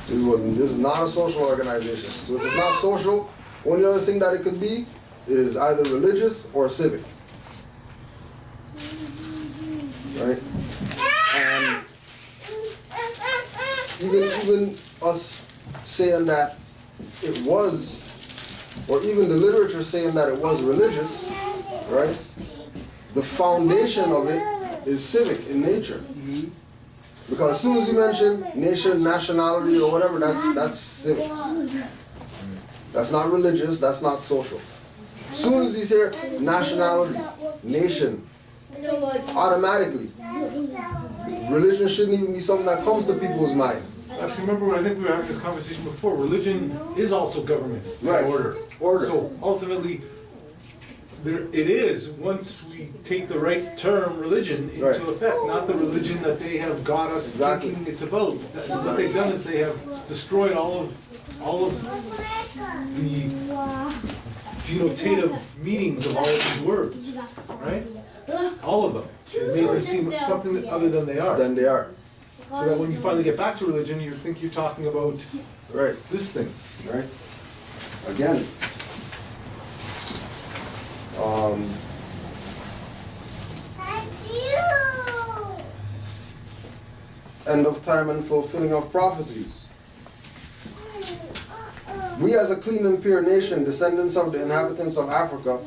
This is not a social organization. So if it's not social, only other thing that it could be is either religious or civic. Right? And even us saying that it was, or even the literature saying that it was religious, right? The foundation of it is civic in nature. Because as soon as you mention nation, nationality, or whatever, that's civic. That's not religious, that's not social. As soon as you hear nationality, nation, automatically, religion shouldn't even be something that comes to people's mind. Actually, remember, I think we were having this conversation before, religion is also government. Right. Order. So ultimately, it is, once we take the right term religion into effect, not the religion that they have got us thinking it's about. What they've done is they have destroyed all of the denotative meanings of all of these words, right? All of them. It made them seem something other than they are. Then they are. So that when you finally get back to religion, you think you're talking about this thing. Right. Again. End of time and fulfilling of prophecies. We as a clean and pure nation, descendants of the inhabitants of Africa,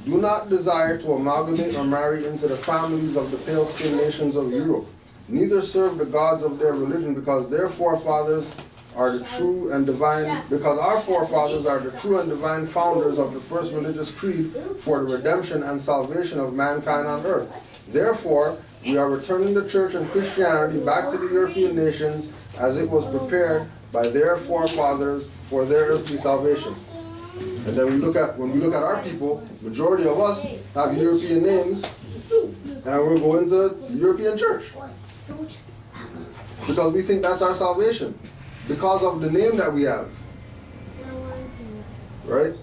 do not desire to amalgamate or marry into the families of the pale-skinned nations of Europe. Neither serve the gods of their religion, because our forefathers are the true and divine founders of the first religious creed for the redemption and salvation of mankind on earth. Therefore, we are returning the church and Christianity back to the European nations as it was prepared by their forefathers for their earthly salvation. And then when we look at our people, majority of us have European names, and we're going to the European church. Because we think that's our salvation. Because of the name that we have. Right?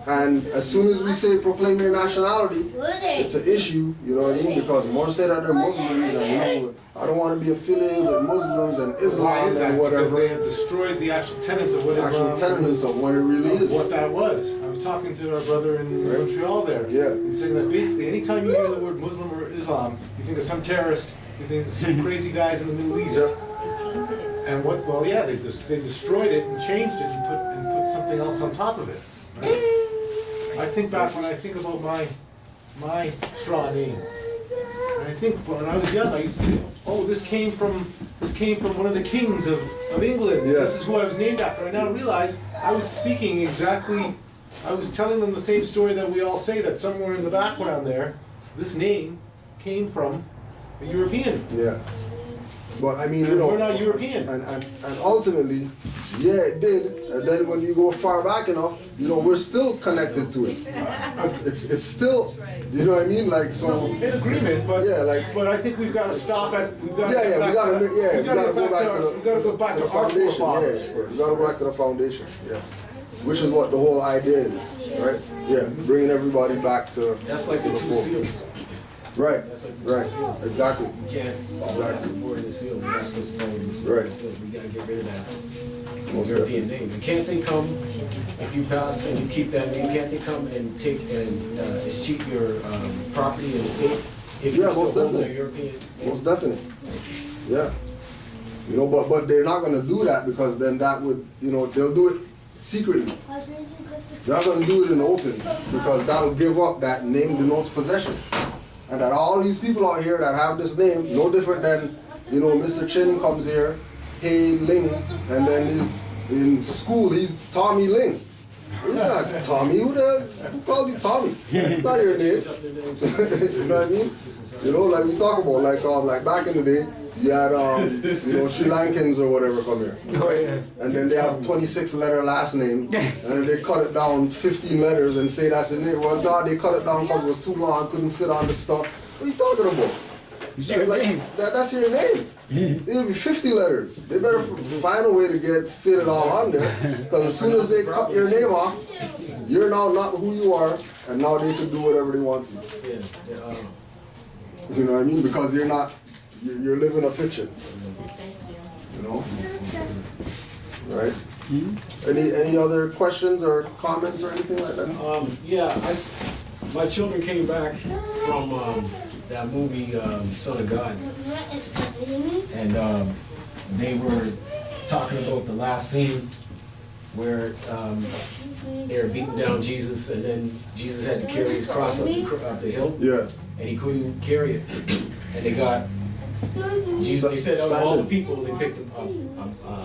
And as soon as we say proclaim your nationality, it's an issue, you know what I mean? Because more say that they're Muslims, and you know, I don't want to be affiliated with Muslims and Why is Islam that? and Because whatever. they have destroyed the actual tenets of what Islam Tenets of what it really is. what that was. I was talking to our brother in Right. Montreal there. Yeah. And saying that basically anytime you hear the word Muslim or Islam, you think of some terrorist, you think of some crazy guys in the Middle East. Yeah. And what, well, yeah, they destroyed it and changed it and put something else on top of it. Right? I think back when I think about my straw name. And I think when I was young, I used to say, oh, this came from one of the kings of England. Yeah. This is who I was named after. I now realize I was speaking exactly, I was telling them the same story that we all say, that somewhere in the background there, this name came from a European. Yeah. But I mean, you And know, we're not European. and ultimately, yeah, it did. And then when you go far back enough, you know, we're still connected to it. It's still, you know what I mean? Like, so. In agreement, but Yeah, like. but I think we've got to stop at. We've got to Yeah, get yeah, we back gotta, to, yeah, we gotta go back to. We gotta go back to our foundation. forefathers. Yeah, we gotta go back to the foundation. Yeah, which is what the whole idea is, right? Yeah, bringing everybody back to. That's like the to two fold. seals. Right, That's like the two right, seals. exactly. You can't follow that supporting the seal. We're not supposed to follow the seal. Right. Seals. We gotta get rid of that Most European definitely. name. And can't they come, if you pass and you keep that name, can't they come and take and escheat your property and estate? If Yeah, you're still most holding a definitely. European name? Most definitely. Yeah. You know, but they're not gonna do that because then that would, you know, they'll do it secretly. They're not gonna do it in the open because that'll give up that name denotes possession. And that all these people out here that have this name, no different than, you know, Mr. Chin comes here, Hey Ling, and then he's in school, he's Tommy Ling. He's not Tommy, who called you Tommy? It's not your name. You know what I mean? You know, like we talk about, like back in the day, you had, you know, Sri Lankans or whatever come here. And then they have 26 letter last name, and they cut it down 15 letters and say that's the name. Well, no, they cut it down because it was too long, couldn't fit on the stuff. What are you talking about? Like, that's your name. It'll be 50 letters. They better find a way to get fit it all on there, because as soon as they cut your name off, you're now not who you are, and now they can do whatever they want to. Yeah. You know what I mean? Because you're not, you're living a fiction. You know? Right? Any other questions or comments or anything like that? Yeah, my children came back from that movie, Son of God, and they were talking about the last scene where they were beating down Jesus, and then Jesus had to carry his cross up the hill, Yeah. and he couldn't carry it, and they got Jesus. They said out of all the people, they picked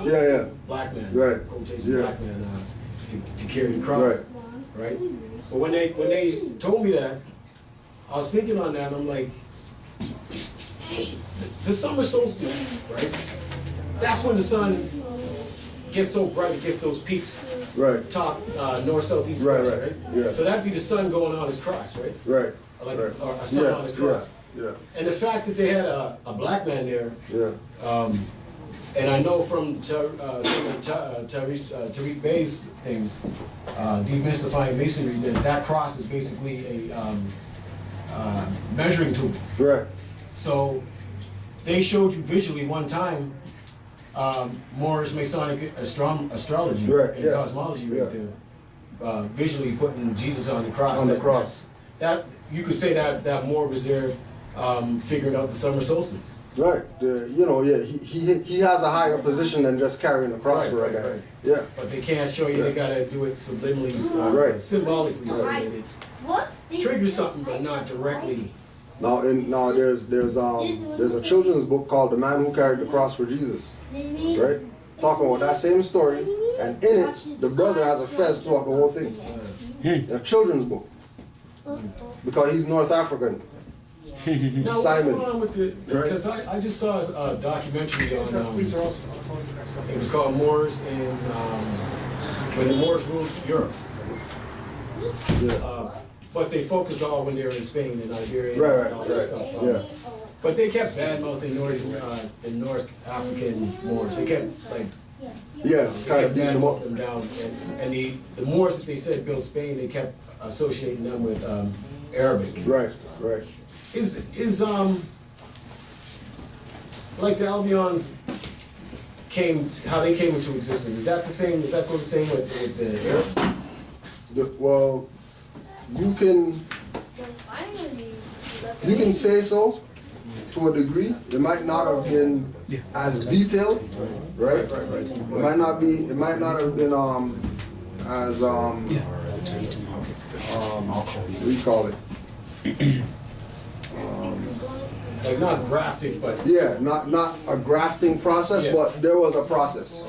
Yeah. black man, Right. quotation Yeah. black man, to carry the cross, right? But when they told me that, I was thinking on that, and I'm like, the summer solstice, right? That's when the sun gets so bright, it gets those peaks, Right. top, north, south, east, Right, west, right. right? Yeah. So that'd be the sun going on his cross, right? Right. Like Right. or a sun on his cross. Yeah. And the fact that they had a black man there, Yeah. and I know from some of Tariq Bey's things, demystifying masonry, that cross is basically a measuring tool. Right. So they showed you visually one time Moorish Masonic astrology Right, and yeah, cosmology right yeah. there, visually putting Jesus on the cross. On the cross. That you could say that Moor was there figuring out the summer solstice. Right. You know, yeah, he has a higher position than just carrying a cross for a guy. Right. Yeah. But they can't show you. Yeah. They gotta do it subliminally, Right. symbolically, so that What? it triggers something, but not directly. Now there's a children's book called The Man Who Carried the Cross for Jesus. Right? Talking about that same story, and in it the brother has a fez throughout the whole thing. A children's book. Because he's North African. Now, what's Simon. going on with the? Because I just saw a documentary on. It was called Moors in when the Moors ruled Europe. Yeah. But they focused all when they were in Spain and Iberia Right, and all that right, stuff. yeah. But they kept bad mouthing the North African Moors. They kept like Yeah, They kind of kept beating them up. them down, and the Moors that they said built Spain, they kept associating them with Arabic. Right, right. Is like the Albions how they came into existence? Is that the same? Does that go the same with the Arabs? Well, you can say so to a degree. It might not have been as detailed, right? It might not be. It might not have been as what do you call it? Like not grafting, but Yeah, not a grafting process, Yeah. but there was a process.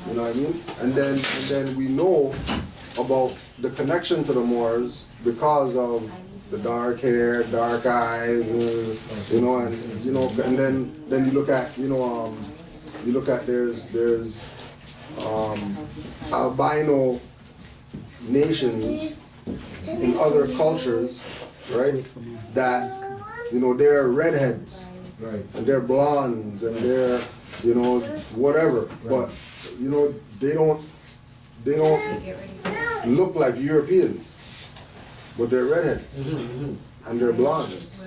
You know what I mean? And then we know about the connection to the Moors because of the dark hair, dark eyes, and then you look at there's albino nations in other cultures, right? That they're redheads right. and they're blondes and they're whatever, but they don't look like Europeans, but they're redheads and they're blondes,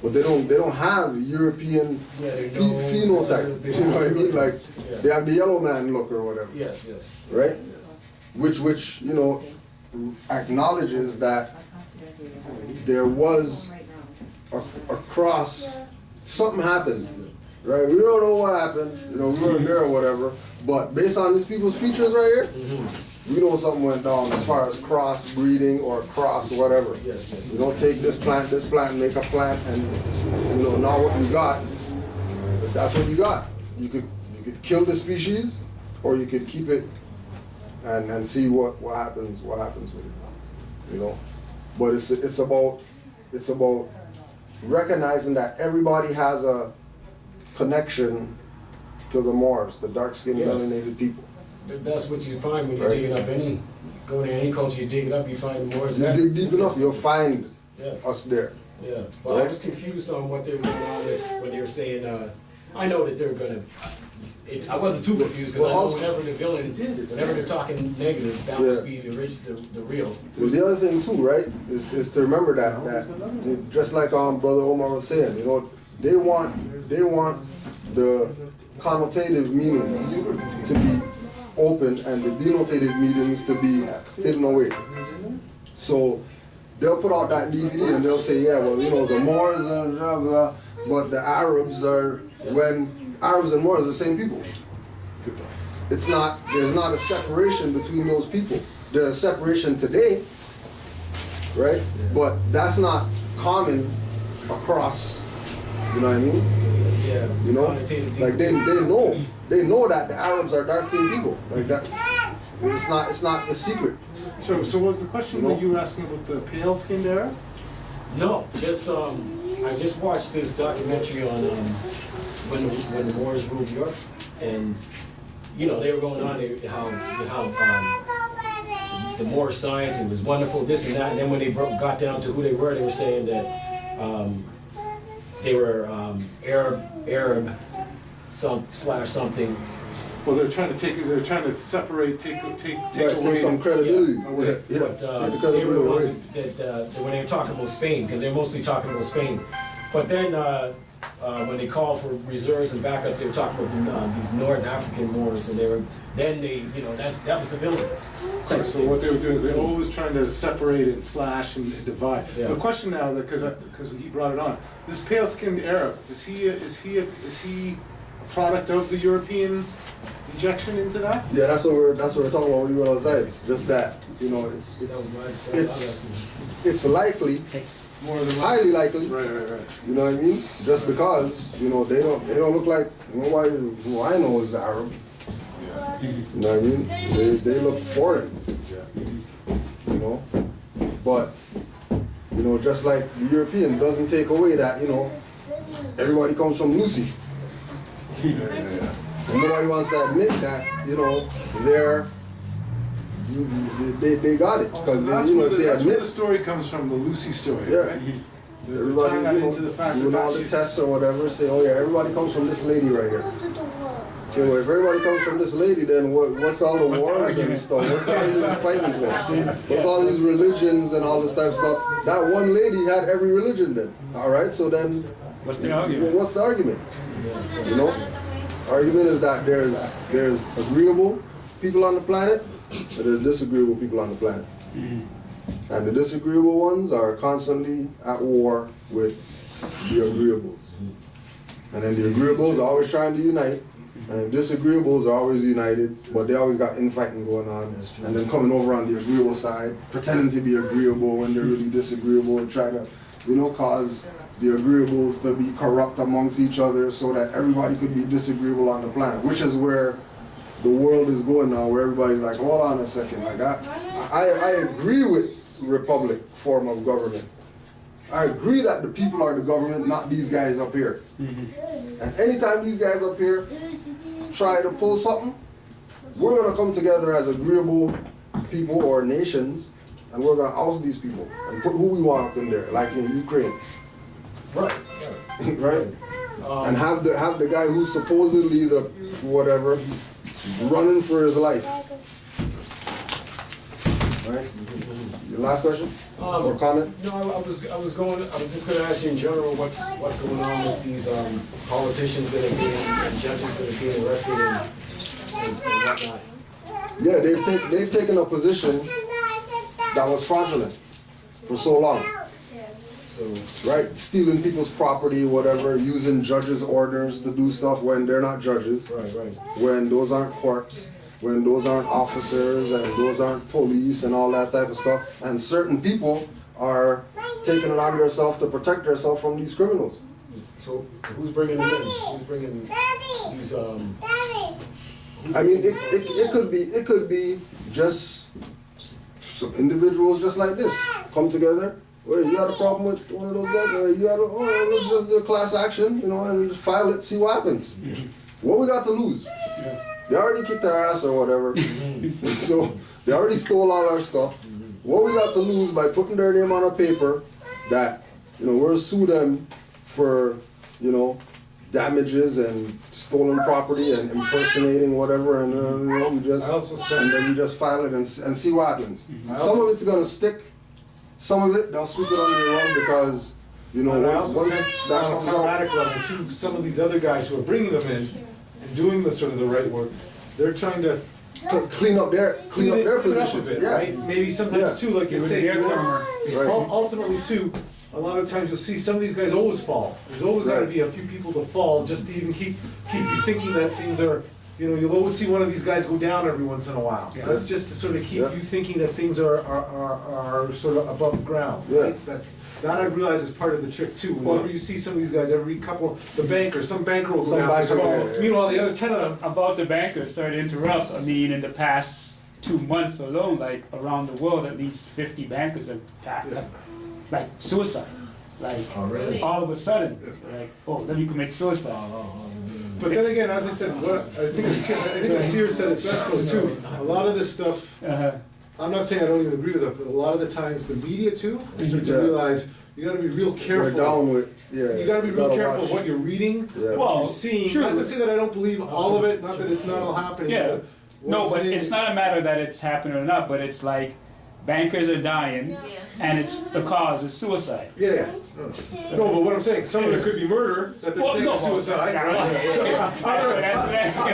but they don't have European phenotype. You know what I mean? Like they have the yellow man look or whatever. Yes, yes. Right? Which acknowledges that there was a cross. Something happened, right? We don't know what happened. We weren't there or whatever. But based on these people's features right here, we know something went down as far as cross breeding or cross whatever. Yes, yes. You don't take this plant, and make a plant, and now what you got, that's what you got. You could kill the species, or you could keep it and see what happens with it. But it's about recognizing that everybody has a connection to the Moors, the dark-skinned, Yes. melanated people. That's what you find when you're Right. digging up going to any culture, you dig it up, you find the Moors. You dig deep enough, you'll find Yeah. us there. Yeah, but I was confused on what they were going on with when they were saying, I know that they're gonna, I wasn't too confused, because I know whenever the villain, whenever they're talking negative, that must be the real. Well, the other thing too, right, is to remember that just like Brother Omar was saying, they want the connotative meanings to be open and the denotative meanings to be hidden away. So they'll put out that DVD and they'll say, yeah, well, the Moors and blah blah, but the Arabs when Arabs and Moors are the same people. There's not a separation between those people. There's a separation today, right? But that's not common across, you know what I mean? Yeah. Like they know that the Arabs are dark-skinned people. Like that, it's not a secret. So was the question that you were asking about the pale-skinned Arab? No, just I just watched this documentary on when the Moors ruled Europe, and they were going on how the Moor science, it was wonderful, this and that, and then when they got down to who they were saying that they were Arab something. Well, they're trying to separate, take away some credibility. But Take the they credibility were the ones away. that when they were talking about Spain, because they're mostly talking about Spain. But then when they called for reserves and backups, they were talking about these North African Moors, and that was the villain. So what they were doing is they were always trying to separate and slash and divide. Yeah. The question now, because he brought it on, this pale-skinned Arab, is he a product of the European injection into that? Yeah, that's what we're talking about when we were outside. Just that, it's likely, More than highly likely. Right. You know what I mean? Just because they don't look like who I know is Arab. You know what I mean? They look foreign. But just like the European doesn't take away that everybody comes from Lucy. And nobody wants to admit that they got it because that's if where they the admit story comes from, the Lucy story, Yeah. right? They're tying that into the fact doing that all the she- tests or whatever, say, oh yeah, everybody comes from this lady right here. Okay, well, if everybody comes from this lady, then what's all the What's the wars and argument? stuff? What's all these fighting for? What's all these religions and all this type of stuff? That one lady had every religion then. All right, so then What's the argument? what's the argument? You know, argument is that there's agreeable people on the planet, and there's disagreeable people on the planet. And the disagreeable ones are constantly at war with the agreeables. And then the agreeables are always trying to unite, and the disagreeables are always united, but they always got infighting going on. And then coming over on the agreeable side, pretending to be agreeable when they're really disagreeable, and try to, you know, cause the agreeables to be corrupt amongst each other so that everybody could be disagreeable on the planet, which is where the world is going now, where everybody's like, hold on a second, like I agree with republic form of government. I agree that the people are the government, not these guys up here. And anytime these guys up here try to pull something, we're gonna come together as agreeable people or nations, and we're gonna oust these people and put who we want up in there, like in Ukraine. Right. Right? And have the guy who's supposedly the whatever running for his life. Right? Your last question or comment? No, I was just going to ask you in general what's going on with these politicians that are being and judges that are being arrested and whatnot. Yeah, they've taken a position that was fraudulent for so long. So Right? Stealing people's property, whatever, using judges' orders to do stuff when they're not judges, right. when those aren't courts, when those aren't officers and those aren't police and all that type of stuff. And certain people are taking it on themselves to protect themselves from these criminals. So who's bringing them in? Who's bringing these? I mean, it could be just some individuals just like this come together. Well, you had a problem with one of those guys, or you had let's just do a class action, you know, and just file it, see what happens. What we got to lose? They already kicked our ass or whatever, so they already stole all our stuff. What we got to lose by putting their name on a paper that, you know, we'll sue them for, you know, damages and stolen property and impersonating whatever, and you know, and then we just file it and see what happens. Some of it's gonna stick. Some of it they'll sweep it under the rug because, you know, once that comes out. Automatic level too, some of these other guys who are bringing them in and doing the sort of the right work, they're trying to Clean up their clean up position. a bit, Yeah. right? Maybe sometimes too, like you Give it say, their karma. Right. ultimately too, a lot of times you'll see some of these guys always fall. There's always got to Right. be a few people to fall just to even keep you thinking that things are, you know, you'll always see one of these guys go down every once in a while. Yeah. That's just to sort of keep Yeah. you thinking that things are sort of above ground. Yeah. Right? That I realize is part of the trick too. Whenever you see some of these guys, every couple, the banker, some banker will go Some down. banker, yeah. Meanwhile, the other 10 of them, About the bankers, sorry to interrupt, I mean, in the past 2 months alone, like around the world, at least 50 bankers have like suicide. Like Oh, really? all of a sudden, like, oh, let me commit suicide. but then again, as I said, what I think the Seer said it best though too. A lot of this stuff, I'm not saying I don't even agree with it, but a lot of the times the media too, they start to Yeah. realize you got to be real We're careful. down with, yeah. You got to be real gotta careful watch. of what you're reading, Yeah. what Well, you're seeing. true. Not to say that I don't believe all of it, not that it's not all happening. Yeah. But what No, I'm but saying it's is- not a matter that it's happening or not, but it's like bankers are dying Yeah. and it's the cause is suicide. Yeah. No, but what I'm saying, some of it could be murder that they're Well, saying no, is suicide, well, right? So,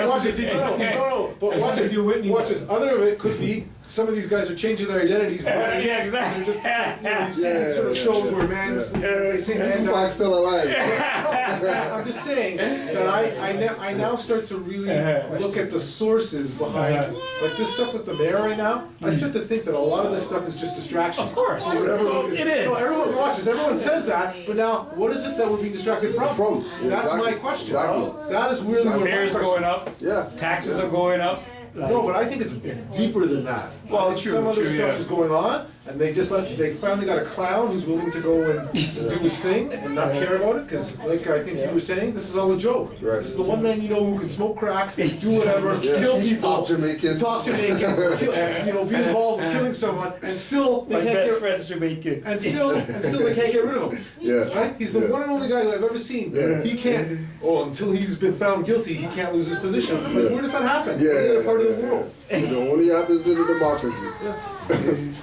watch this. But As much as you Whitney watch this. Other of it could be some of these guys are changing their identities. running, Yeah, exactly. and they're just, you know, you see Yeah, these sort of yeah, shows yeah, where man's, they say man Tupac's dies. still alive. I'm just saying that I now start to really look at the sources behind, like this stuff with the mayor right now. I start to think that a lot of this stuff is just distraction. Of course. Everyone It is. No, everyone watches, everyone says that, but now, what is it that we're being distracted from? Yeah, That's exactly, my question. exactly. That is really what my Fares question. going up, Yeah. taxes are going up. No, but I think it's deeper than that. Well, I think true, some other true, stuff yeah. is going on, and they finally got a clown who's willing to go and do his thing and not care about it, because like I think you were saying, this is all a joke. Right. This is the one man you know who can smoke crack, do whatever, Yeah. kill people. Talk Jamaican. Talk Jamaican, be involved in killing someone, and still My they can't best get, friend's Jamaican. and still they can't get rid of him. Yeah. Right? He's the Yeah. one and only guy that I've ever seen. Yeah. He can't, until he's been found guilty, he can't lose his position. Like, where does that happen? Yeah, Any other part of the yeah, world? yeah. It only happens in a democracy.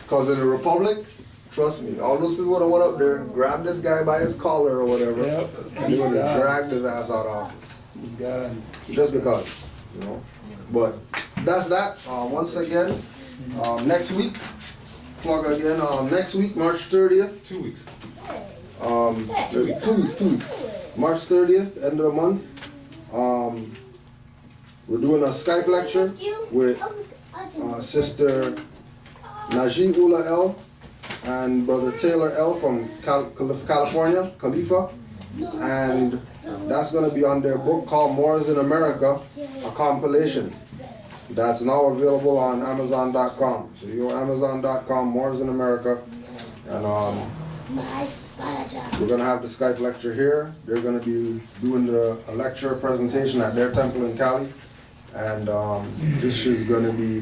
Because in a republic, trust me, all those people that went up there, grabbed this guy by his collar or whatever, Yep. and they would have dragged his ass out of office. He's gone. Just because, you know. But that's that. Once again, next week, plug again, next week, March 30th. 2 weeks. 2 weeks. March 30th, end of the month. We're doing a Skype lecture with Sister Najee Ula L and Brother Taylor L from California, Khalifa. And that's going to be on their book called Moors in America, a compilation. That's now available on Amazon.com. So you go Amazon.com, Moors in America. And we're going to have the Skype lecture here. They're going to be doing a lecture presentation at their temple in Cali. And this is going to be,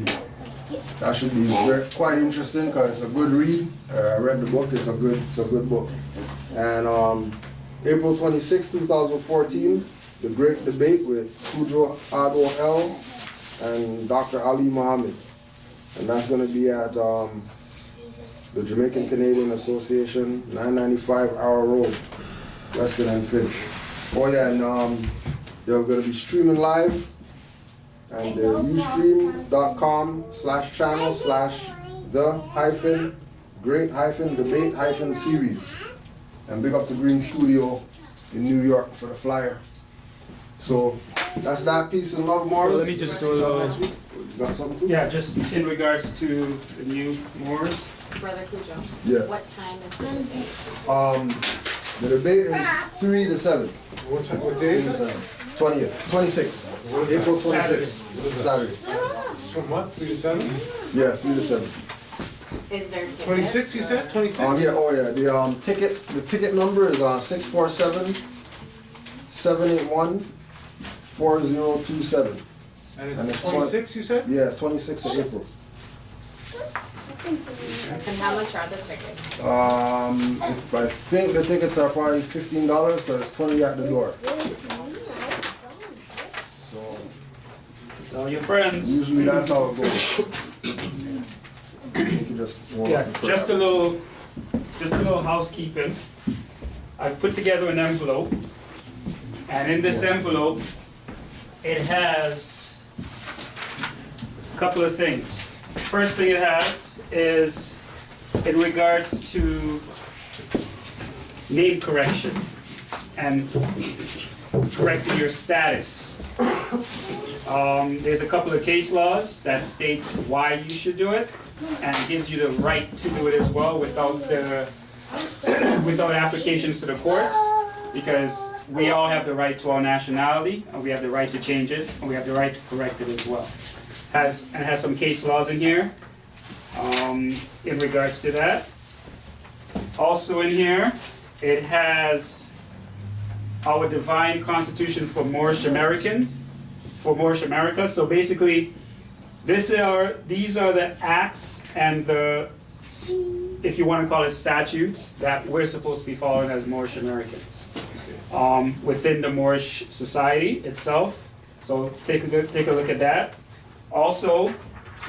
that should be quite interesting because it's a good read. I read the book, it's a good book. And April 26, 2014, the great debate with Kudjo Ado L and Dr. Ali Muhammad. And that's going to be at the Jamaican Canadian Association, 995 Hour Road, Weston and Finch. Oh yeah, and they're going to be streaming live, and ustream.com/the-great-debate-series. And big up to Green Studio in New York for the flyer. So that's that. Peace and love, Morris. Well, let me just go next week. You got something too? Yeah, just in regards to the new Moors. Brother Kudjo. Yeah. What time is the debate? The debate is 3 to 7. What time? What day is it? 20th, 26th, April 26th, Saturday. From what? 3 to 7? Yeah, 3 to 7. Is there tickets? 26, you said? 26? Yeah, oh yeah. The ticket number is 647-781-4027. And And it's it's 26, you said? Yeah, 26th of April. And how much are the tickets? I think the tickets are probably $15 because it's 20 at the door. So Tell your friends. usually that's how it goes. You can just warm Yeah, up the just a crowd. little housekeeping. I've put together an envelope, and in this envelope, it has a couple of things. First thing it has is in regards to name correction and correcting your status. There's a couple of case laws that states why you should do it, and gives you the right to do it as well without applications to the courts, because we all have the right to our nationality, and we have the right to change it, and we have the right to correct it as well. Has some case laws in here in regards to that. Also in here, it has our divine constitution for Moorish America. So basically, these are the acts and the, if you want to call it statutes, that we're supposed to be following as Moorish Americans within the Moorish society itself. So take a look at that. Also,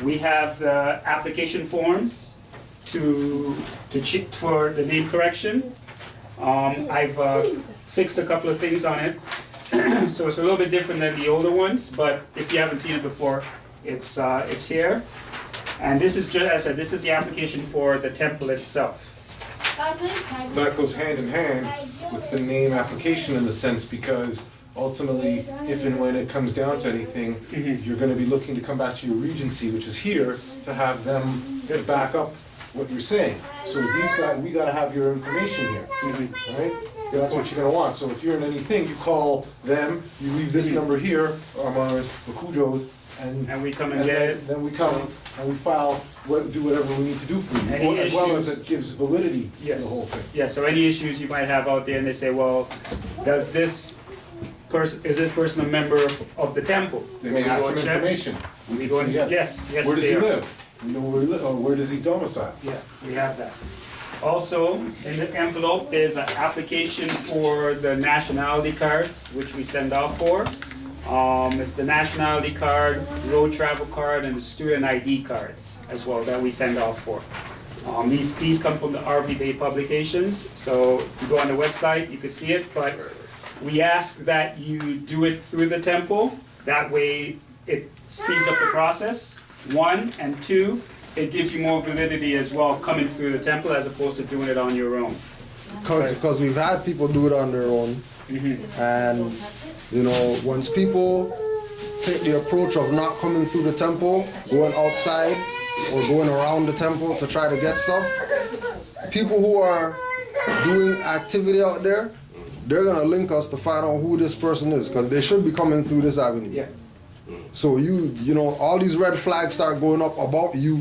we have the application forms for the name correction. I've fixed a couple of things on it. So it's a little bit different than the older ones, but if you haven't seen it before, it's here. And this is just, as I said, this is the application for the temple itself. That goes hand in hand with the name application in the sense because ultimately, if and when it comes down to anything, you're going to be looking to come back to your regency, which is here, to have them get back up what you're saying. So these guys, we got to have your information here, right? Yeah, that's what you're going to want. So if you're in anything, you call them, you leave this number here, Amars, the Kudjos, And we come and get it. Then we come and we file, do whatever we need to do for Any you, as well as issues? it gives validity to Yes. the whole thing. Yeah, so any issues you might have out there and they say, well, is this person a member of the temple? They may We ask go some and check. information. We We go can and say yes, yes, Where does they he are. live? We know where he lives, or where does he domicile? Yeah, we have that. Also, in the envelope, there's an application for the nationality cards, which we send off for. It's the nationality card, road travel card, and the student ID cards as well that we send off for. These come from the RV Bay publications, so if you go on the website, you could see it, but we ask that you do it through the temple. That way, it speeds up the process, one, and two, it gives you more validity as well coming through the temple as opposed to doing it on your own. Because we've had people do it on their own, and you know, once people take the approach of not coming through the temple, going outside or going around the temple to try to get stuff, people who are doing activity out there, they're gonna link us to find out who this person is, because they should be coming through this avenue. Yeah. So you know, all these red flags start going up about you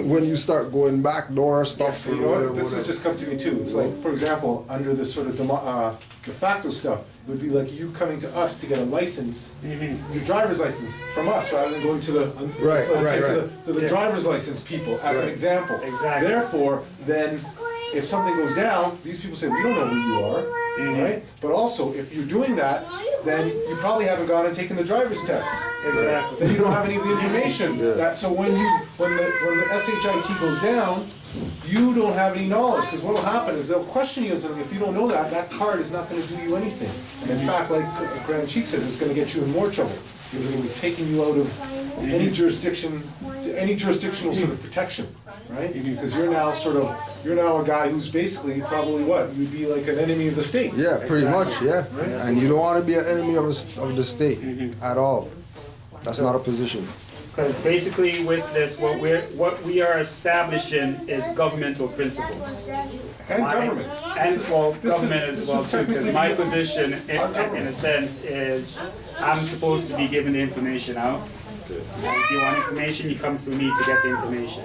when you start going back door stuff or You know whatever. what, this has just come to me too. It's like, for example, under this sort of de facto stuff, it would be like you coming to us to get a license, your driver's license from us, rather than going to the Right, let's say right. to the Yeah. driver's license people as an Right. example. Exactly. Therefore, then if something goes down, these people say, we don't know who you are, right? But also, if you're doing that, then you probably haven't gone and taken the driver's test. Exactly. Then you don't have any of the information. Yeah. That, so when the SHIT goes down, you don't have any knowledge, because what will happen is they'll question you on something. If you don't know that, that card is not going to do you anything. And in fact, like Grand Cheek says, it's going to get you in more trouble, because it'll be taking you out of any jurisdiction, any jurisdictional sort of protection, right? Because you're now a guy who's basically probably what? You'd be like an enemy of the state. Yeah, pretty much, yeah. And you don't want to be an enemy of the state at all. That's not a position. Because basically with this, what we are establishing is governmental principles. And government. And well, This government is- as this well would too, because technically my be position, our in government. a sense, is I'm supposed to be giving the information out. And if you want information, you come through me to get the information.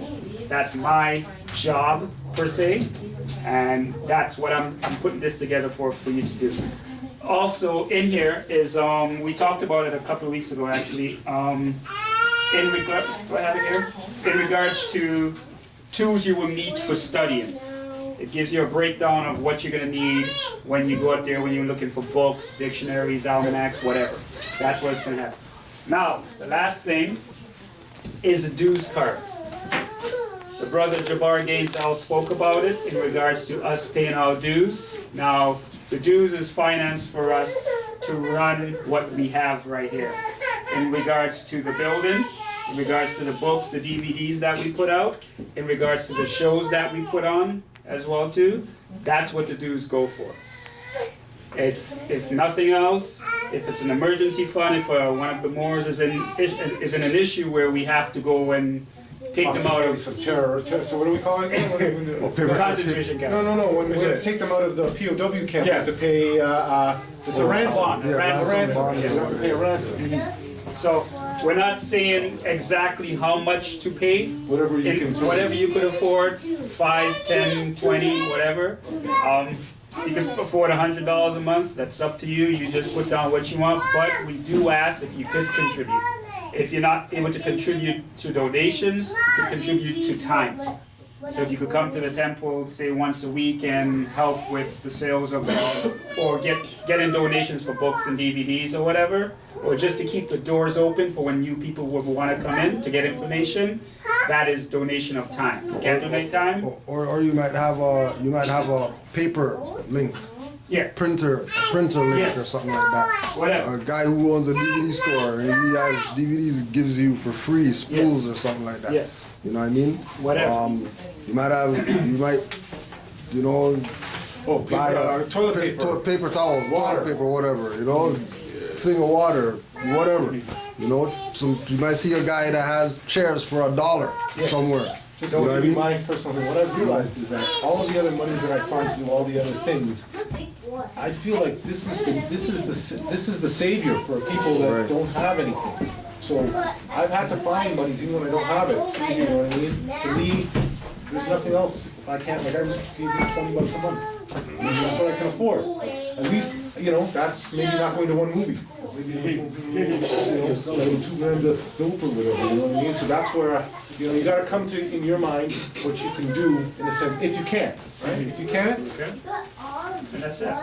That's my job, per se, and that's what I'm putting this together for you to do. Also, in here is, we talked about it a couple of weeks ago, actually, in regards, do I have it here? In regards to tools you will need for studying. It gives you a breakdown of what you're gonna need when you go out there, when you're looking for books, dictionaries, almanacs, whatever. That's what it's gonna have. Now, the last thing is a dues card. The brother Jabbar Gainesell spoke about it in regards to us paying our dues. Now, the dues is financed for us to run what we have right here. In regards to the building, in regards to the books, the DVDs that we put out, in regards to the shows that we put on as well too, that's what the dues go for. If nothing else, if it's an emergency fund, if one of the Moors is in an issue where we have to go and take them out of Some terror, so what do we call it again? What do we do? concentration camp. No, when we have to take them out of the POW camp, we have to Yeah. pay, it's a ransom. bond, Yeah, ransom. Ransom, bond, yes, we have to pay a ransom. So we're not saying exactly how much to pay. Whatever you can. Whatever you could afford, 5, 10, 20, whatever. You can afford $100 a month, that's up to you. You just put down what you want, but we do ask if you could contribute. If you're not able to contribute to donations, you can contribute to time. So if you could come to the temple, say once a week, and help with the sales of or get in donations for books and DVDs or whatever, or just to keep the doors open for when new people would want to come in to get information, that is donation of time. You can't donate time? Or you might have a paper link, Yeah, printer link Yes. or something like that. whatever. A guy who owns a DVD store and he has DVDs gives you for free spools Yes. or something like that. Yes. You know what I mean? Whatever. You might, you know, Oh, buy toilet paper. paper towels, Water. toilet paper, whatever. You know, thing of water, whatever. You know, you might see a guy that has chairs for $1 somewhere. Just You know to what I give you mean? my personal thing, what I've realized is that all of the other money that I find to do all the other things, I feel like this is the savior for people that Right. don't have anything. So I've had to find monies even when I don't have it, you know what I mean? To me, there's nothing else, if I can't, like I just gave you $20 a month. That's what I can afford. At least, you know, that's maybe not going to one movie. Maybe you know, $2 grand to dope or whatever, you know what I mean? So that's where, you know, you gotta come to, in your mind, what you can do, in a sense, if you can, right? If you can. And that's it.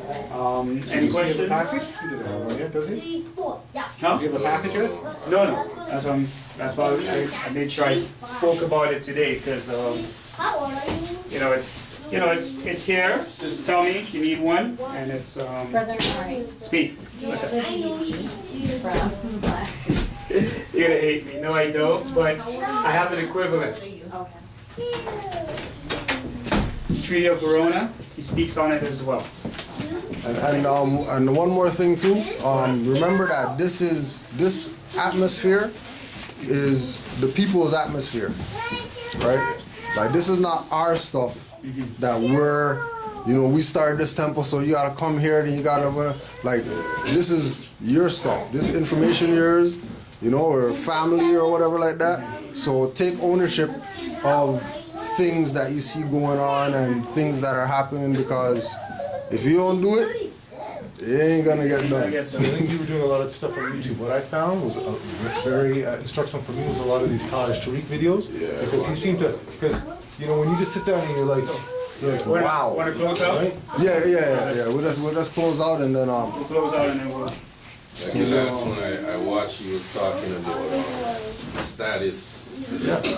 Any Does he have a questions? package? He doesn't have one yet, does he? No? Does he have a package yet? No. That's why I made sure I spoke about it today, because it's here. Just tell me if you need one, and it's Brother, alright. speak. What's up? From last week. You're gonna hate me. No, I don't. But I have an equivalent. Okay. Treaty of Verona. He speaks on it as well. And one more thing too. Remember that this atmosphere is the people's atmosphere, right? Like this is not our stuff that we started this temple, so you gotta come here, then you gotta, like, this is your stuff. This information yours, or family or whatever like that. So take ownership of things that you see going on and things that are happening, because if you don't do it, it ain't gonna get done. So I think you were doing a lot of stuff on YouTube. What I found was very instructional for me was a lot of these Taj Tariq videos, because he seemed to, when you just sit down and you're like wow. Want to close out? Right? Yeah. We'll just close out and then We'll close out and then we'll. Like the last one I watched, you was talking about status,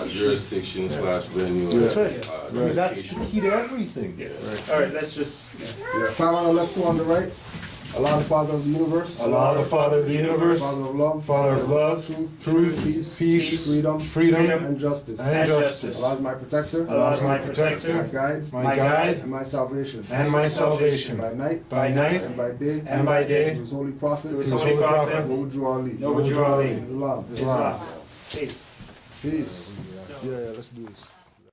jurisdiction / venue. That's right. I mean, that's the location. key to everything. All right, let's just. Time on the left, two on the right. Allah, the Father of the universe. Allah, the Father of the universe, Father of love. Father of love, truth, peace, freedom, freedom, and justice. and justice. Allah is my protector. Allah is my My protector, guide. my guide, And my salvation. and my salvation. By night. By night And by day. and by day. Through his holy prophet. Through his Through his holy holy prophet. prophet. Noble Ali. Noble Ali. Islam. Islam. Peace. Peace. Yeah, let's do this.